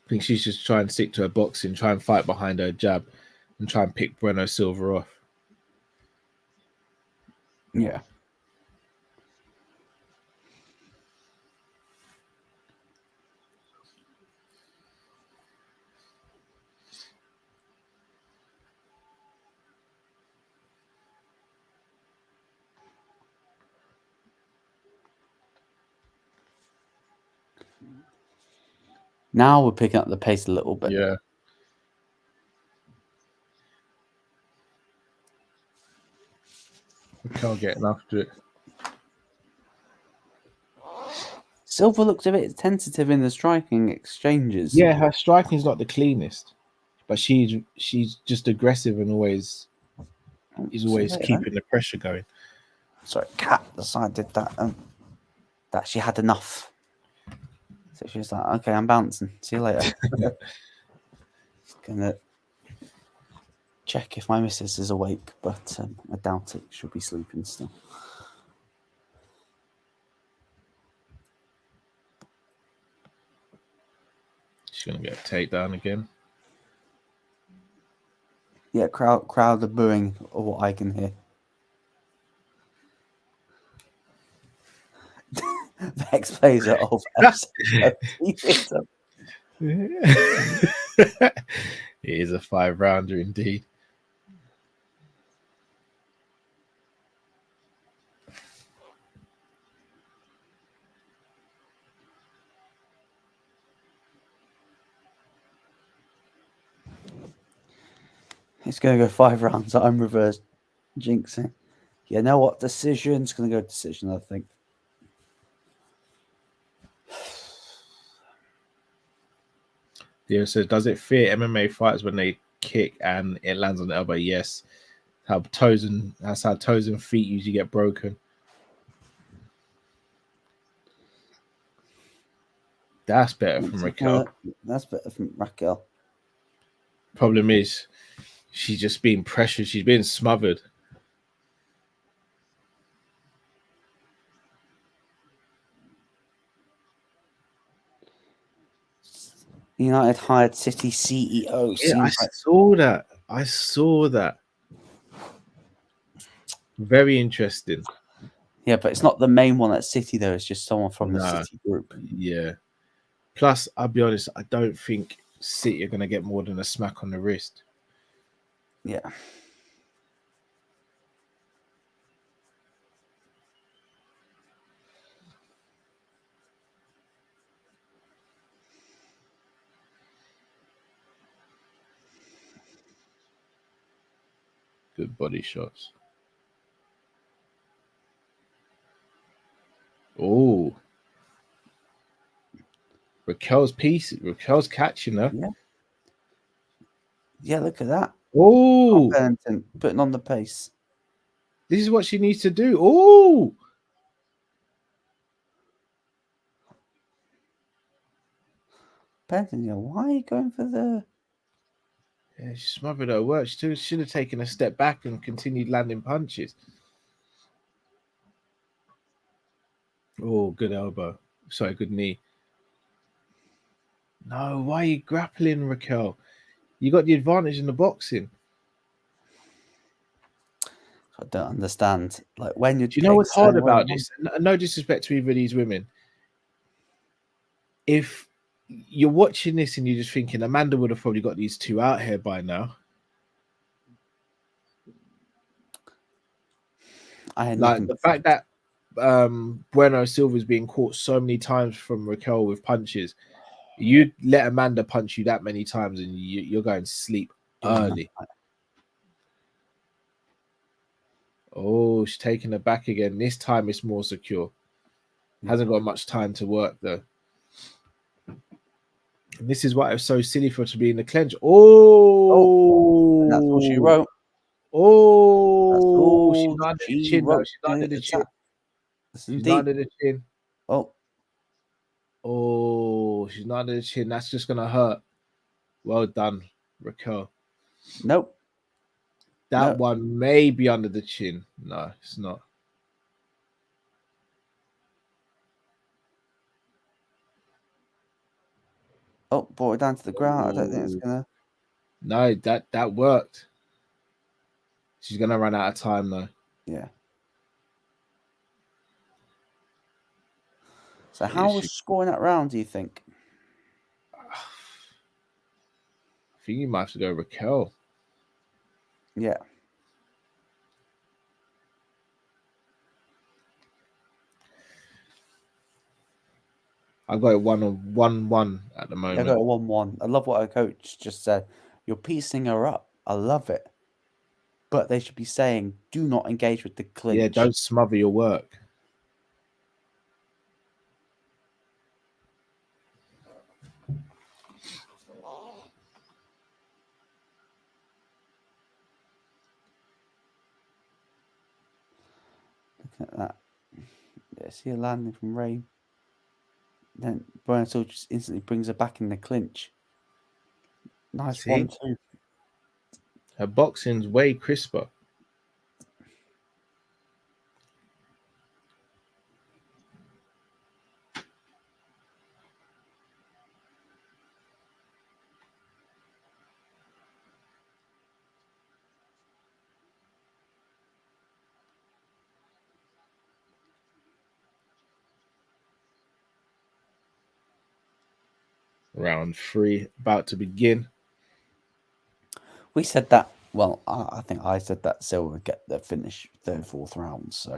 I think she's just trying to stick to her boxing, try and fight behind her jab, and try and pick Bueno Silva off. Yeah. Now we're picking up the pace a little bit. Yeah. Raquel getting after it. Silva looks a bit tentative in the striking exchanges. Yeah, her striking is not the cleanest, but she's just aggressive and always keeping the pressure going. Sorry, Kat decided that she had enough. So she was like, okay, I'm bouncing. See you later. Just gonna check if my missus is awake, but I doubt it. She'll be sleeping still. She's gonna get a takedown again. Yeah, crowd are booing of what I can hear. Vex plays it off. It is a 5-rounder indeed. It's going to go 5 rounds. I'm reverse jinxing. You know what? Decision's going to go decision, I think. Yeah, so does it fear MMA fighters when they kick and it lands on the elbow? Yes. That's how toes and feet usually get broken. That's better from Raquel. That's better from Raquel. Problem is, she's just being pressured. She's being smothered. United hired City CEO. Yeah, I saw that. Very interesting. Yeah, but it's not the main one at City, though. It's just someone from the City group. Yeah. Plus, I'll be honest, I don't think City are going to get more than a smack on the wrist. Yeah. Good body shots. Oh, Raquel's catching her. Yeah, look at that. Oh, Pennington putting on the pace. this is what she needs to do. Oh, Pennington, why are you going for the... yeah, she smothered her work. She should have taken a step back and continued landing punches. Oh, good elbow. Sorry, good knee. No, why are you grappling, Raquel? You got the advantage in the boxing. I don't understand. Like, when you're... Do you know what's hard about this? No disrespect to either of these women. If you're watching this and you're just thinking Amanda would have probably got these two out here by now. Like the fact that Bueno Silva's being caught so many times from Raquel with punches, you let Amanda punch you that many times and you're going to sleep early. Oh, she's taking her back again. This time it's more secure. Hasn't got much time to work though. And this is why it was so silly for her to be in the clinch. Oh, and that's all she wrote. Oh, she's landed the chin. No, she's landed the chin. She's landed the chin. Oh, she's landed the chin. That's just gonna hurt. Well done, Raquel. Nope. That one may be under the chin. No, it's not. Oh, brought it down to the ground. I don't think it's gonna. No, that worked. She's gonna run out of time though. Yeah. So how was scoring that round, do you think? I think you might have to go Raquel. Yeah. I've got it 1-1 at the moment. I got a 1-1. I love what our coach just said. You're piecing her up. I love it. But they should be saying, do not engage with the clinch. Yeah, don't smother your work. Look at that. Yeah, see her landing from Ray. Then Barriault just instantly brings her back in the clinch. Nice 1-2. Her boxing's way crisper. Round 3 about to begin. We said that. Well, I think I said that Silva would get the finish third, fourth round. So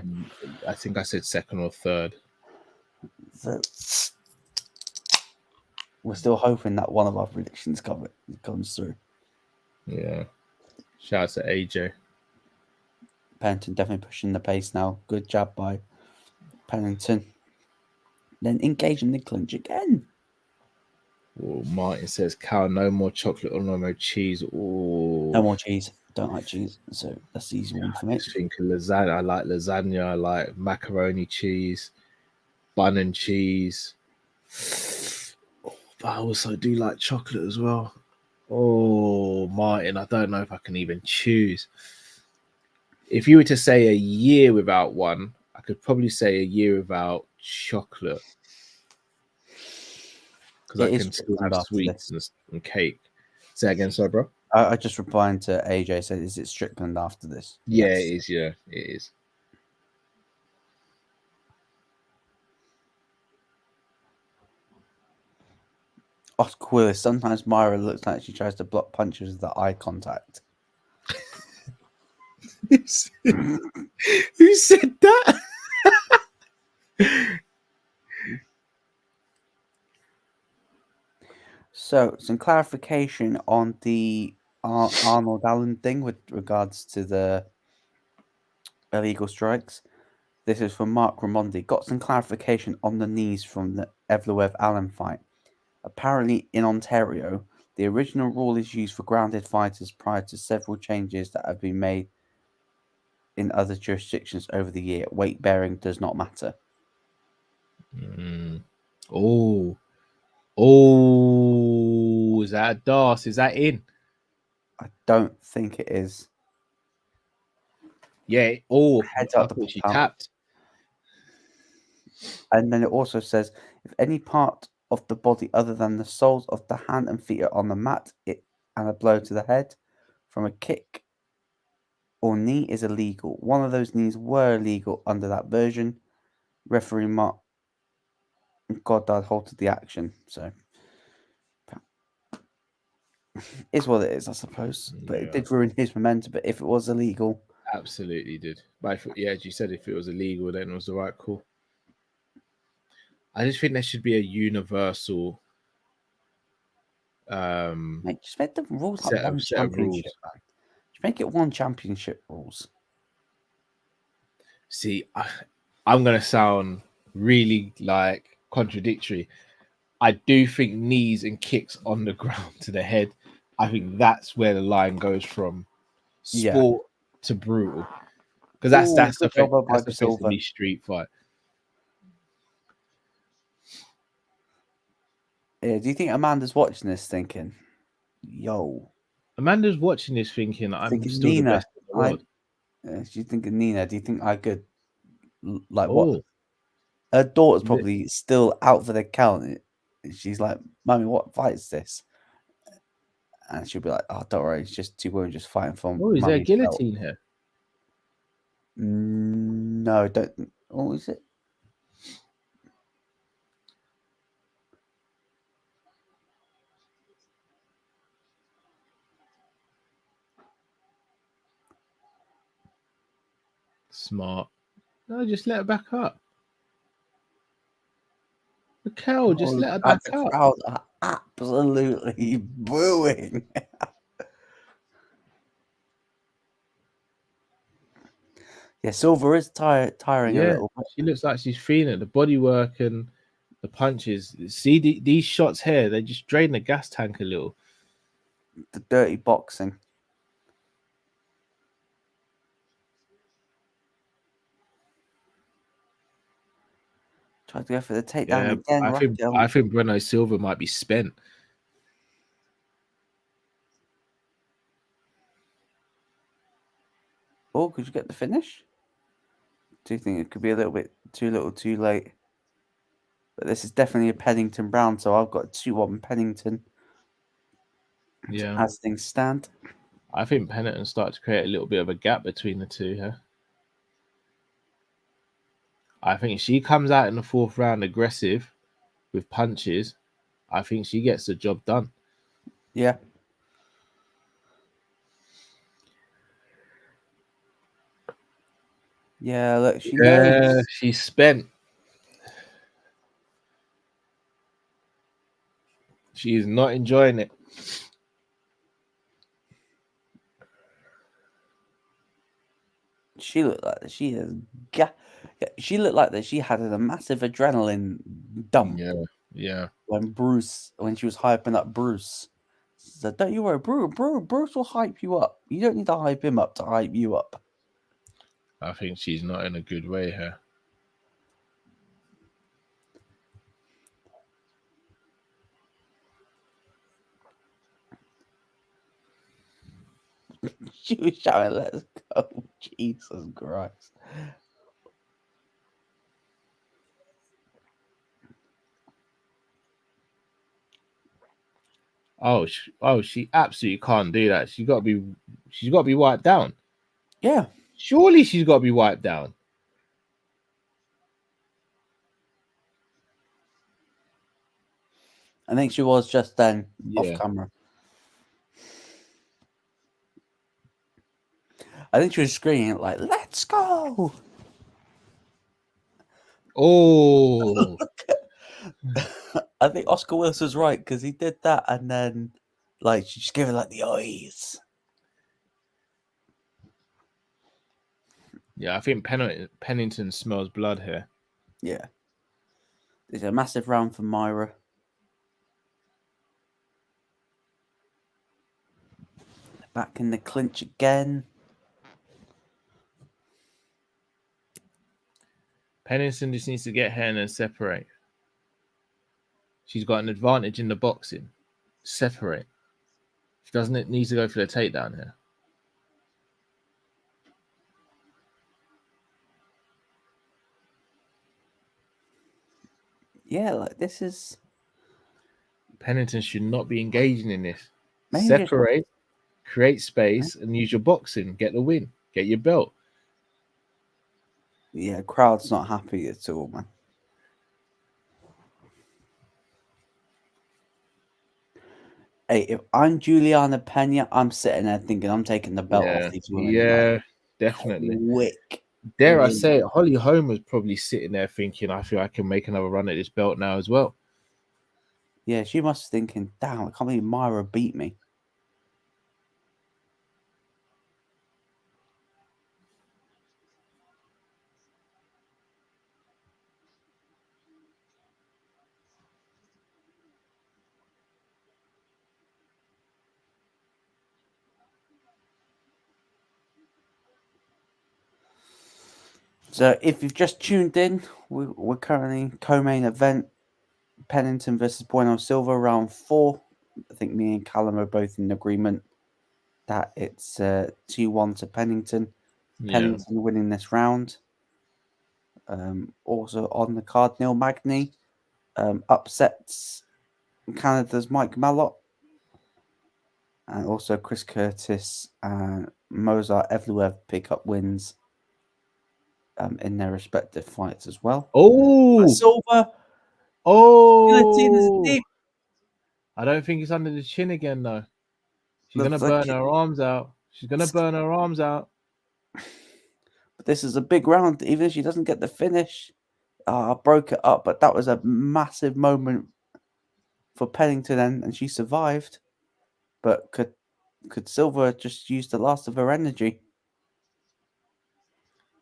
I think I said second or third. So we're still hoping that one of our predictions comes through. Yeah. Shout out to AJ. Pennington definitely pushing the pace now. Good jab by Pennington. Then engaging the clinch again. Oh, Martin says, "Cow, no more chocolate or no more cheese." Oh, no more cheese. Don't like cheese, so that's the easy one for me. I think lasagna. I like lasagna. I like macaroni cheese, bun and cheese. Oh, but I also do like chocolate as well. Oh, Martin, I don't know if I can even choose. If you were to say a year without one, I could probably say a year without chocolate. Because I can still have sweets and cake. Say again, sorry, bro. I just replied to AJ, said, is it Strickland after this? Yeah, yes. It is. Yeah, it is. Quillis. Sometimes Myra looks like she tries to block punches with the eye contact. Who said that? So, some clarification on the Arnold Allen thing with regards to the illegal strikes. This is from Mark Ramondi. Got some clarification on the knees from the Evloev Allen fight. Apparently, in Ontario, the original rule is used for grounded fighters prior to several changes that have been made in other jurisdictions over the year. Weight bearing does not matter. Oh, is that a DAS? Is that in? I don't think it is. Yeah. Head I up the thought she pump. tapped. And then it also says, if any part of the body other than the soles of the hand and feet are on the mat, and a blow to the head from a kick or knee is illegal. One of those knees were illegal under that version. Referee Mark Goddard halted the action. So it's what it is, I suppose. But it did ruin his momentum. But if it was illegal, Absolutely did. But as you said, if it was illegal, then it was the right call. I just think there should be a universal mate, just make the rules like set one of rules. championship. Just make it one championship rules. See, I'm gonna sound really like contradictory. I do think knees and kicks on the ground to the head. I think that's where the line goes from sport to brutal, because that's effectively street fight. Yeah, do you think Amanda's watching this thinking, yo? Amanda's watching this thinking, I'm Thinking still Nina, the best in the world. She's thinking, Nina, do you think I could, like, Oh. what? Her daughter's probably still out for the count. She's like, Mummy, what fight is this? And she'll be like, oh, don't worry, it's just two women just fighting for is there a guillotine here? No, don't. Oh, is it? Smart. No, just let her back up. Mikel, just let her back up. The crowd are absolutely booing. Yeah, Silva is tiring a little bit. She looks like she's feeling it. The body work and the punches. See, these shots here, they just drain the gas tank a little. The dirty boxing. Tried to go for the takedown again. I think Bruno Silva might be spent. Oh, could you get the finish? Do you think it could be a little bit too late? But this is definitely a Pennington Brown, so I've got 2-1 Pennington. Yeah. As things stand. I think Pennington started to create a little bit of a gap between the two here. I think she comes out in the fourth round aggressive with punches. I think she gets the job done. Yeah. Yeah, look, she knows. She's spent. She is not enjoying it. She looked like she is. She looked like that. She had a massive adrenaline dump. Yeah. When she was hyping up Bruce, she said, "Don't you worry, Bruce will hype you up. You don't need to hype him up to hype you up." I think she's not in a good way here. She was shouting, "Let's go!" Jesus Christ. She absolutely can't do that. She's got to be wiped down. Yeah. Surely she's got to be wiped down. I think she was just then off camera. I think she was screaming like, "Let's go!" Oh. I think Oscar Wilson's right because he did that, and then Like, she just gave her like the eyes. Yeah, I think Pennington smells blood here. Yeah. It's a massive round for Myra. Back in the clinch again. Pennington just needs to get her and then separate. She's got an advantage in the boxing. Separate. She doesn't need to go for the takedown here. Yeah, like this is... Pennington should not be engaging in this. Maybe Separate, create space, and use your boxing. Get the win. Get your belt. Yeah, crowd's not happy at all, man. Hey, if I'm Juliana Pena, I'm sitting there thinking I'm taking the belt off these women. Yeah, like, definitely. Quick. Dare I say it, Holly Holm was probably sitting there thinking, I feel I can make another run at this belt now as well. Yeah, she must be thinking, damn, I can't believe Myra beat me. So if you've just tuned in, we're currently co-main event, Pennington versus Bueno Silva, round 4. I think me and Callum are both in agreement that it's 2-1 to Pennington. Yeah. Pennington winning this round. Also on the card, Neil Magny upsets Canada's Mike Malott. And also Chris Curtis and Mozart Evloev pick up wins in their respective fights as well. Oh! Silva! Oh! I don't think it's under the chin again, though. She's going to burn her arms out. She's going to burn her arms out. But this is a big round. Even if she doesn't get the finish, I broke it up. But that was a massive moment for Pennington, and she survived. But could Silva just use the last of her energy?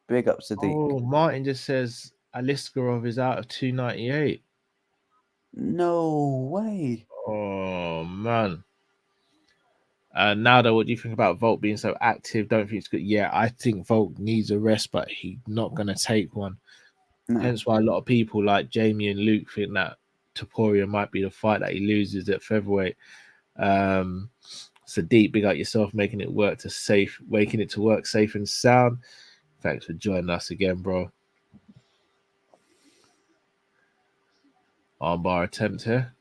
Big up, Sadiq. Oh, Martin just says Aliskerov is out of 298. No way. Oh, man. Nada, what do you think about Volk being so active? Don't think it's good. Yeah, I think Volk needs a rest, but he's not going to take one. No. Hence why a lot of people like Jamie and Luke think that Topuria might be the fight that he loses at featherweight. Sadiq, big up yourself, making it work waking it to work safe and sound. Thanks for joining us again, bro. Armbar attempt here.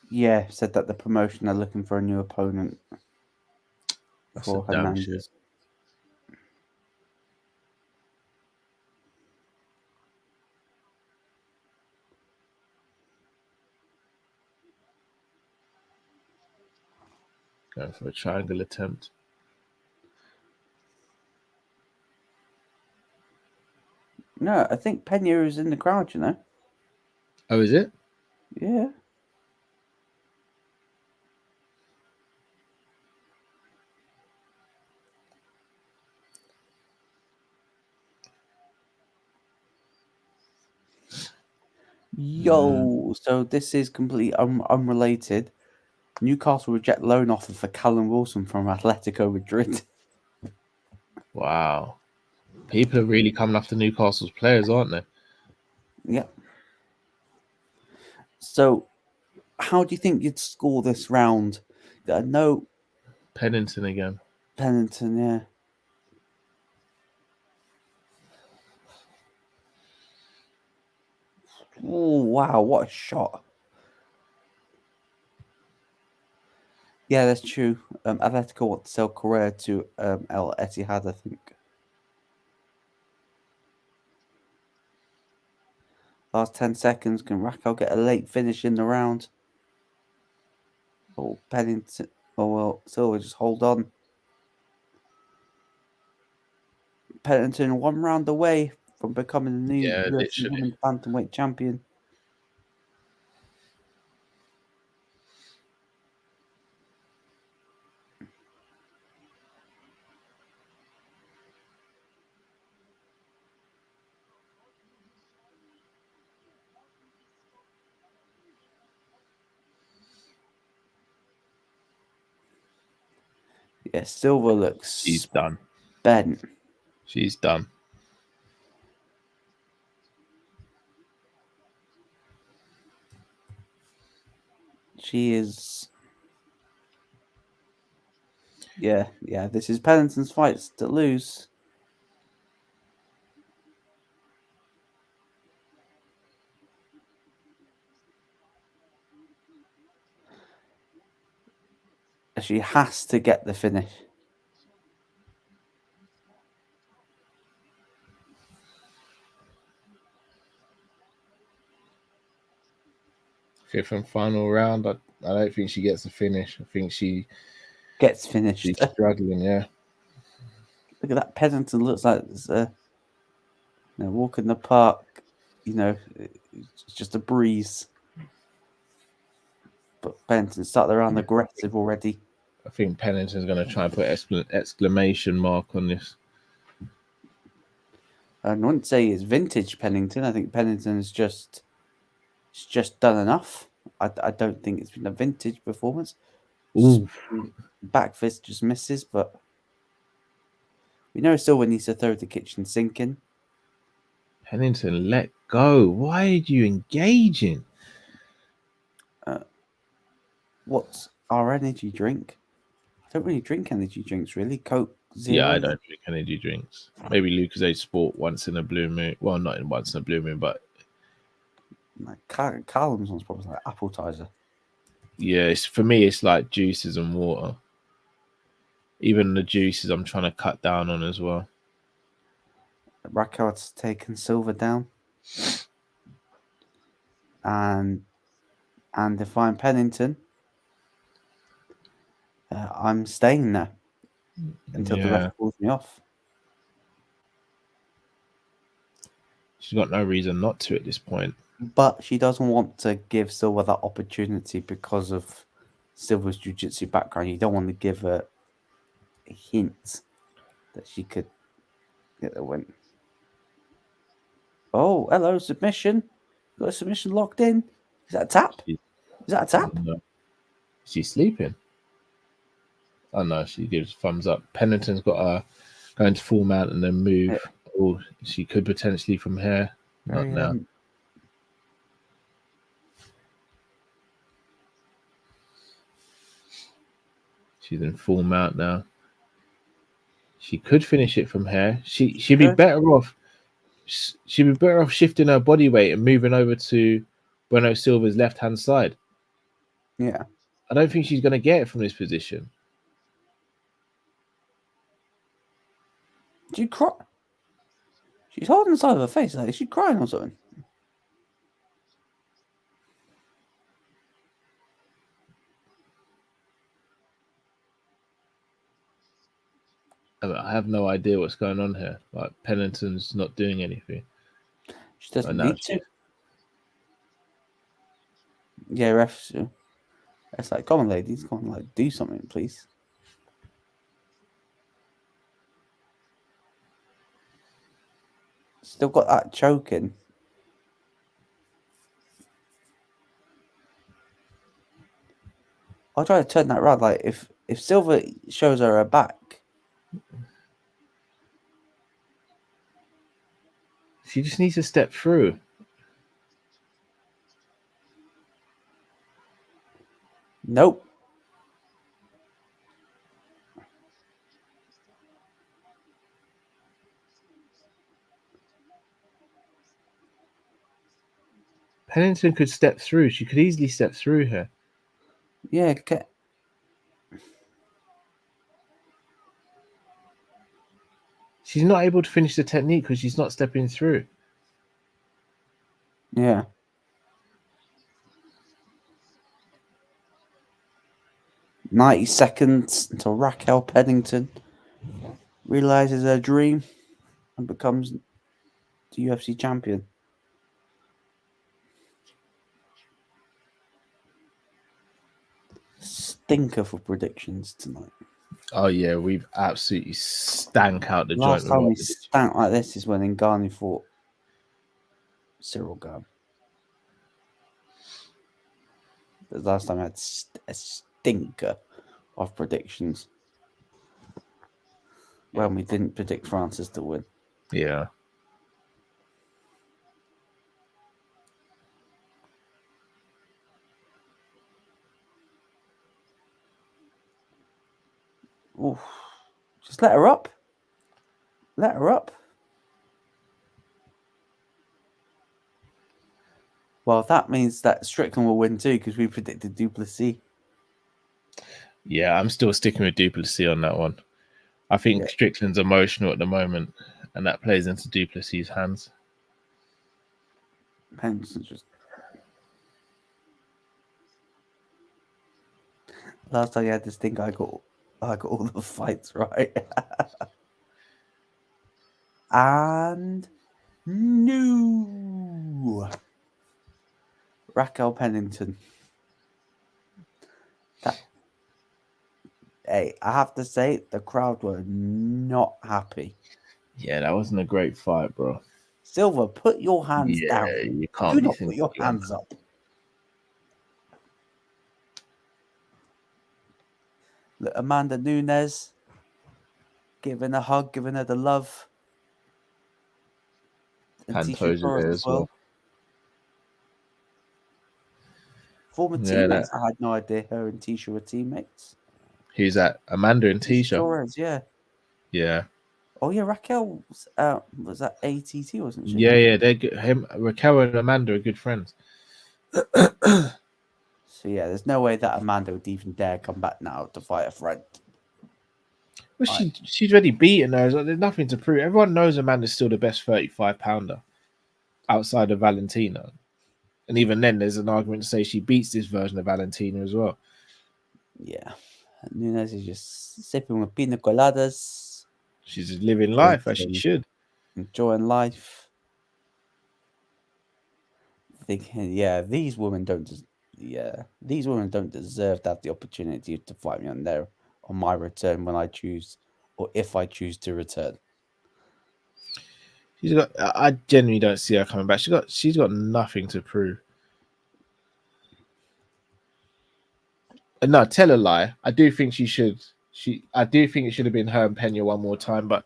Yeah, said that the promotion are looking for a new opponent for Hernandez. Going for a triangle attempt. No, I think Pena is in the crowd, you know. Oh, is it? Yeah. Yo, so this is completely unrelated. Newcastle reject loan offer for Callum Wilson from Atletico Madrid. Wow. People are really coming after Newcastle's players, aren't they? Yeah. So, how do you think you'd score this round? I know Pennington again. Pennington, yeah. Oh, wow, what a shot. Yeah, that's true. Atletico want to sell Correa to El Etihad, I think. Last 10 seconds. Can Raquel get a late finish in the round? Oh, Pennington. Oh, well, Silva, just hold on. Pennington 1 round away from becoming the new UFC Women's Bantamweight champion. Yeah, Silva looks She's done. bent. She's done. She is. Yeah. This is Pennington's fights to lose. She has to get the finish. Fifth and final round. I don't think she gets the finish. I think she gets finished. She's struggling. Yeah. Look at that. Pennington looks like it's walk in the park. It's just a breeze. But Pennington started around aggressive already. I think Pennington's going to try and put exclamation mark on this. I wouldn't say it's vintage Pennington. I think Pennington's just done enough. I don't think it's been a vintage performance. Ooh. Back fist just misses, but we know Silva needs to throw the kitchen sink in. Pennington, let go. Why are you engaging? What's our energy drink? I don't really drink energy drinks, really. Coke Zero. Yeah, I don't drink energy drinks. Maybe Lucozade Sport once in a blue moon. Well, not once in a blue moon, but like Callum's one's probably like appetizer. Yeah, for me, it's like juices and water. Even the juices, I'm trying to cut down on as well. Rackard's taken Silva down, and if I'm Pennington, I'm staying there until the ref pulls me off. She's got no reason not to at this point. But she doesn't want to give Silva that opportunity because of Silva's jiu-jitsu background. You don't want to give her a hint that she could get the win. Oh, hello, submission. Got a submission locked in. Is that a tap? Is that a tap? No. She's sleeping. Oh no, she gives thumbs up. Pennington's got a going to full mount and then move. Yeah. Oh, she could potentially from here. Not now. She's in full mount now. She could finish it from here. She'd be better off. She'd be better off shifting her body weight and moving over to Bueno Silva's left-hand side. Yeah. I don't think she's going to get it from this position. She cry. She's holding the side of her face. Like, is she crying or something? I have no idea what's going on here. Like, Pennington's not doing anything. She doesn't need to. Yeah, refs. It's like, come on, ladies, come on, like, do something, please. Still got that choking. I'll try to turn that around. Like, if Silva shows her back. She just needs to step through. Nope. Pennington could step through. She could easily step through here. Yeah, okay. She's not able to finish the technique because she's not stepping through. Yeah. "90 seconds until Raquel Pennington realizes her dream and becomes the UFC champion." Stinker for predictions tonight. Oh yeah, we've absolutely stank out the joint. Last time we stank like this is when Ngannou fought Cyril Gane. The last time I had a stinker of predictions. when we didn't predict Francis to win. Yeah. Oof. Just let her up. Let her up. Well, that means that Strickland will win too because we predicted Duplessis. Yeah, I'm still sticking with Duplessis on that one. I think Strickland's emotional at the moment, and that plays into Duplessis' hands. Pennington just... Last time you had this thing, I got all the fights right. And no, Raquel Pennington. Hey, I have to say, the crowd were not happy. Yeah, that wasn't a great fight, bro. Silva, put your hands down. You can't Do not put your hands up. Look, Amanda Nunes giving a hug, giving her the love. And Pantoja there as well. Former teammates. I had no idea her and Tisha were teammates. Who's that? Amanda and Tisha? Torres, yeah. Yeah. Oh yeah, Raquel was that ATT, wasn't she? Yeah, they're good. Raquel and Amanda are good friends. So yeah, there's no way that Amanda would even dare come back now to fight a friend. Well, she's already beaten her. There's nothing to prove. Everyone knows Amanda's still the best 35-pounder outside of Valentina. And even then, there's an argument to say she beats this version of Valentina as well. Yeah. Nunes is just sipping with pina coladas. She's just living life as she should. Enjoying life. Thinking, these women don't deserve to have the opportunity to fight me on my return when I choose, or if I choose to return. I genuinely don't see her coming back. She's got nothing to prove. No, tell a lie. I do think she should. I do think it should have been her and Pena one more time, but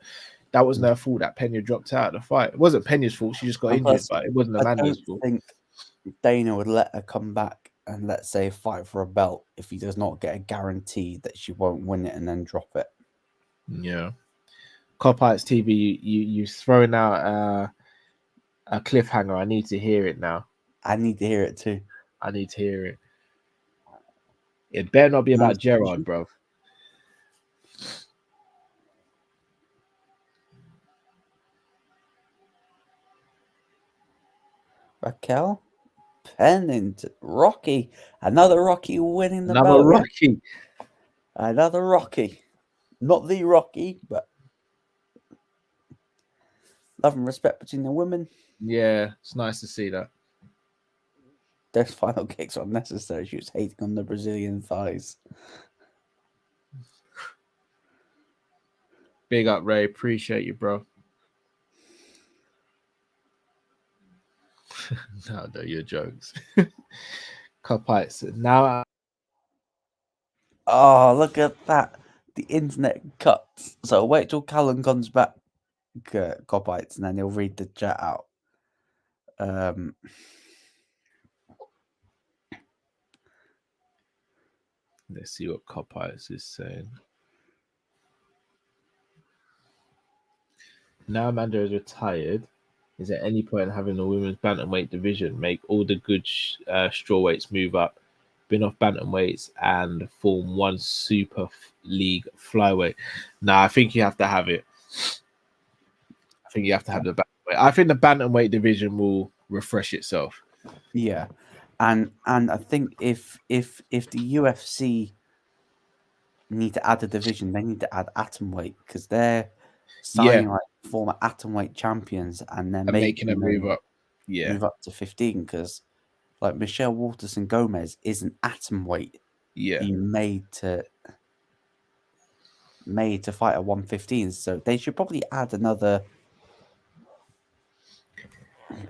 that wasn't her fault that Pena dropped out of the fight. It wasn't Pena's fault. She just got injured, but it wasn't Amanda's fault. I think Dana would let her come back and, let's say, fight for a belt if he does not get a guarantee that she won't win it and then drop it. Yeah. Cop Heights TV, you throwing out a cliffhanger. I need to hear it now. I need to hear it too. I need to hear it. It better not be about Gerard, bro. Raquel Pennington, Rocky, another Rocky winning the belt. Another Rocky, not the Rocky, but love and respect between the women. Yeah, it's nice to see that. Those final kicks are unnecessary. She was hating on the Brazilian thighs. Big up, Ray. Appreciate you, bro. No, your jokes. Cop Heights. Now. Oh, look at that. The internet cuts. So wait till Callum comes back, Cop Heights, and then he'll read the chat out. Let's see what Cop Heights is saying. Now Amanda is retired. Is there any point in having the women's bantamweight division make all the good strawweights move up, bin off bantamweights, and form one super league flyweight? Nah, I think you have to have it. I think you have to have the bantamweight. I think the bantamweight division will refresh itself. Yeah, and I think if the UFC need to add a division, they need to add atomweight because they're signing like former atomweight champions and then making them move up. Move up to 15 because like Michelle Waterson Gomez is an atomweight. Being made to fight at 115. So they should probably add another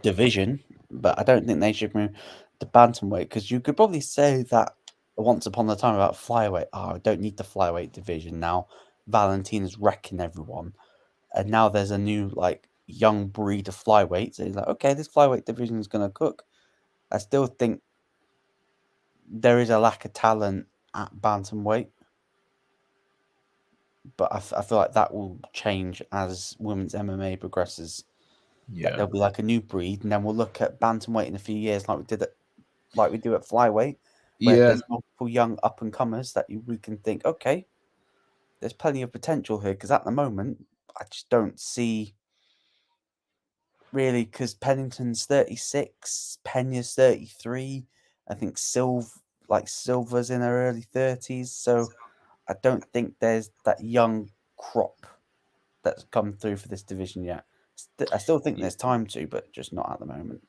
division, but I don't think they should move to bantamweight because you could probably say that once upon a time about flyweight. Oh, I don't need the flyweight division now. Valentina's wrecking everyone, and now there's a new like young breed of flyweights. So he's like, okay, this flyweight division is going to cook. I still think there is a lack of talent at bantamweight, but I feel like that will change as women's MMA progresses. Yeah, There'll be like a new breed, and then we'll look at bantamweight in a few years, like we do at flyweight, where yeah, there's multiple young up and comers that we can think, okay, there's plenty of potential here. Because at the moment, I just don't see really. Because Pennington's 36, Pena's 33. I think Silva's in her early 30s. So I don't think there's that young crop that's come through for this division yet. I still think there's time to, but just not at the moment.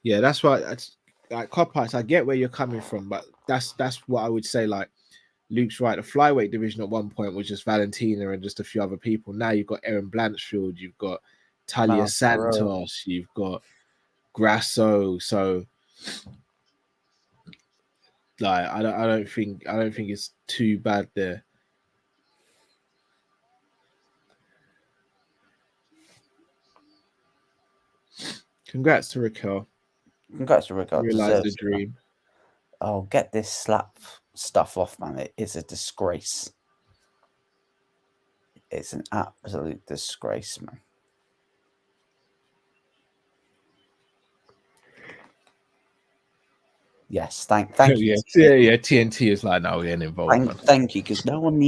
yeah. That's why. That's like Copites. I get where you're coming from, but that's what I would say. Like Luke's right. The flyweight division at one point was just Valentina and just a few other people. Now you've got Erin Blanchfield, you've got Talia Malott, Santos, you've got Grasso. So like I don't think it's too bad there. Congrats to Raquel. Congrats to Rick. Realize the dream. Oh, get this slap stuff off, man. It is a disgrace. It's an absolute disgrace, man. Yes, thank you. Yeah. TNT is like, no, we ain't involved. Thank you, because no one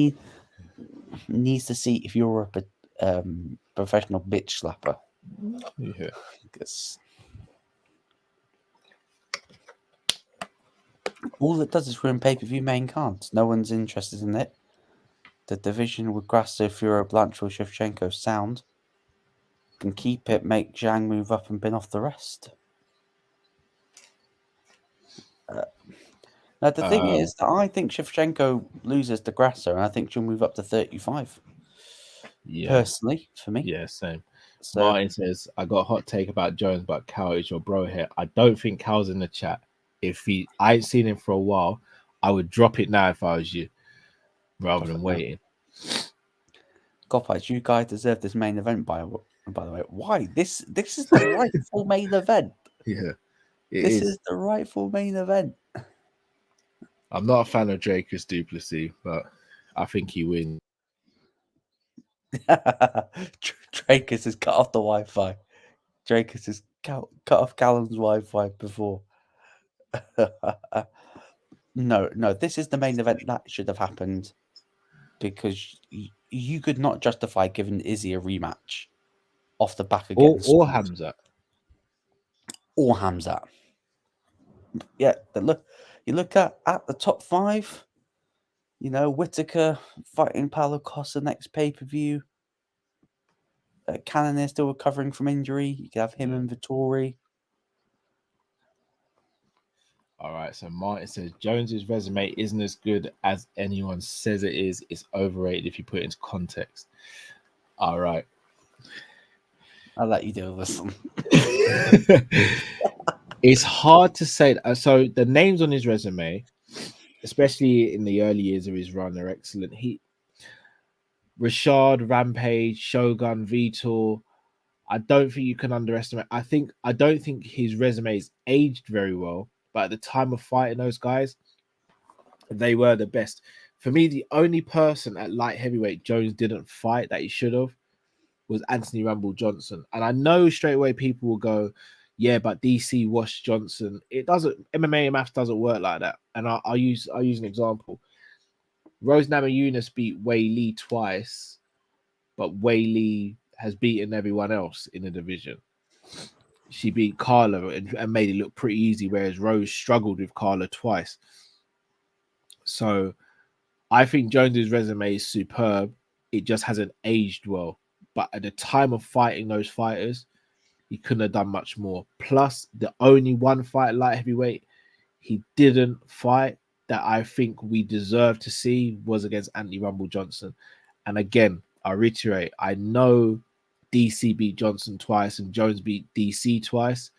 needs to see if you're a professional bitch slapper. Yeah. Because all it does is ruin pay-per-view main cards. No one's interested in it. The division with Grasso, Furo, Blanchfield, Shevchenko sound. Can keep it, make Zhang move up and bin off the rest. Now, the thing is, I think Shevchenko loses to Grasso, and I think she'll move up to 35. Yeah. Personally, for me. Yeah, same. So, Martin says, I got a hot take about Jones, but Cal is your bro here. I don't think Cal's in the chat. I ain't seen him for a while, I would drop it now if I was you, rather than waiting. Copites, you guys deserve this main event, by the way. Why? This is the rightful main event. Yeah. This is the rightful main event. I'm not a fan of Dracus Duplessis, but I think he wins. Dracus has cut off the Wi-Fi. Dracus has cut off Callum's Wi-Fi before. No, this is the main event that should have happened, because you could not justify giving Izzy a rematch off the back of getting or Hamzat. Or Hamzat. Yeah, you look at the top 5, Whitaker fighting Paulo Costa next pay-per-view. Cannonier still recovering from injury. You could have him and Vittori. All right, so Martin says Jones's resume isn't as good as anyone says it is. It's overrated if you put it into context. All right. I'll let you deal with this one. It's hard to say. So the names on his resume, especially in the early years of his run, are excellent. Rashad, Rampage, Shogun, Vitor. I don't think you can underestimate. I don't think his resume is aged very well, but at the time of fighting those guys, they were the best. For me, the only person at light heavyweight Jones didn't fight that he should have was Anthony Rumble Johnson. And I know straight away people will go, yeah, but DC washed Johnson. It doesn't. MMA maths doesn't work like that. And I'll use an example. Rose Namajunas beat Wei Lee twice, but Wei Lee has beaten everyone else in the division. She beat Carla and made it look pretty easy, whereas Rose struggled with Carla twice. So I think Jones's resume is superb. It just hasn't aged well. But at the time of fighting those fighters, he couldn't have done much more. Plus, the only one fight at light heavyweight he didn't fight that I think we deserve to see was against Anthony Rumble Johnson. And again, I reiterate, I know DC beat Johnson twice and Jones beat DC twice.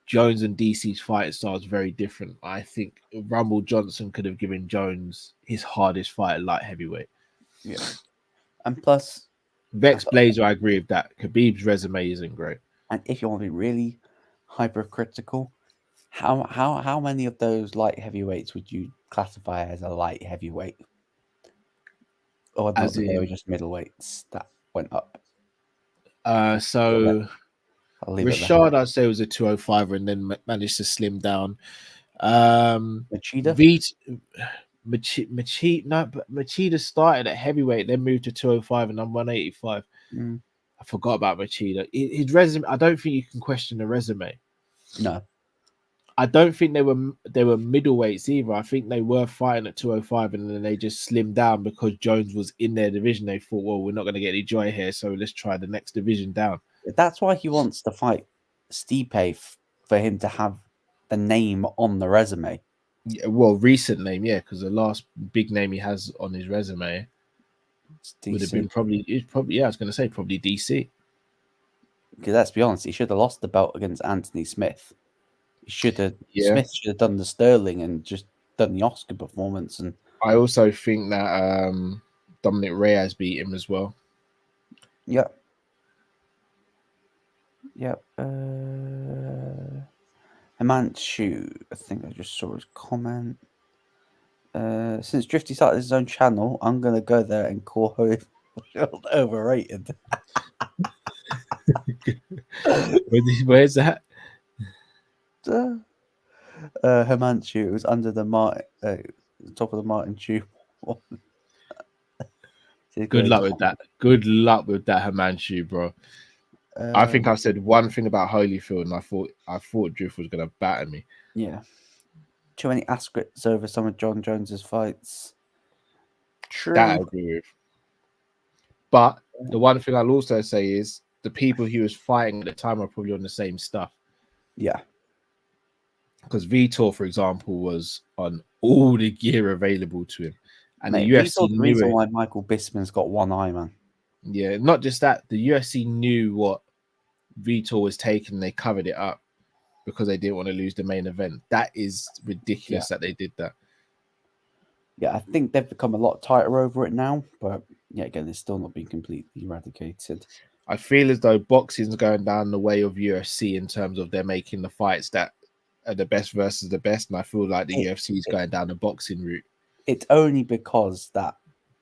Jones and DC's fight style is very different. I think Rumble Johnson could have given Jones his hardest fight at light heavyweight. Yeah. And plus, Vex Blazer, I agree with that. Khabib's resume isn't great. and if you want to be really hypercritical, how many of those light heavyweights would you classify as a light heavyweight? Or As they were in, just middleweights that went up? so I'll leave it there. Rashad, I'd say, was a 205 and then managed to slim down. Machida? Machida started at heavyweight, then moved to 205 and I'm 185. Mm, I forgot about Machida. His resume, I don't think you can question the resume. no. I don't think they were middleweights either. I think they were fighting at 205 and then they just slimmed down because Jones was in their division. They thought, well, we're not going to get any joy here, so let's try the next division down. That's why he wants to fight Stipe for him to have the name on the resume. Yeah, well, recent name, yeah, because the last big name he has on his resume would have been probably, yeah, I was going to say probably DC. Because let's be honest, he should have lost the belt against Anthony Smith. Smith should have done the Sterling and just done the Oscar performance. And I also think that Dominic Reyes beat him as well. Yep. Himanshu, I think I just saw his comment. Since Drifty started his own channel, I'm gonna go there and call Holyfield overrated. Where's that? Himanshu, it was under the top of the Martin Tube. Good luck with that. Good luck with that, Himanshu, bro. I think I said one thing about Holyfield, and I thought Drift was gonna batter me. Yeah. Too many aspects over some of John Jones's fights. True. That I agree with. But the one thing I'll also say is the people he was fighting at the time are probably on the same stuff. Yeah. Because Vitor, for example, was on all the gear available to him. And Mate, the UFC the knew reason it. why Michael Bisping's got one eye, man. Yeah, not just that. The UFC knew what Vitor was taking. They covered it up because they didn't want to lose the main event. That is ridiculous that they did that. Yeah, I think they've become a lot tighter over it now. But yeah, again, it's still not been completely eradicated. I feel as though boxing's going down the way of UFC in terms of they're making the fights that are the best versus the best. And I feel like the UFC is going down the boxing route. It's only because that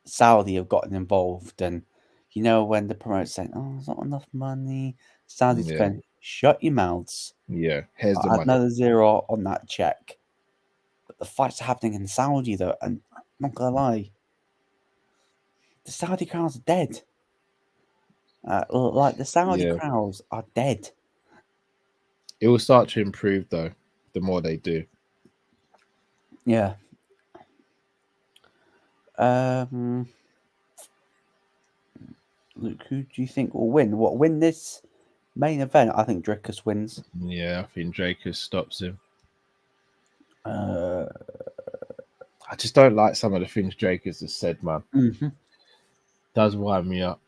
Saudi have gotten involved, and you know when the promoter's saying, "Oh, there's not enough money," Saudi's going, "Shut your mouths." Yeah, here's the I had money. another zero on that check, but the fights are happening in Saudi though, and I'm not gonna lie, the Saudi crowds are dead. Like the Saudi crowds are dead. It will start to improve though, the more they do. Yeah. Luke, who do you think will win? What win this main event? I think Dricus wins. Yeah, I think Dracus stops him. I just don't like some of the things Dracus has said, man. Mm-hmm. Does wind me up.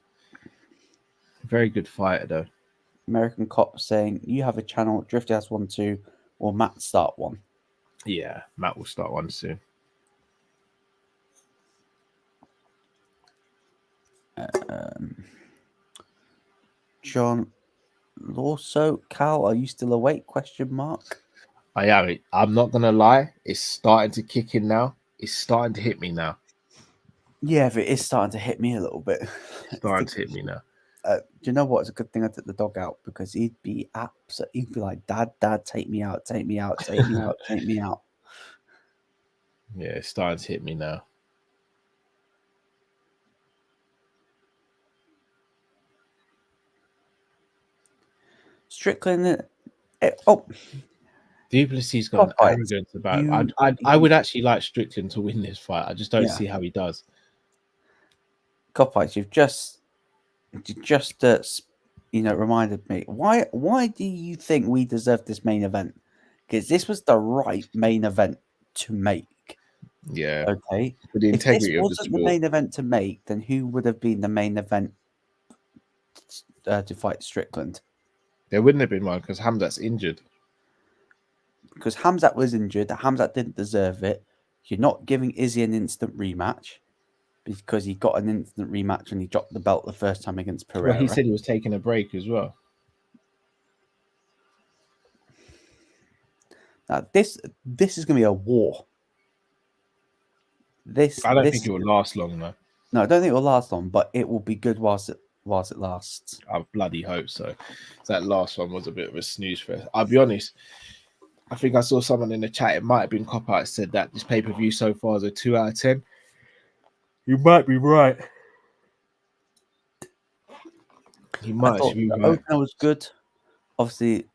Very good fighter though. American Cop saying, "You have a channel, Drifty has one too, or Matt start one." Yeah, Matt will start one soon. John Lawso, Cal, are you still awake? Question mark. I am. I'm not gonna lie. It's starting to kick in now. It's starting to hit me now. Yeah, but it is starting to hit me a little bit. Starting to hit me now. Do you know what? It's a good thing I took the dog out because he'd be like, Dad, take me out, take me out, take me out, take me out. Yeah, it's starting to hit me now. Strickland. Duplessis got an arrogance about it. I would actually like Strickland to win this fight. I just don't see how he does. Copites, you've just reminded me. Why do you think we deserve this main event? Because this was the right main event to make. Yeah. Okay. For the integrity if this of wasn't the main event to make, then who would have been the main event to fight Strickland? There wouldn't have been one because Hamzat's injured. Because Hamzat was injured. Hamzat didn't deserve it. You're not giving Izzy an instant rematch. because he got an instant rematch when he dropped the belt the first time against Pereira. Well, he said he was taking a break as well. Now, this is going to be a war. I don't think it will last long, though. No, I don't think it will last long, but it will be good whilst it lasts. I bloody hope so. That last one was a bit of a snooze fest. I'll be honest. I think I saw someone in the chat. It might have been Cop Out said that this pay-per-view so far is a 2 out of 10. You might be right. You might be the right. opener was good. Obviously,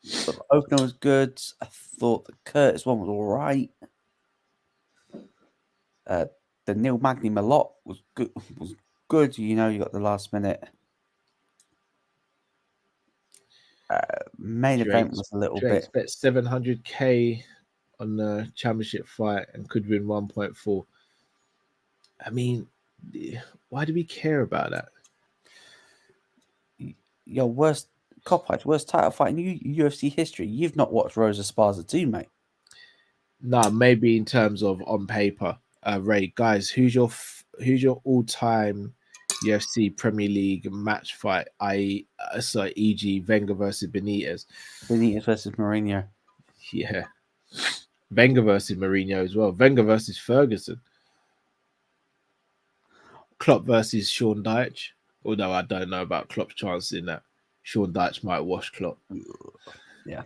the opener was good. I thought the Curtis one was all right. The Neil Magny Malott was good. You know, you got the last minute. Main event was a little bit. Expect 700k on the championship fight and could win 1.4. I mean, why do we care about that? Your worst title fight in UFC history. You've not watched Rosa Sparza 2, mate. No, maybe in terms of on paper. Ray, guys, who's your all-time UFC Premier League match fight? E.g. Wenger versus Benitez. Benitez versus Mourinho. Yeah. Wenger versus Mourinho as well. Wenger versus Ferguson. Klopp versus Sean Dyche. Although I don't know about Klopp's chances in that. Sean Dyche might wash Klopp. Yeah.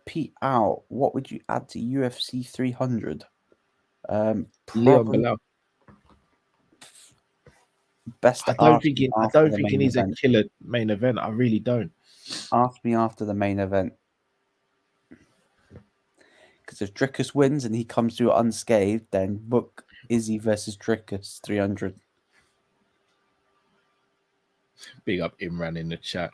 Pete out. What would you add to UFC 300? Leon Bilal. Best. I don't think he needs a killer main event. I really don't. Ask me after the main event. Because if Dricus wins and he comes through unscathed, then book Izzy versus Dricus 300. Big up Imran in the chat.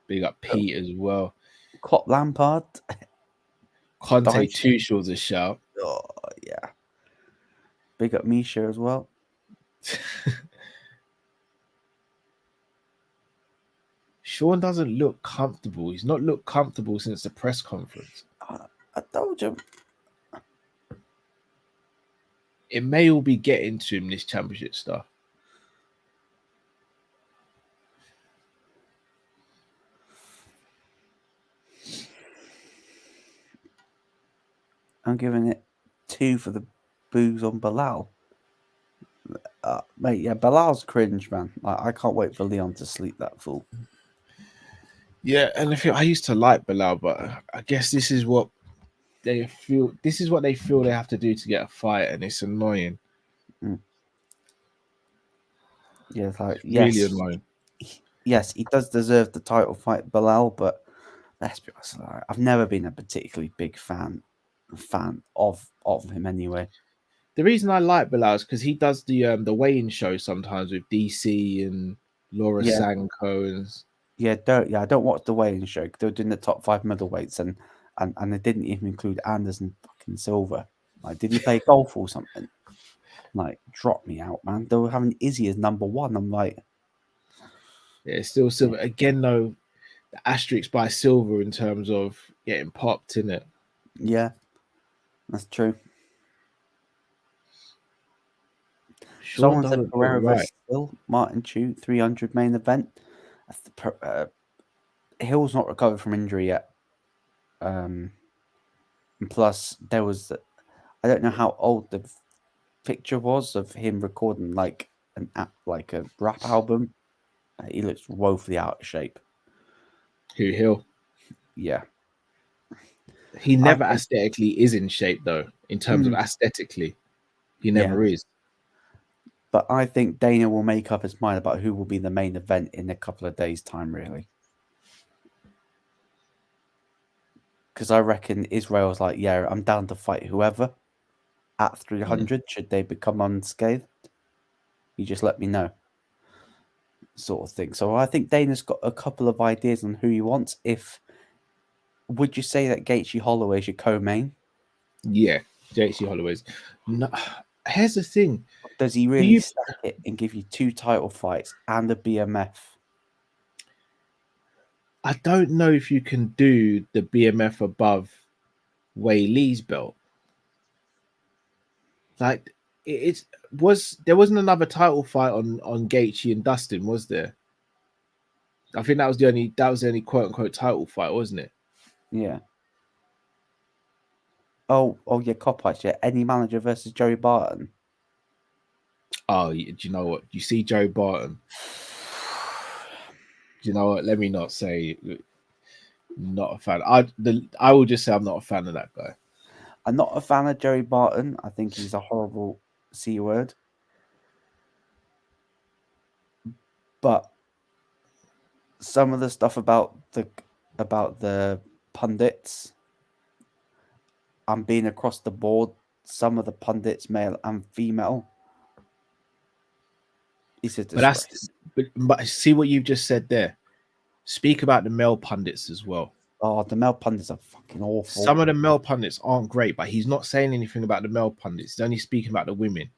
Big up Pete as well. Klopp Lampard. Conte Tuchel's a shout. Oh, yeah. Big up Misha as well. Sean doesn't look comfortable. He's not looked comfortable since the press conference. I told you. It may all be getting to him, this championship stuff. I'm giving it 2 for the boos on Bilal. Mate, yeah, Bilal's cringe, man. I can't wait for Leon to sleep that fool. Yeah, and I used to like Bilal, but I guess this is what they feel. This is what they feel they have to do to get a fight, and it's annoying. Yeah, it's like really annoying. Yes, he does deserve the title fight, Bilal, but let's be honest, I've never been a particularly big fan of him anyway. The reason I like Bilal is because he does the weigh-in show sometimes with DC and Laura Sanko and I don't watch the weigh-in show. They were doing the top 5 middleweights and they didn't even include Anderson fucking Silva. Like, did he play golf or something? Like, drop me out, man. They were having Izzy as number 1. I'm like, yeah, still Silva again. Though the asterisk by Silva in terms of getting popped in it. Yeah, that's true. Someone said Pereira versus Hill, Martin Chu, 300 main event. Hill's not recovered from injury yet. And plus, there was, I don't know how old the picture was of him recording like a rap album. He looks woefully out of shape. Who, Hill? Yeah. He never aesthetically is in shape, though, in terms of aesthetically. He never is. But I think Dana will make up his mind about who will be the main event in a couple of days' time, really. Because I reckon Israel's like, yeah, I'm down to fight whoever at 300. Should they become unscathed? You just let me know. Sort of thing. So I think Dana's got a couple of ideas on who he wants. Would you say that Gaethje Holloway's your co-main? Yeah, Gaethje Holloway's. No, here's the thing. Does he really stack it and give you 2 title fights and a BMF? I don't know if you can do the BMF above Wei Lee's belt. Like it's was there wasn't another title fight on Gaethje and Dustin, was there? I think that was the only quote unquote title fight, wasn't it? Yeah. Oh yeah, Copites, yeah. Any manager versus Joey Barton. Oh, do you know what? You see Joe Barton. Do you know what? Let me not say not a fan. I will just say I'm not a fan of that guy. I'm not a fan of Joey Barton. I think he's a horrible C word. But some of the stuff about the pundits and being across the board, some of the pundits, male and female, is a disgrace. But see what you've just said there. Speak about the male pundits as well. Oh, the male pundits are fucking awful. Some of the male pundits aren't great, but he's not saying anything about the male pundits. He's only speaking about the women.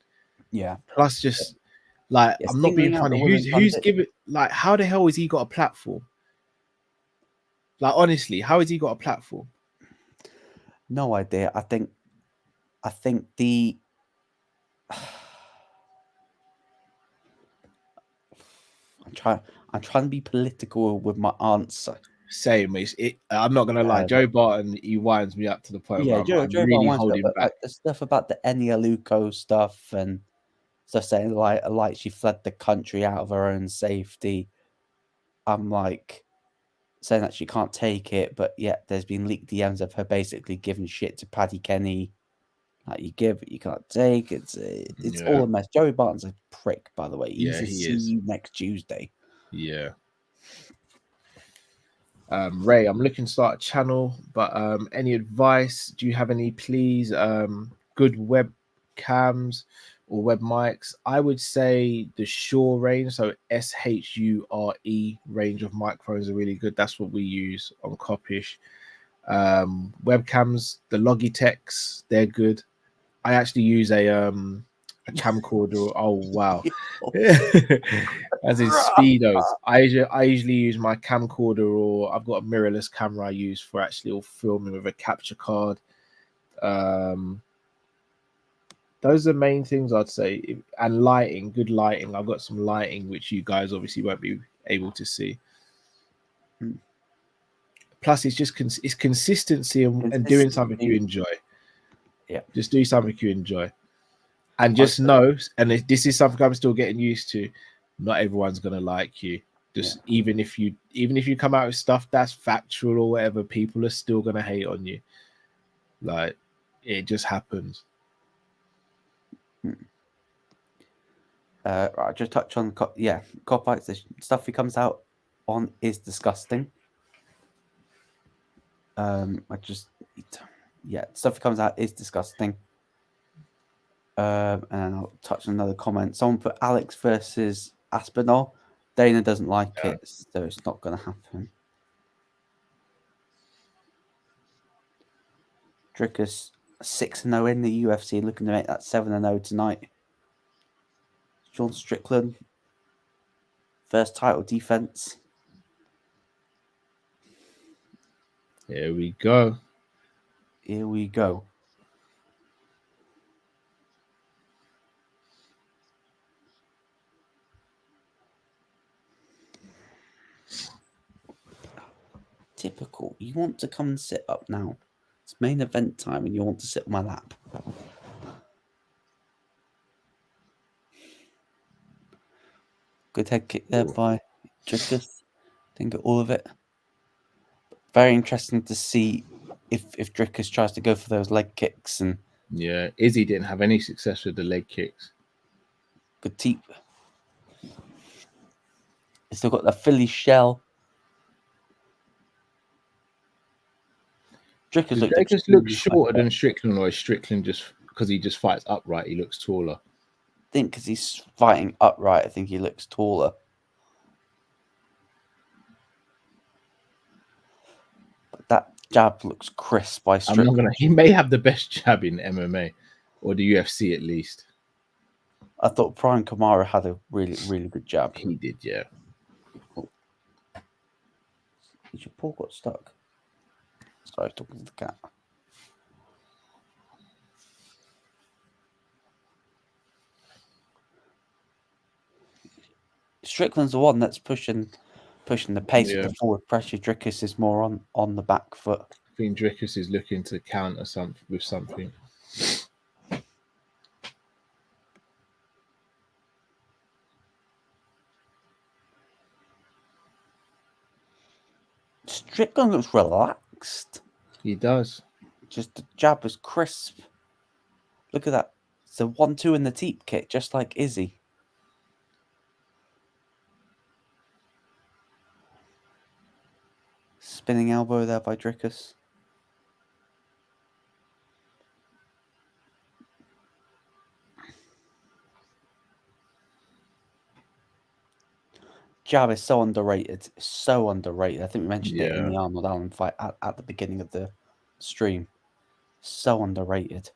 Yeah. Plus, just like I'm not being funny. Who's giving? Like, how the hell has he got a platform? Like, honestly, how has he got a platform? No idea. I think the I'm trying to be political with my answer. Same. I'm not gonna lie. Joe Barton, he winds me up to the point where Joe I'm really Barton holding back. the stuff about the Enya Luco stuff and stuff saying like she fled the country out of her own safety. I'm like saying that she can't take it, but yet there's been leaked DMs of her basically giving shit to Paddy Kenny. Like you give it, you can't take. It's all a mess. Joey Barton's a prick, by the way. He see you next Tuesday. Yeah. Ray, I'm looking to start a channel, but any advice? Do you have any, please? Good webcams or web mics? I would say the Shure range, so SHURE range of microphones are really good. That's what we use on Copish. Webcams, the Logitechs, they're good. I actually use a camcorder. Oh wow. As in speedos. I usually use my camcorder, or I've got a mirrorless camera I use for actually filming with a capture card. Those are the main things I'd say. And lighting, good lighting. I've got some lighting which you guys obviously won't be able to see. Plus, it's just it's consistency and doing something you enjoy. Yeah, just do something you enjoy. And just know, and this is something I'm still getting used to, not everyone's gonna like you. Just even if you come out with stuff that's factual or whatever, people are still gonna hate on you. Like, it just happens. Right, just touch on Copites. The stuff he comes out on is disgusting. Stuff he comes out is disgusting. And I'll touch on another comment. Someone put Alex versus Aspinall. Dana doesn't like it, so it's not going to happen. Drickus 6-0 in the UFC, looking to make that 7-0 tonight. John Strickland, first title defense. Here we go. Here we go. Typical. You want to come and sit up now. It's main event time and you want to sit on my lap. Good head kick there by Drickus. Didn't get all of it. Very interesting to see if Drickus tries to go for those leg kicks. And yeah, Izzy didn't have any success with the leg kicks. Good teep. He's still got the Philly shell. Drickus looks shorter than Strickland, or is Strickland just because he just fights upright, he looks taller? I think because he's fighting upright, I think he looks taller. But that jab looks crisp by Strickland. I'm not gonna. He may have the best jab in MMA or the UFC at least. I thought Brian Kamara had a really, really good jab. He did, yeah. Did your paw got stuck? Sorry, talking to the cat. Strickland's the one that's pushing the pace with Yeah. the forward pressure. Drickus is more on the back foot. I think Drickus is looking to counter with something. Strickland looks relaxed. He does. Just the jab is crisp. Look at that. It's a 1-2 in the teep kick, just like Izzy. Spinning elbow there by Drickus. Jab is so underrated. So underrated. I think we mentioned it in the Arnold Allen fight at the beginning of the stream. So underrated.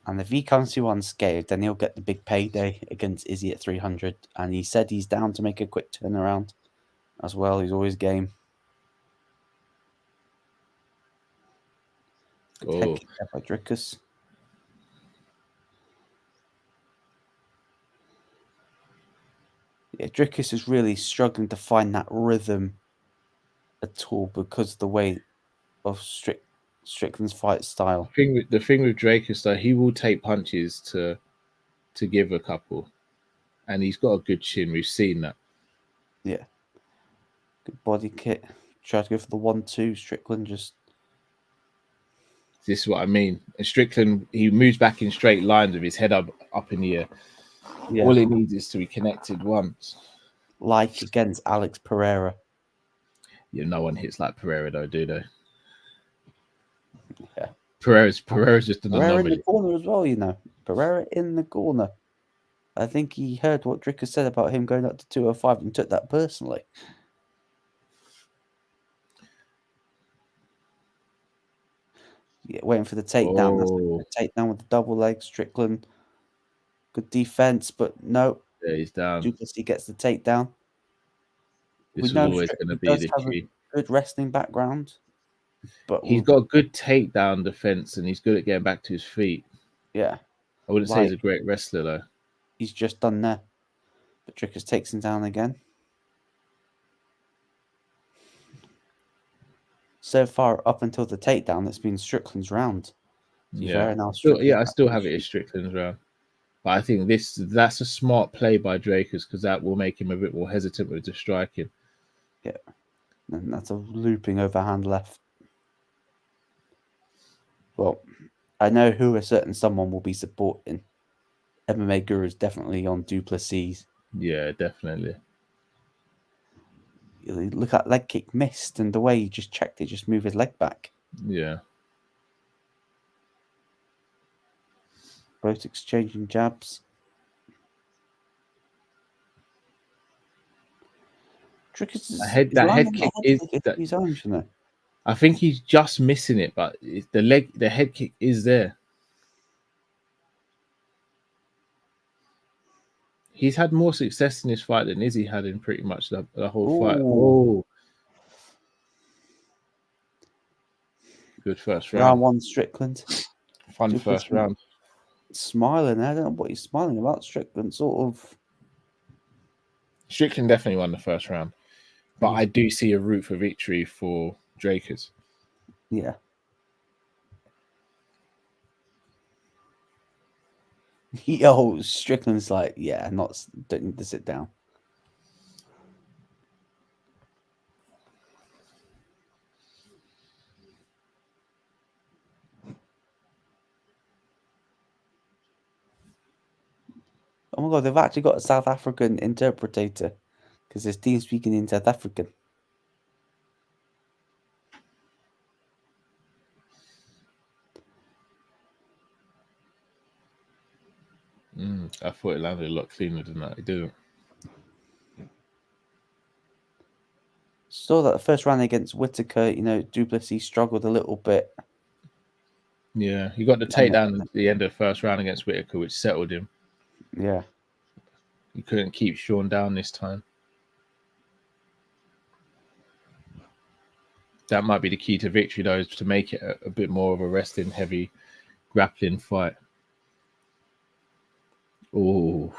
And if he comes through unscathed, then he'll get the big payday against Izzy at 300. And he said he's down to make a quick turnaround as well. He's always game. Head kick by Drickus. Yeah, Drickus is really struggling to find that rhythm at all because of the way of Strickland's fight style. The thing with Drickus, though, he will take punches to give a couple, and he's got a good chin. We've seen that. Yeah, good body kick. Try to go for the 1-2. Strickland just. This is what I mean. And Strickland, he moves back in straight lines with his head up in the air. Yeah. All it needs is to be connected once. Like against Alex Pereira. Yeah, no one hits like Pereira, though, do they? Yeah. Pereira's just an anomaly. In the corner as well, you know. Pereira in the corner. I think he heard what Drickus said about him going up to 205 and took that personally. Yeah, waiting for the takedown. That's the takedown with the double leg. Strickland. Good defense, but no. Yeah, he's down. Duplessis gets the takedown. This is always going to be the key. Good wrestling background, but he's got a good takedown defense, and he's good at getting back to his feet. Yeah, I wouldn't say he's a great wrestler though. He's just done there, but Drickus takes him down again. So far, up until the takedown, that's been Strickland's round. Yeah, I still have it as Strickland's round. But I think that's a smart play by Drickus because that will make him a bit more hesitant with the striking. Yeah. And that's a looping overhand left. Well, I know who a certain someone will be supporting. MMA Guru is definitely on Duplessis. Yeah, definitely. Look at leg kick missed and the way he just checked it, just move his leg back. Yeah. Both exchanging jabs. That head kick is his own, you know. I think he's just missing it, but the head kick is there. He's had more success in this fight than Izzy had in pretty much the whole fight. Oh, good first round. Round one, Strickland. Fun first round. Smiling. I don't know what he's smiling about. Strickland Strickland definitely won the first round, but I do see a route for victory for Drickus. Yeah. Strickland's like, yeah, don't need to sit down. Oh my god, they've actually got a South African interpreter because there's team speaking in South African. I thought it landed a lot cleaner than that. It didn't. Saw that the first round against Whitaker, Duplessis struggled a little bit. Yeah, he got the takedown at the end of the first round against Whitaker, which settled him. Yeah. He couldn't keep Sean down this time. That might be the key to victory, though, is to make it a bit more of a wrestling heavy grappling fight. Oh.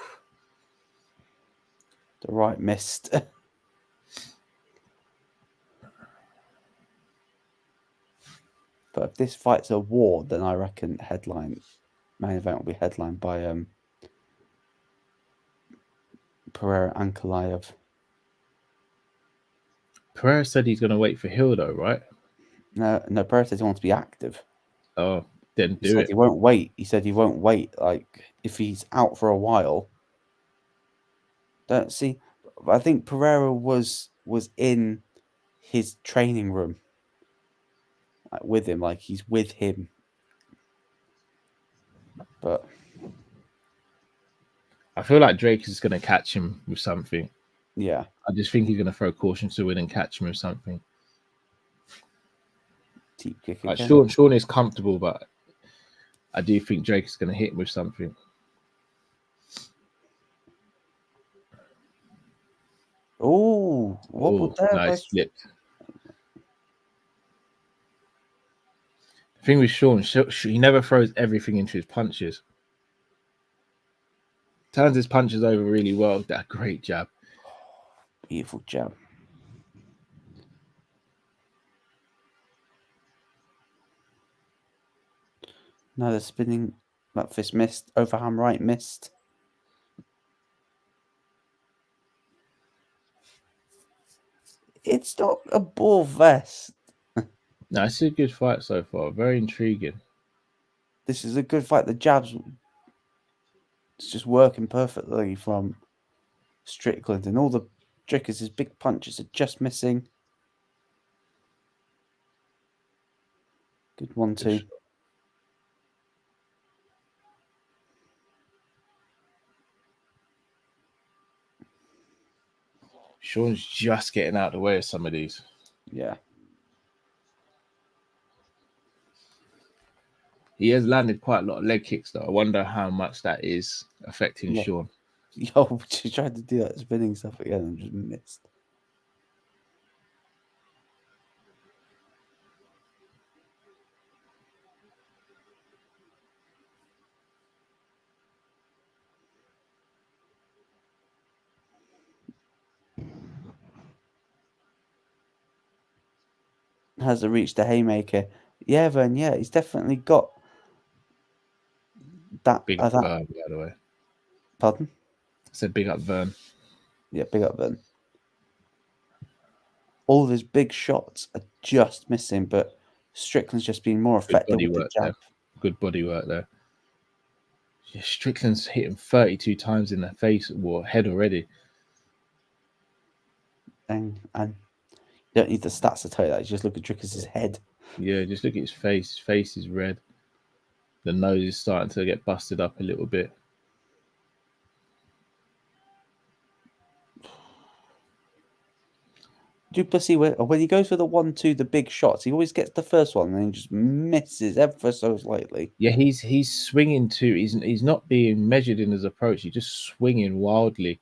The right missed. But if this fight's a war, then I reckon main event will be headlined by Pereira and Kalayev. Pereira said he's going to wait for Hill, though, right? No, Pereira says he wants to be active. Oh, then He do said it. he won't wait. He said he won't wait. Like, if he's out for a while. Don't see. I think Pereira was in his training room, like, with him. Like, he's with him. But I feel like Drake is going to catch him with something. yeah, I just think he's going to throw caution to win and catch him with something. deep kick Like again. Sean is comfortable, but I do think Drake is going to hit him with something. Oh, wobbled there. Nice flipped. The thing with Sean, he never throws everything into his punches. Turns his punches over really well. That great jab. Beautiful jab. Another spinning left fist missed. Overhand right missed. It's not a ball vest. No, it's a good fight so far. Very intriguing. This is a good fight. The jabs, it's just working perfectly from Strickland, and all the triggers, his big punches are just missing. Good 1-2. Sean's just getting out of the way of some of these. Yeah. He has landed quite a lot of leg kicks, though. I wonder how much that is affecting Sean. Yo, she tried to do that spinning stuff again and just missed. Hasn't reached the haymaker. Yeah, Vern, yeah, he's definitely got that. Big up Vern, by the way. Pardon? I said big up Vern. Yeah, big up Vern. All of his big shots are just missing, but Strickland's just been more effective with the jab. Good body work there. Yeah, Strickland's hit him 32 times in the face or head already. And you don't need the stats to tell you that. You just look at Drickus' head. Yeah, just look at his face. His face is red. The nose is starting to get busted up a little bit. Plessis, when he goes for the 1-2, the big shots, he always gets the first one and then he just misses ever so slightly. Yeah, he's swinging too. He's not being measured in his approach. He's just swinging wildly,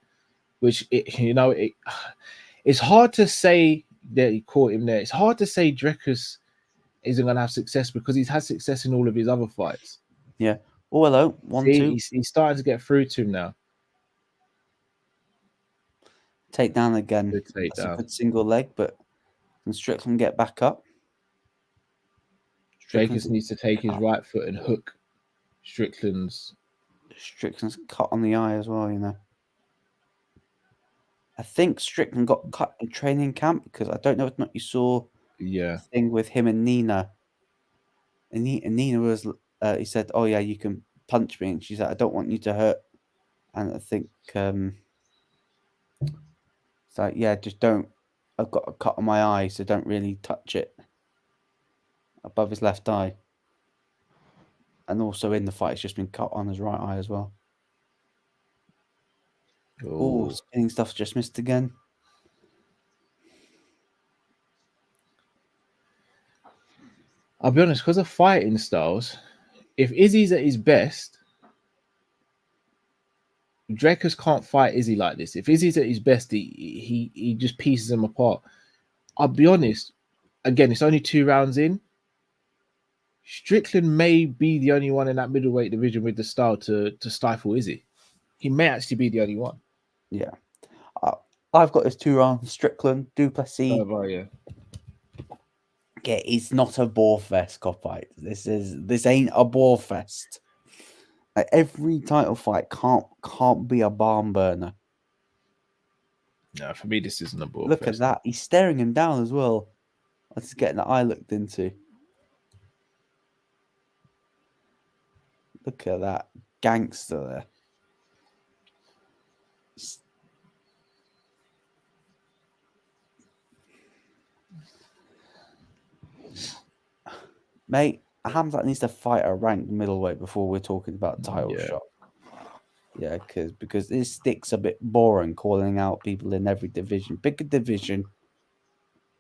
which it's hard to say that he caught him there. It's hard to say Drickus isn't going to have success because he's had success in all of his other fights. Yeah. Oh, hello. 1-2. He's starting to get through to him now. Take down again. That's a good single leg, but can Strickland get back up? Drickus needs to take his right foot and hook Strickland's cut on the eye as well, you know. I think Strickland got cut in training camp because I don't know if not you saw the thing with him and Nina. And Nina was, he said, oh yeah, you can punch me. And she said, I don't want you to hurt. And I think, it's like, yeah, just don't. I've got a cut on my eye, so don't really touch it. Above his left eye. And also in the fight, it's just been cut on his right eye as well. Oh, spinning stuff just missed again. I'll be honest, because of fighting styles, if Izzy's at his best, Drickus can't fight Izzy like this. If Izzy's at his best, he just pieces him apart. I'll be honest, again, it's only 2 rounds in. Strickland may be the only one in that middleweight division with the style to stifle Izzy. He may actually be the only one. Yeah. I've got this 2 round Strickland, Duplessis. Yeah. Yeah, it's not a bore fest, Copite. This ain't a bore fest. Like, every title fight can't be a barn burner. No, for me, this isn't a ball. Look at that. He's staring him down as well. That's getting the eye looked into. Look at that gangster there. Mate, Hamzat needs to fight a ranked middleweight before we're talking about title shot. Yeah, because this stick's a bit boring calling out people in every division. Pick a division,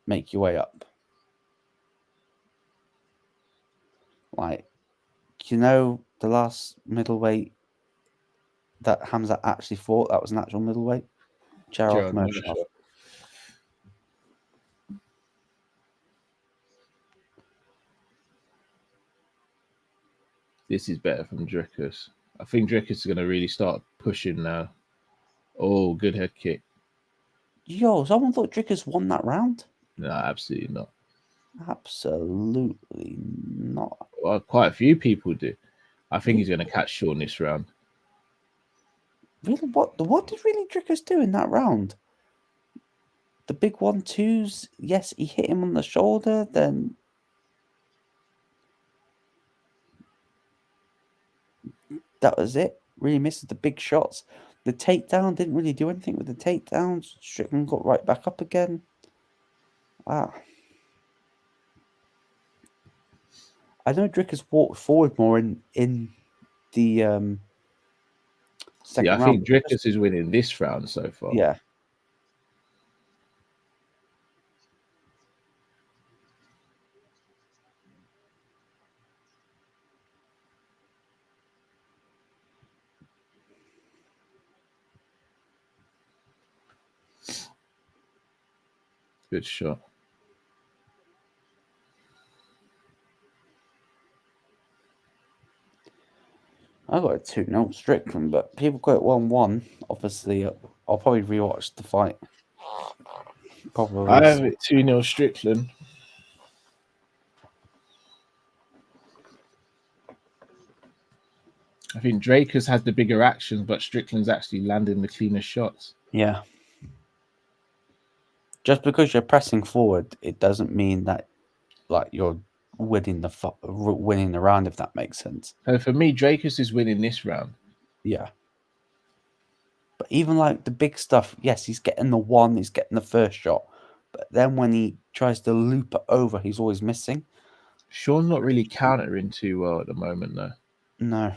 make your way up. Like, you know, the last middleweight that Hamzat actually fought, that was an actual middleweight? Gerald Mershaw. This is better from Dricus. I think Dricus is going to really start pushing now. Oh, good head kick. Yo, someone thought Dricus won that round? No, absolutely not. Absolutely not. Well, quite a few people do. I think he's going to catch Sean this round. Really? What did really Dricus do in that round? The big 1-2s, yes, he hit him on the shoulder, then that was it. Really missed the big shots. The takedown didn't really do anything with the takedowns. Strickland got right back up again. Wow. I know Dricus walked forward more in the second round. I think Dricus is winning this round so far. Yeah. Good shot. I got a 2-0 Strickland, but people got it 1-1. Obviously, I'll probably rewatch the fight. Probably. I have it 2-0 Strickland. I think Dracus has the bigger actions, but Strickland's actually landing the cleaner shots. Yeah. Just because you're pressing forward, it doesn't mean that like you're winning the round, if that makes sense. So for me, Dracus is winning this round. Yeah. But even like the big stuff, yes, he's getting the one, he's getting the first shot. But then when he tries to loop it over, he's always missing. Sean's not really countering too well at the moment, though. No.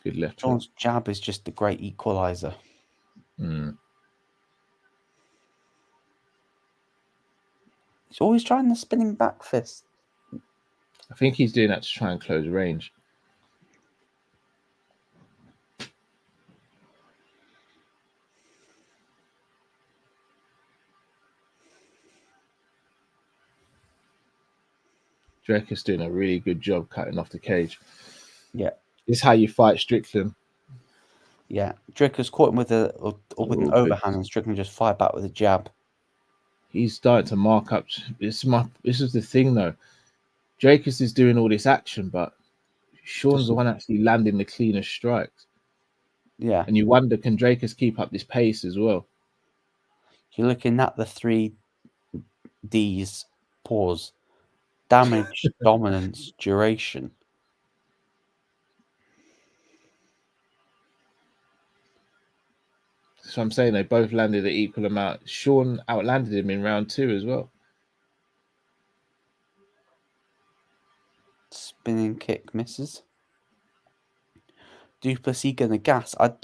Good left. Sean's jab is just the great equalizer. Mm. He's always trying the spinning back fist. I think he's doing that to try and close range. Dracus doing a really good job cutting off the cage. Yeah. This is how you fight Strickland. Yeah. Dricus caught him with an overhand, and Strickland just fired back with a jab. He's starting to mark up. This is the thing, though. Dracus is doing all this action, but Sean's the one actually landing the cleanest strikes. Yeah. And you wonder, can Dracus keep up this pace as well? You're looking at the 3 Ds. Pause. Damage, dominance, duration. So I'm saying they both landed an equal amount. Sean outlanded him in round 2 as well. Spinning kick misses. Duplessis gonna gas. I'd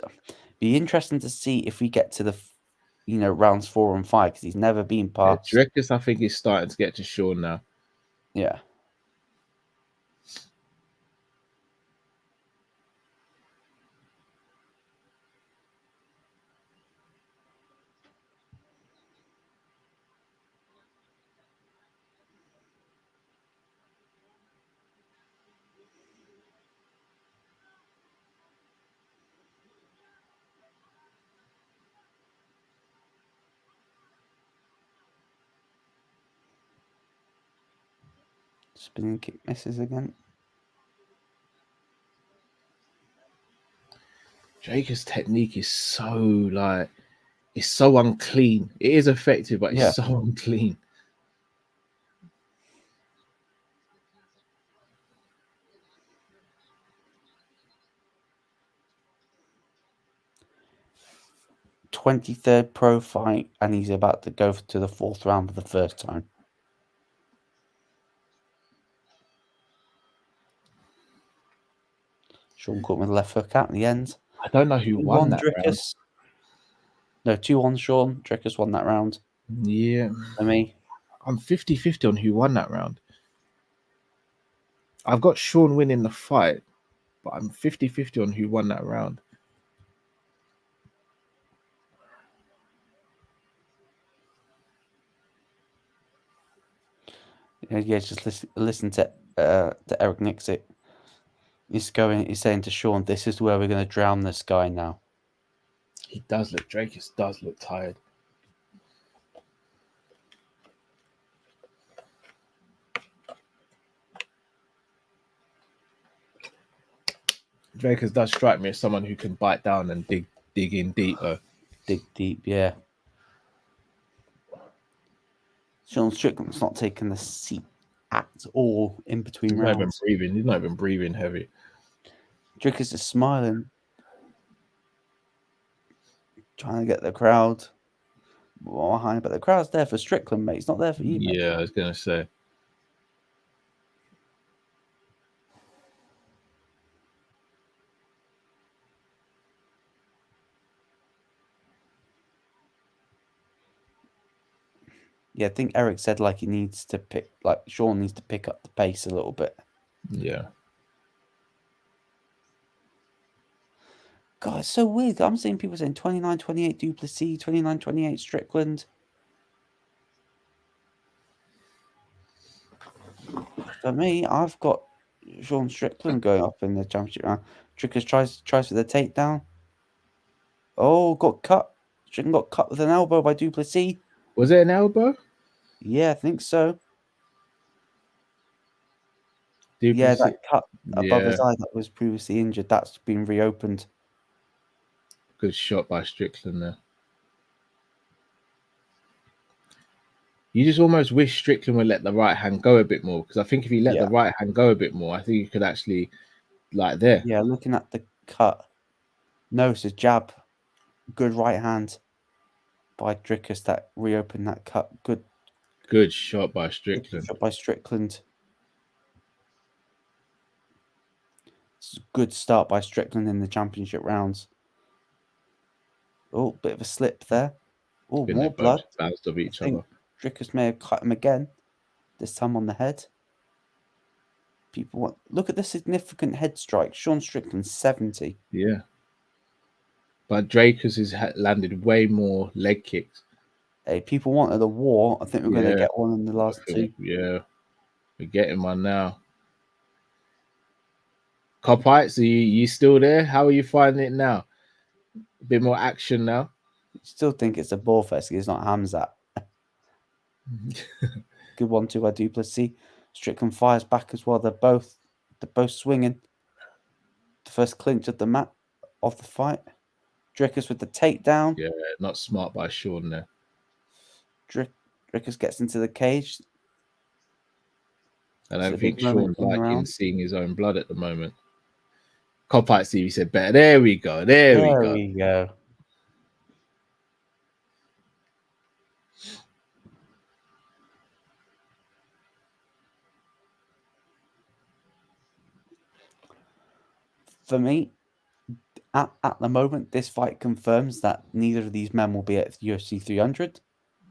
be interesting to see if we get to the, rounds 4 and 5, because he's never been past. Yeah, Dracus, I think, is starting to get to Sean now. Yeah. Spinning kick misses again. Draker's technique is so it's so unclean. It is effective, but it's so unclean. "23rd pro fight, and he's about to go to the 4th round for the first time." Sean caught with a left hook out in the end. I don't know who won that round. No, 2-1 Sean. Drickus won that round. Yeah. For me. I'm 50-50 on who won that round. I've got Sean winning the fight, but I'm 50-50 on who won that round. Yeah, just listen to Eric Nixit. He's saying to Sean, "This is where we're going to drown this guy now." He does look, Drakus does look tired. Drakus does strike me as someone who can bite down and dig in deep, though. Dig deep, yeah. Sean Strickland's not taking the seat at all in between rounds. He's not even breathing heavy. Drickus is smiling, trying to get the crowd behind, but the crowd's there for Strickland, mate. It's not there for you, mate. Yeah, I was going to say. Yeah, I think Eric said Sean needs to pick up the pace a little bit. Yeah. God, it's so weird. I'm seeing people saying 29-28 Du Plessis, 29-28 Strickland. For me, I've got Sean Strickland going up in the championship round. Drickus tries for the takedown. Oh, got cut. Strickland got cut with an elbow by Du Plessis. Was it an elbow? Yeah, I think so. Yeah, that cut above his eye that was previously injured, that's been reopened. Good shot by Strickland there. You just almost wish Strickland would let the right hand go a bit more, because I think if he let the right hand go a bit more, I think you could actually, there. Yeah, looking at the cut. No, it's a jab. Good right hand by Drickus that reopened that cut. Good shot by Strickland. It's a good start by Strickland in the championship rounds. Oh, bit of a slip there. Oh, more blood. Bounced off each other. Drickus may have cut him again. This time on the head. Look at the significant head strike. Sean Strickland 70. Yeah. But Drakus has landed way more leg kicks. Hey, people wanted a war. I think we're going to get one in the last two. Yeah. We're getting one now. Copites, are you still there? How are you finding it now? A bit more action now. Still think it's a ball fest. It's not Hamzat. Good 1-2 by Du Plessis. Strickland fires back as well. They're both swinging. The first clinch of the fight. Drickus with the takedown. Yeah, not smart by Sean there. Drickus gets into the cage. I don't think Sean's liking seeing his own blood at the moment. Copite Stevie said better. There we go. There we go. For me, at the moment, this fight confirms that neither of these men will be at UFC 300.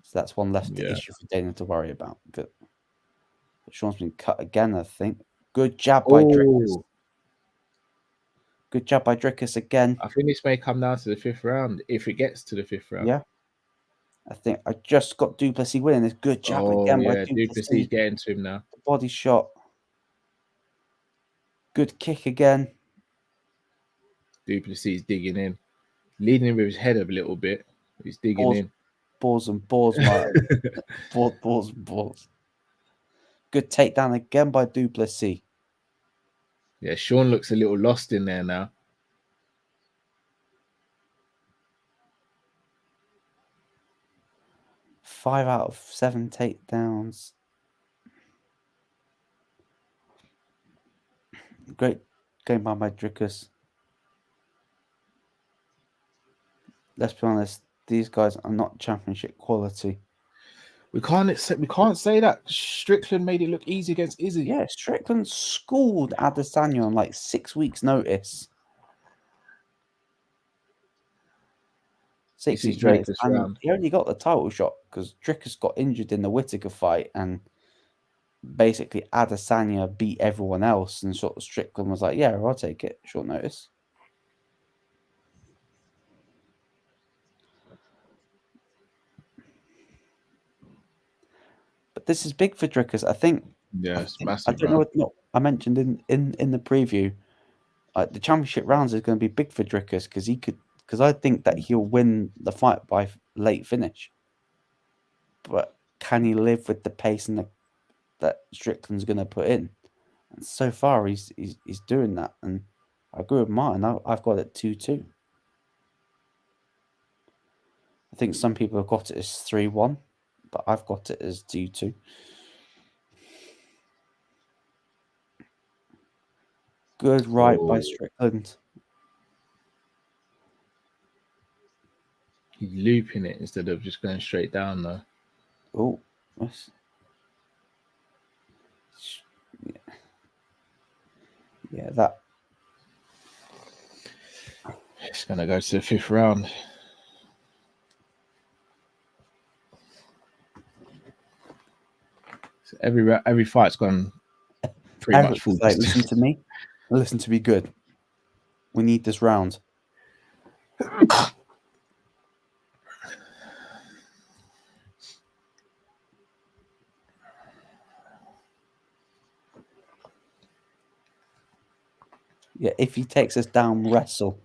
So that's one less issue for Dana to worry about. But Sean's been cut again, I think. Good jab by Drickus. Good job by Drickus again. I think this may come down to the 5th round, if it gets to the 5th round. Yeah. I think I just got Du Plessis winning this. Good jab again by Du Plessis getting to him now. The body shot. Good kick again. Du Plessis digging in. Leading him with his head a little bit. He's digging in. Balls and balls, man. balls and balls. Good takedown again by Duplessis. Yeah, Sean looks a little lost in there now. Five out of 7 takedowns. Great game by Drickus. Let's be honest, these guys are not championship quality. We can't say that Strickland made it look easy against Izzy. Yeah, Strickland schooled Adesanya on like 6 weeks' notice. 6 weeks' notice. And he only got the title shot because Drickus got injured in the Whittaker fight, and basically Adesanya beat everyone else, and sort of Strickland was like, yeah, I'll take it, short notice. But this is big for Drickus. I think. Yeah, it's massive. I don't know what I mentioned in the preview. The championship rounds is going to be big for Drickus because I think that he'll win the fight by late finish. But can he live with the pace and that Strickland's going to put in? And so far, he's doing that. And I agree with Martin. I've got it 2-2. I think some people have got it as 3-1, but I've got it as 2-2. Good right by Strickland. He's looping it instead of just going straight down, though. Oh, yeah, that. It's going to go to the 5th round. So every fight's gone pretty much full. Like, listen to me. Listen to me good. We need this round. Yeah, if he takes us down, wrestle.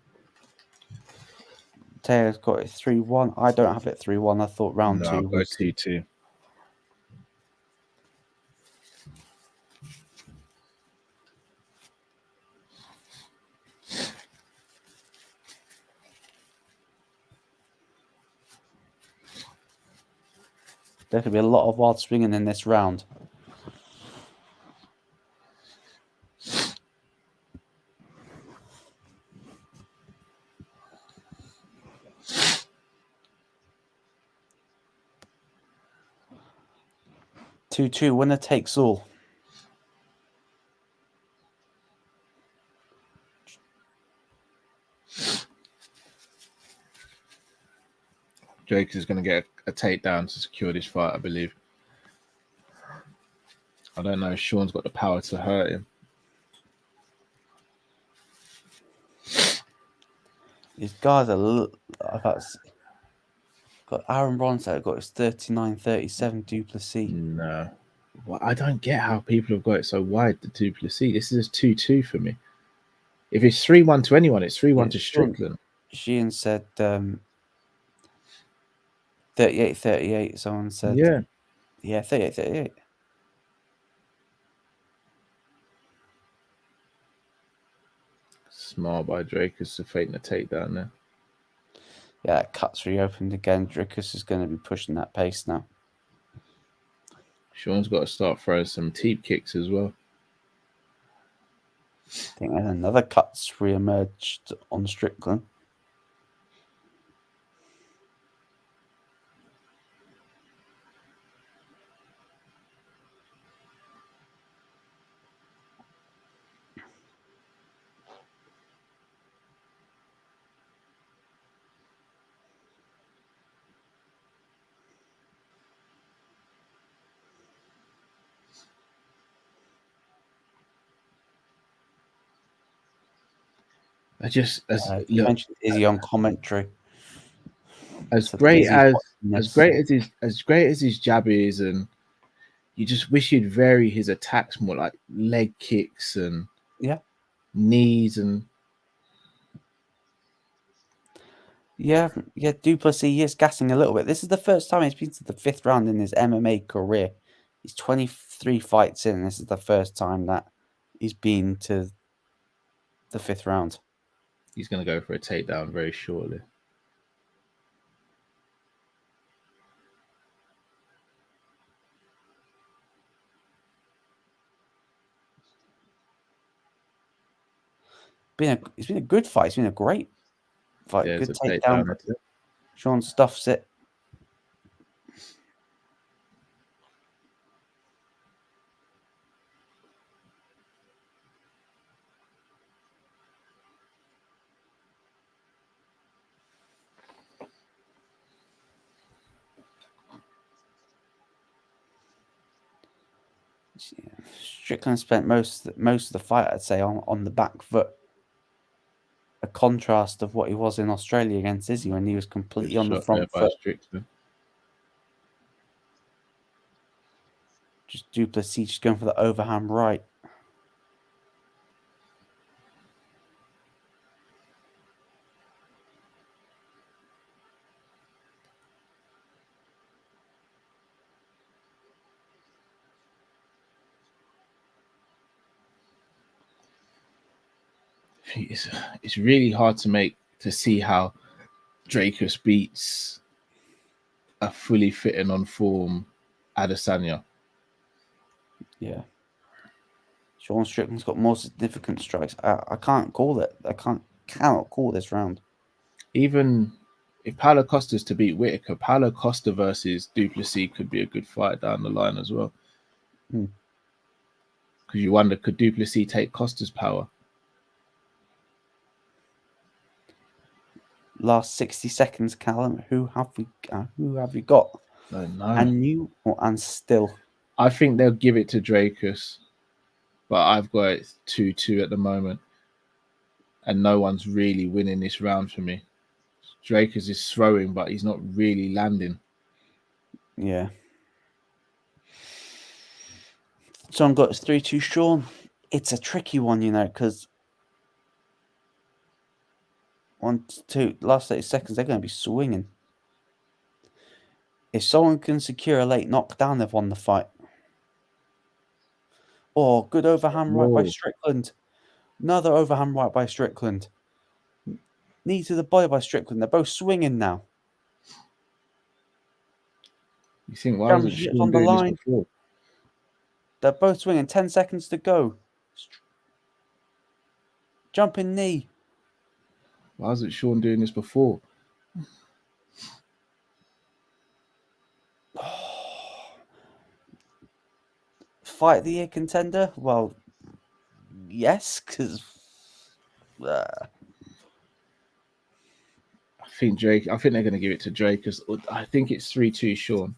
Taylor's got it 3-1. I don't have it 3-1. I thought round 2 I'll go was 2-2. There could be a lot of wild swinging in this round. Two, winner takes all. Jake is going to get a takedown to secure this fight, I believe. I don't know if Sean's got the power to hurt him. These guys are. Got Aaron Bronson, got his 39-37 Duplessis. No. Well, I don't get how people have got it so wide, the Duplessis. This is 2-2 for me. If it's 3-1 to anyone, it's 3-1 to Strickland. Sheehan said 38-38. Someone said. Yeah, 38-38. Smart by Dracus to fake the takedown there. Yeah, that cut's reopened again. Drickus is going to be pushing that pace now. Sean's got to start throwing some teep kicks as well. I think another cut's re-emerged on Strickland. You mentioned Izzy on commentary. As great as his jab is, and you just wish he'd vary his attacks more, like leg kicks and knees and. Yeah, Duplessis is gassing a little bit. This is the first time he's been to the 5th round in his MMA career. He's 23 fights in. This is the first time that he's been to the 5th round. He's going to go for a takedown very shortly. It's been a good fight. It's been a great fight. There's Good a takedown. takedown. Sean stuffs it. Strickland spent most of the fight, I'd say, on the back foot. A contrast of what he was in Australia against Izzy when he was completely on the front foot. Strickland. Just Du Plessis just going for the overhand right. It's really hard to see how Dracus beats a fully fit and on form Adesanya. Yeah. Sean Strickland's got more significant strikes. I can't call it. I cannot call this round. Even if Paulo Costa's to beat Whitaker, Paulo Costa versus Du Plessis could be a good fight down the line as well. Because you wonder, could Du Plessis take Costa's power? Last 60 seconds, Callum. Who have we got? I don't know. And you and still. I think they'll give it to Dracus, but I've got it 2-2 at the moment, and no one's really winning this round for me. Dracus is throwing, but he's not really landing. Yeah. Sean got his 3-2 Sean. It's a tricky one, because 1, 2, last 30 seconds, they're going to be swinging. If someone can secure a late knockdown, they've won the fight. Oh, good overhand right by Strickland. Another overhand right by Strickland. Knee to the body by Strickland. They're both swinging now. You think, why wasn't Sean on the line? Before? They're both swinging. 10 seconds to go. Jumping knee. Why wasn't Sean doing this before? Fight of the year contender? Well, yes, because I think they're going to give it to Drake, because I think it's 3-2 Sean.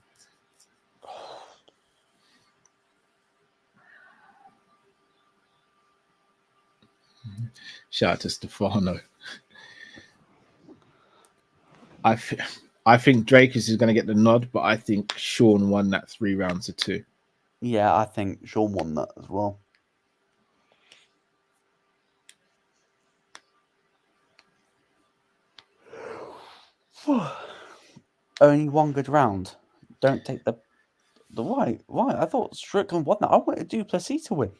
Shout out to Stefano. I think Drake is going to get the nod, but I think Sean won that 3 rounds to 2. Yeah, I think Sean won that as well. Only one good round. Don't take the why? I thought Strickland won that. I wanted Du Plessis to win.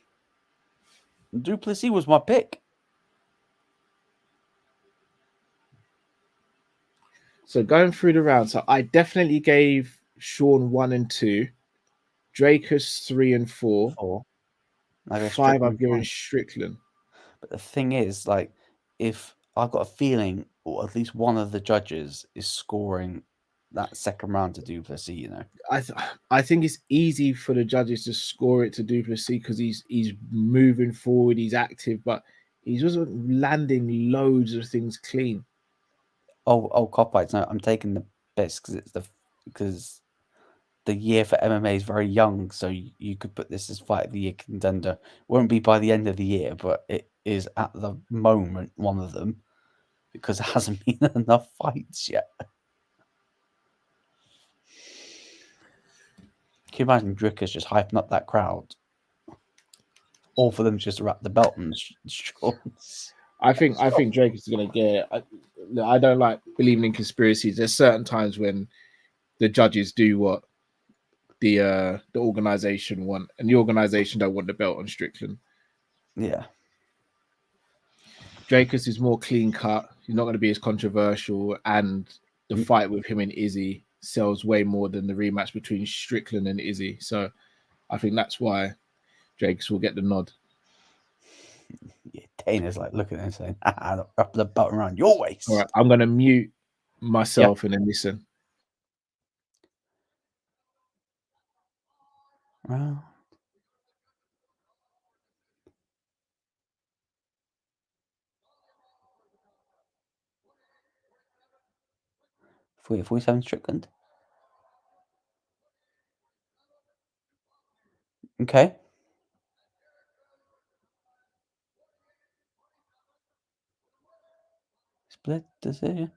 Du Plessis was my pick. So going through the round, so I definitely gave Sean 1 and 2, Dracus 3 and 4. 5 I've given Strickland. But the thing is, if I've got a feeling, or at least one of the judges is scoring that second round to Du Plessis, I think it's easy for the judges to score it to Du Plessis because he's moving forward, he's active, but he wasn't landing loads of things clean. Oh, Copites. No, I'm taking the best because the year for MMA is very young, so you could put this as fight of the year contender. Won't be by the end of the year, but it is at the moment one of them because there hasn't been enough fights yet. Can you imagine Drickus just hyping up that crowd? All for them just to wrap the belt and shorts. I think Drake is going to get it. I don't like believing in conspiracies. There's certain times when the judges do what the organization want, and the organization don't want the belt on Strickland. Yeah. Dracus is more clean cut. He's not going to be as controversial, and the fight with him and Izzy sells way more than the rematch between Strickland and Izzy. So I think that's why Dracus will get the nod. Yeah, Dana's like looking at him saying, "Up the belt around your waist." All right, I'm going to mute myself and then listen. Well, 47 Strickland. Okay. Split decision.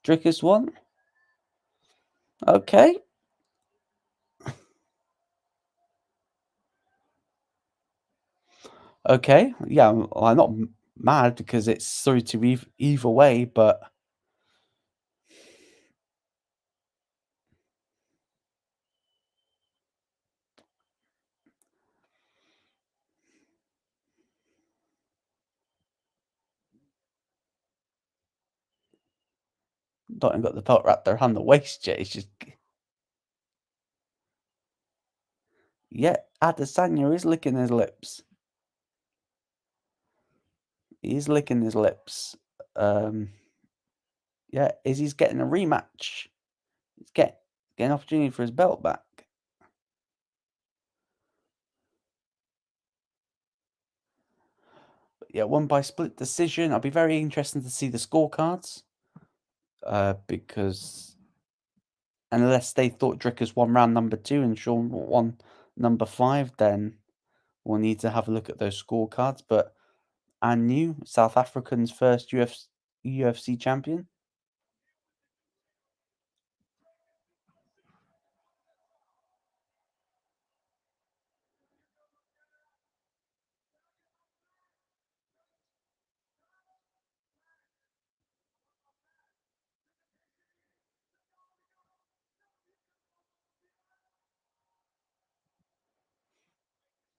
Drickus won. Okay. Okay. Yeah, I'm not mad because it's through to either way, but not even got the belt wrapped around the waist yet. It's just, yeah, Adesanya is licking his lips. He's licking his lips. Yeah, Izzy's getting a rematch. He's getting an opportunity for his belt back. But yeah, won by split decision. I'll be very interested to see the scorecards. Because unless they thought Drickus won round number 2 and Sean won number 5, then we'll need to have a look at those scorecards. But Anu, South African's first UFC champion.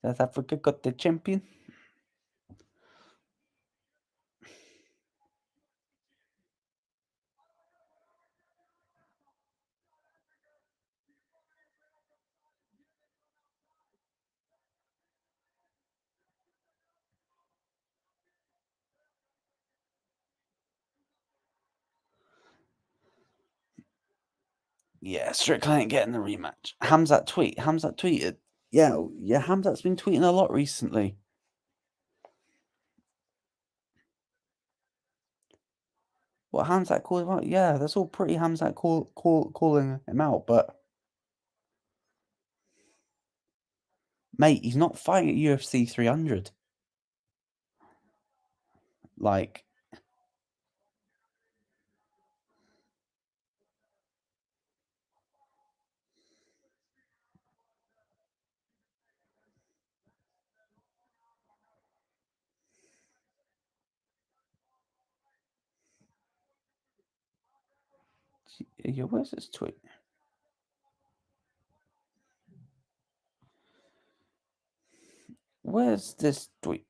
South Africa got the champion. Yeah, Strickland ain't getting the rematch. Hamzat tweeted. Yeah, Hamzat's been tweeting a lot recently. What Hamzat called him out? Yeah, that's all pretty Hamzat calling him out, but mate, he's not fighting at UFC 300. Like, yeah, where's this tweet? Where's this tweet?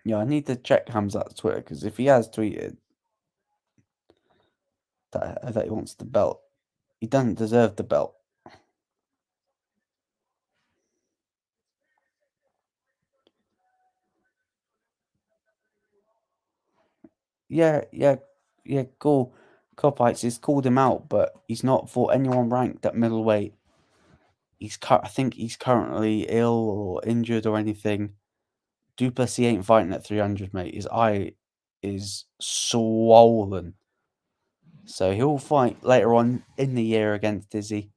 Yeah, I need to check Hamzat's Twitter because if he has tweeted that he wants the belt, he doesn't deserve the belt. Yeah, cool. Copites has called him out, but he's not fought anyone ranked at middleweight. I think he's currently ill or injured or anything. Duplessis ain't fighting at 300, mate. His eye is swollen. So he'll fight later on in the year against Izzy.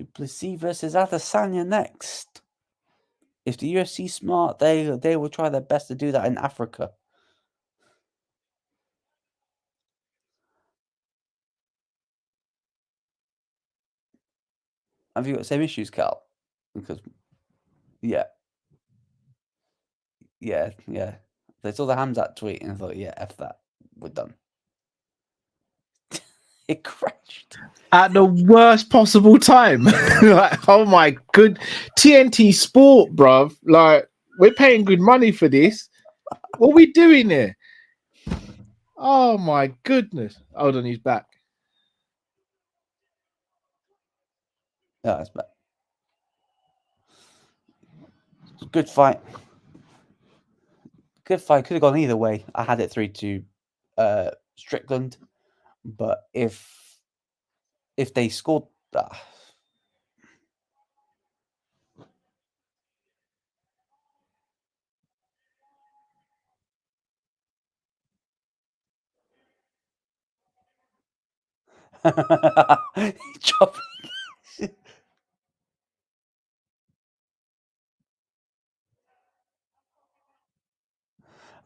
Plessis versus Adesanya next. If the UFC smart, they will try their best to do that in Africa. Have you got the same issues, Cal? Because yeah. They saw the Hamzat tweet and I thought, yeah, F that. We're done. It crashed. At the worst possible time. Like, oh my good TNT Sport, bruv. Like, we're paying good money for this. What are we doing here? Oh my goodness. Hold on, he's back. Yeah, that's bad. Good fight. Good fight. Could have gone either way. I had it 3-2 Strickland. But if they scored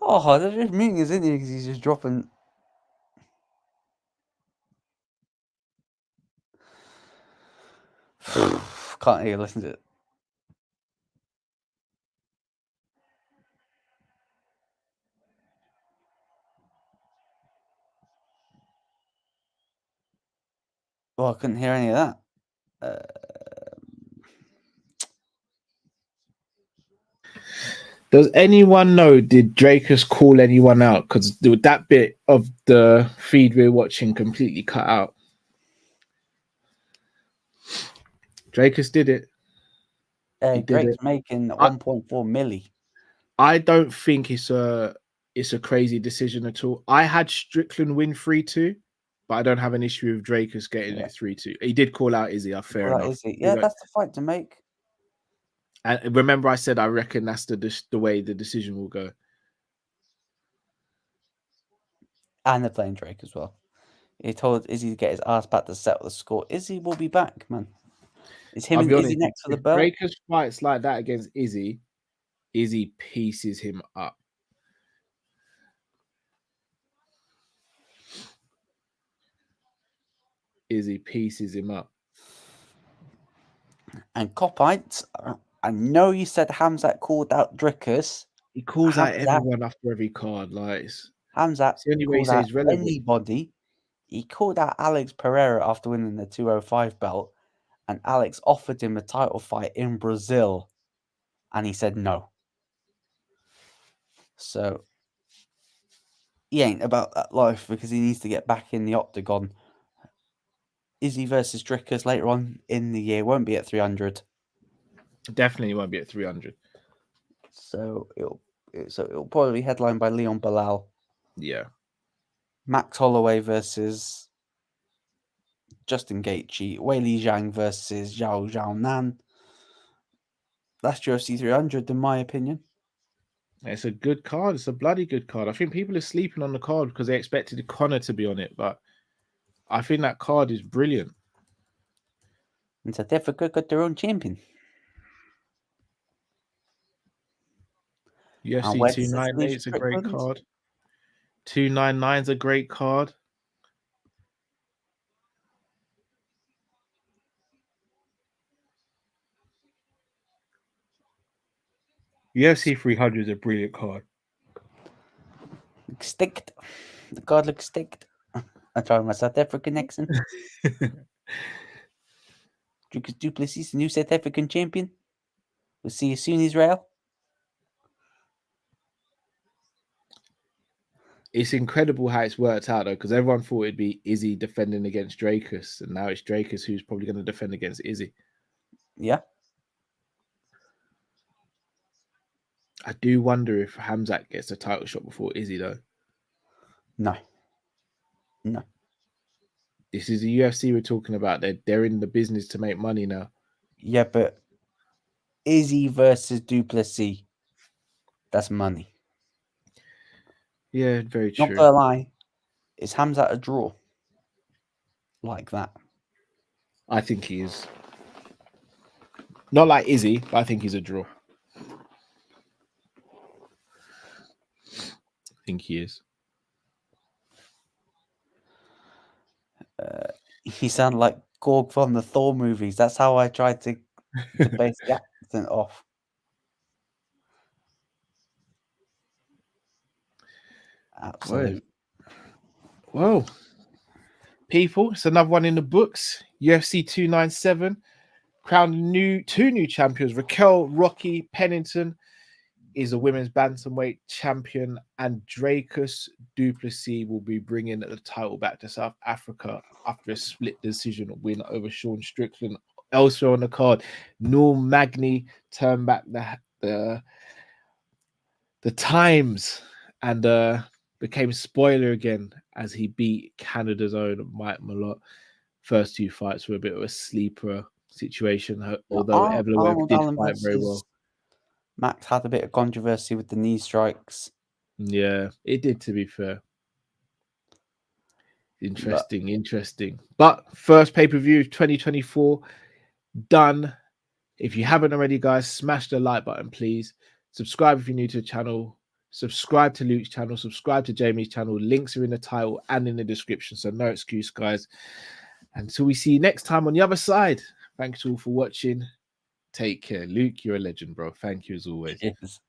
oh, they're just meeting his in here because he's just dropping. Can't hear. Listen to it. Well, I couldn't hear any of that. Does anyone know, did Drakus call anyone out? Because that bit of the feed we're watching completely cut out. Drakus did it. Drake's making 1.4 milli. I don't think it's a crazy decision at all. I had Strickland win 3-2, but I don't have an issue with Drakus getting it 3-2. He did call out Izzy. Fair enough. Izzy. Yeah, that's the fight to make. And remember, I said I reckon that's the way the decision will go. And they're playing Drake as well. He told Izzy to get his ass back to settle the score. Izzy will be back, man. It's him and Izzy next for the belt. If Drakus fights like that against Izzy, Izzy pieces him up. Izzy pieces him up. And Copites, I know you said Hamzat called out Drickus. He calls out everyone after every card. Like, Hamzat it's the only way he says relevant. Anybody. He called out Alex Pereira after winning the 205 belt, and Alex offered him a title fight in Brazil, and he said no. So he ain't about that life because he needs to get back in the octagon. Izzy versus Drickus later on in the year won't be at 300. Definitely won't be at 300. So it'll probably be headlined by Leon Bilal. Yeah. Max Holloway versus Justin Gaethje. Weili Zhang versus Zhao Zhaonan. That's UFC 300 in my opinion. It's a good card. It's a bloody good card. I think people are sleeping on the card because they expected Conor to be on it, but I think that card is brilliant. And South Africa got their own champion. UFC 298 is a great card. 299 is a great card. UFC 300 is a brilliant card. Looks sticked. The card looks sticked. I'm trying my South African accent. Dricus du Plessis, new South African champion. We'll see you soon, Israel. It's incredible how it's worked out, though, because everyone thought it'd be Izzy defending against Drakus, and now it's Drakus who's probably going to defend against Izzy. Yeah. I do wonder if Hamzat gets a title shot before Izzy, though. No. This is the UFC we're talking about. They're in the business to make money now. Yeah, but Izzy versus du Plessis, that's money. Yeah, very true. Not gonna lie, is Hamzat a draw like that? I think he is. Not like Izzy, but I think he's a draw. I think he is. You sound like Gorg from the Thor movies. That's how I tried to base the accent off. Absolutely. Well, people, it's another one in the books. UFC 297 crowned two new champions. Raquel Rocky Pennington is a women's bantamweight champion, and Dracus du Plessis will be bringing the title back to South Africa after a split decision win over Sean Strickland. Elsewhere on the card, Magny turned back the times and became spoiler again as he beat Canada's own Mike Malott. First two fights were a bit of a sleeper situation, although Evloev did fight very well. Max had a bit of controversy with the knee strikes. Yeah, it did, to be fair. Interesting. But first pay-per-view 2024 done. If you haven't already, guys, smash the like button, please. Subscribe if you're new to the channel. Subscribe to Luke's channel. Subscribe to Jamie's channel. Links are in the title and in the description, so no excuse, guys. Until we see you next time on the other side. Thanks all for watching. Take care. Luke, you're a legend, bro. Thank you as always. Yes.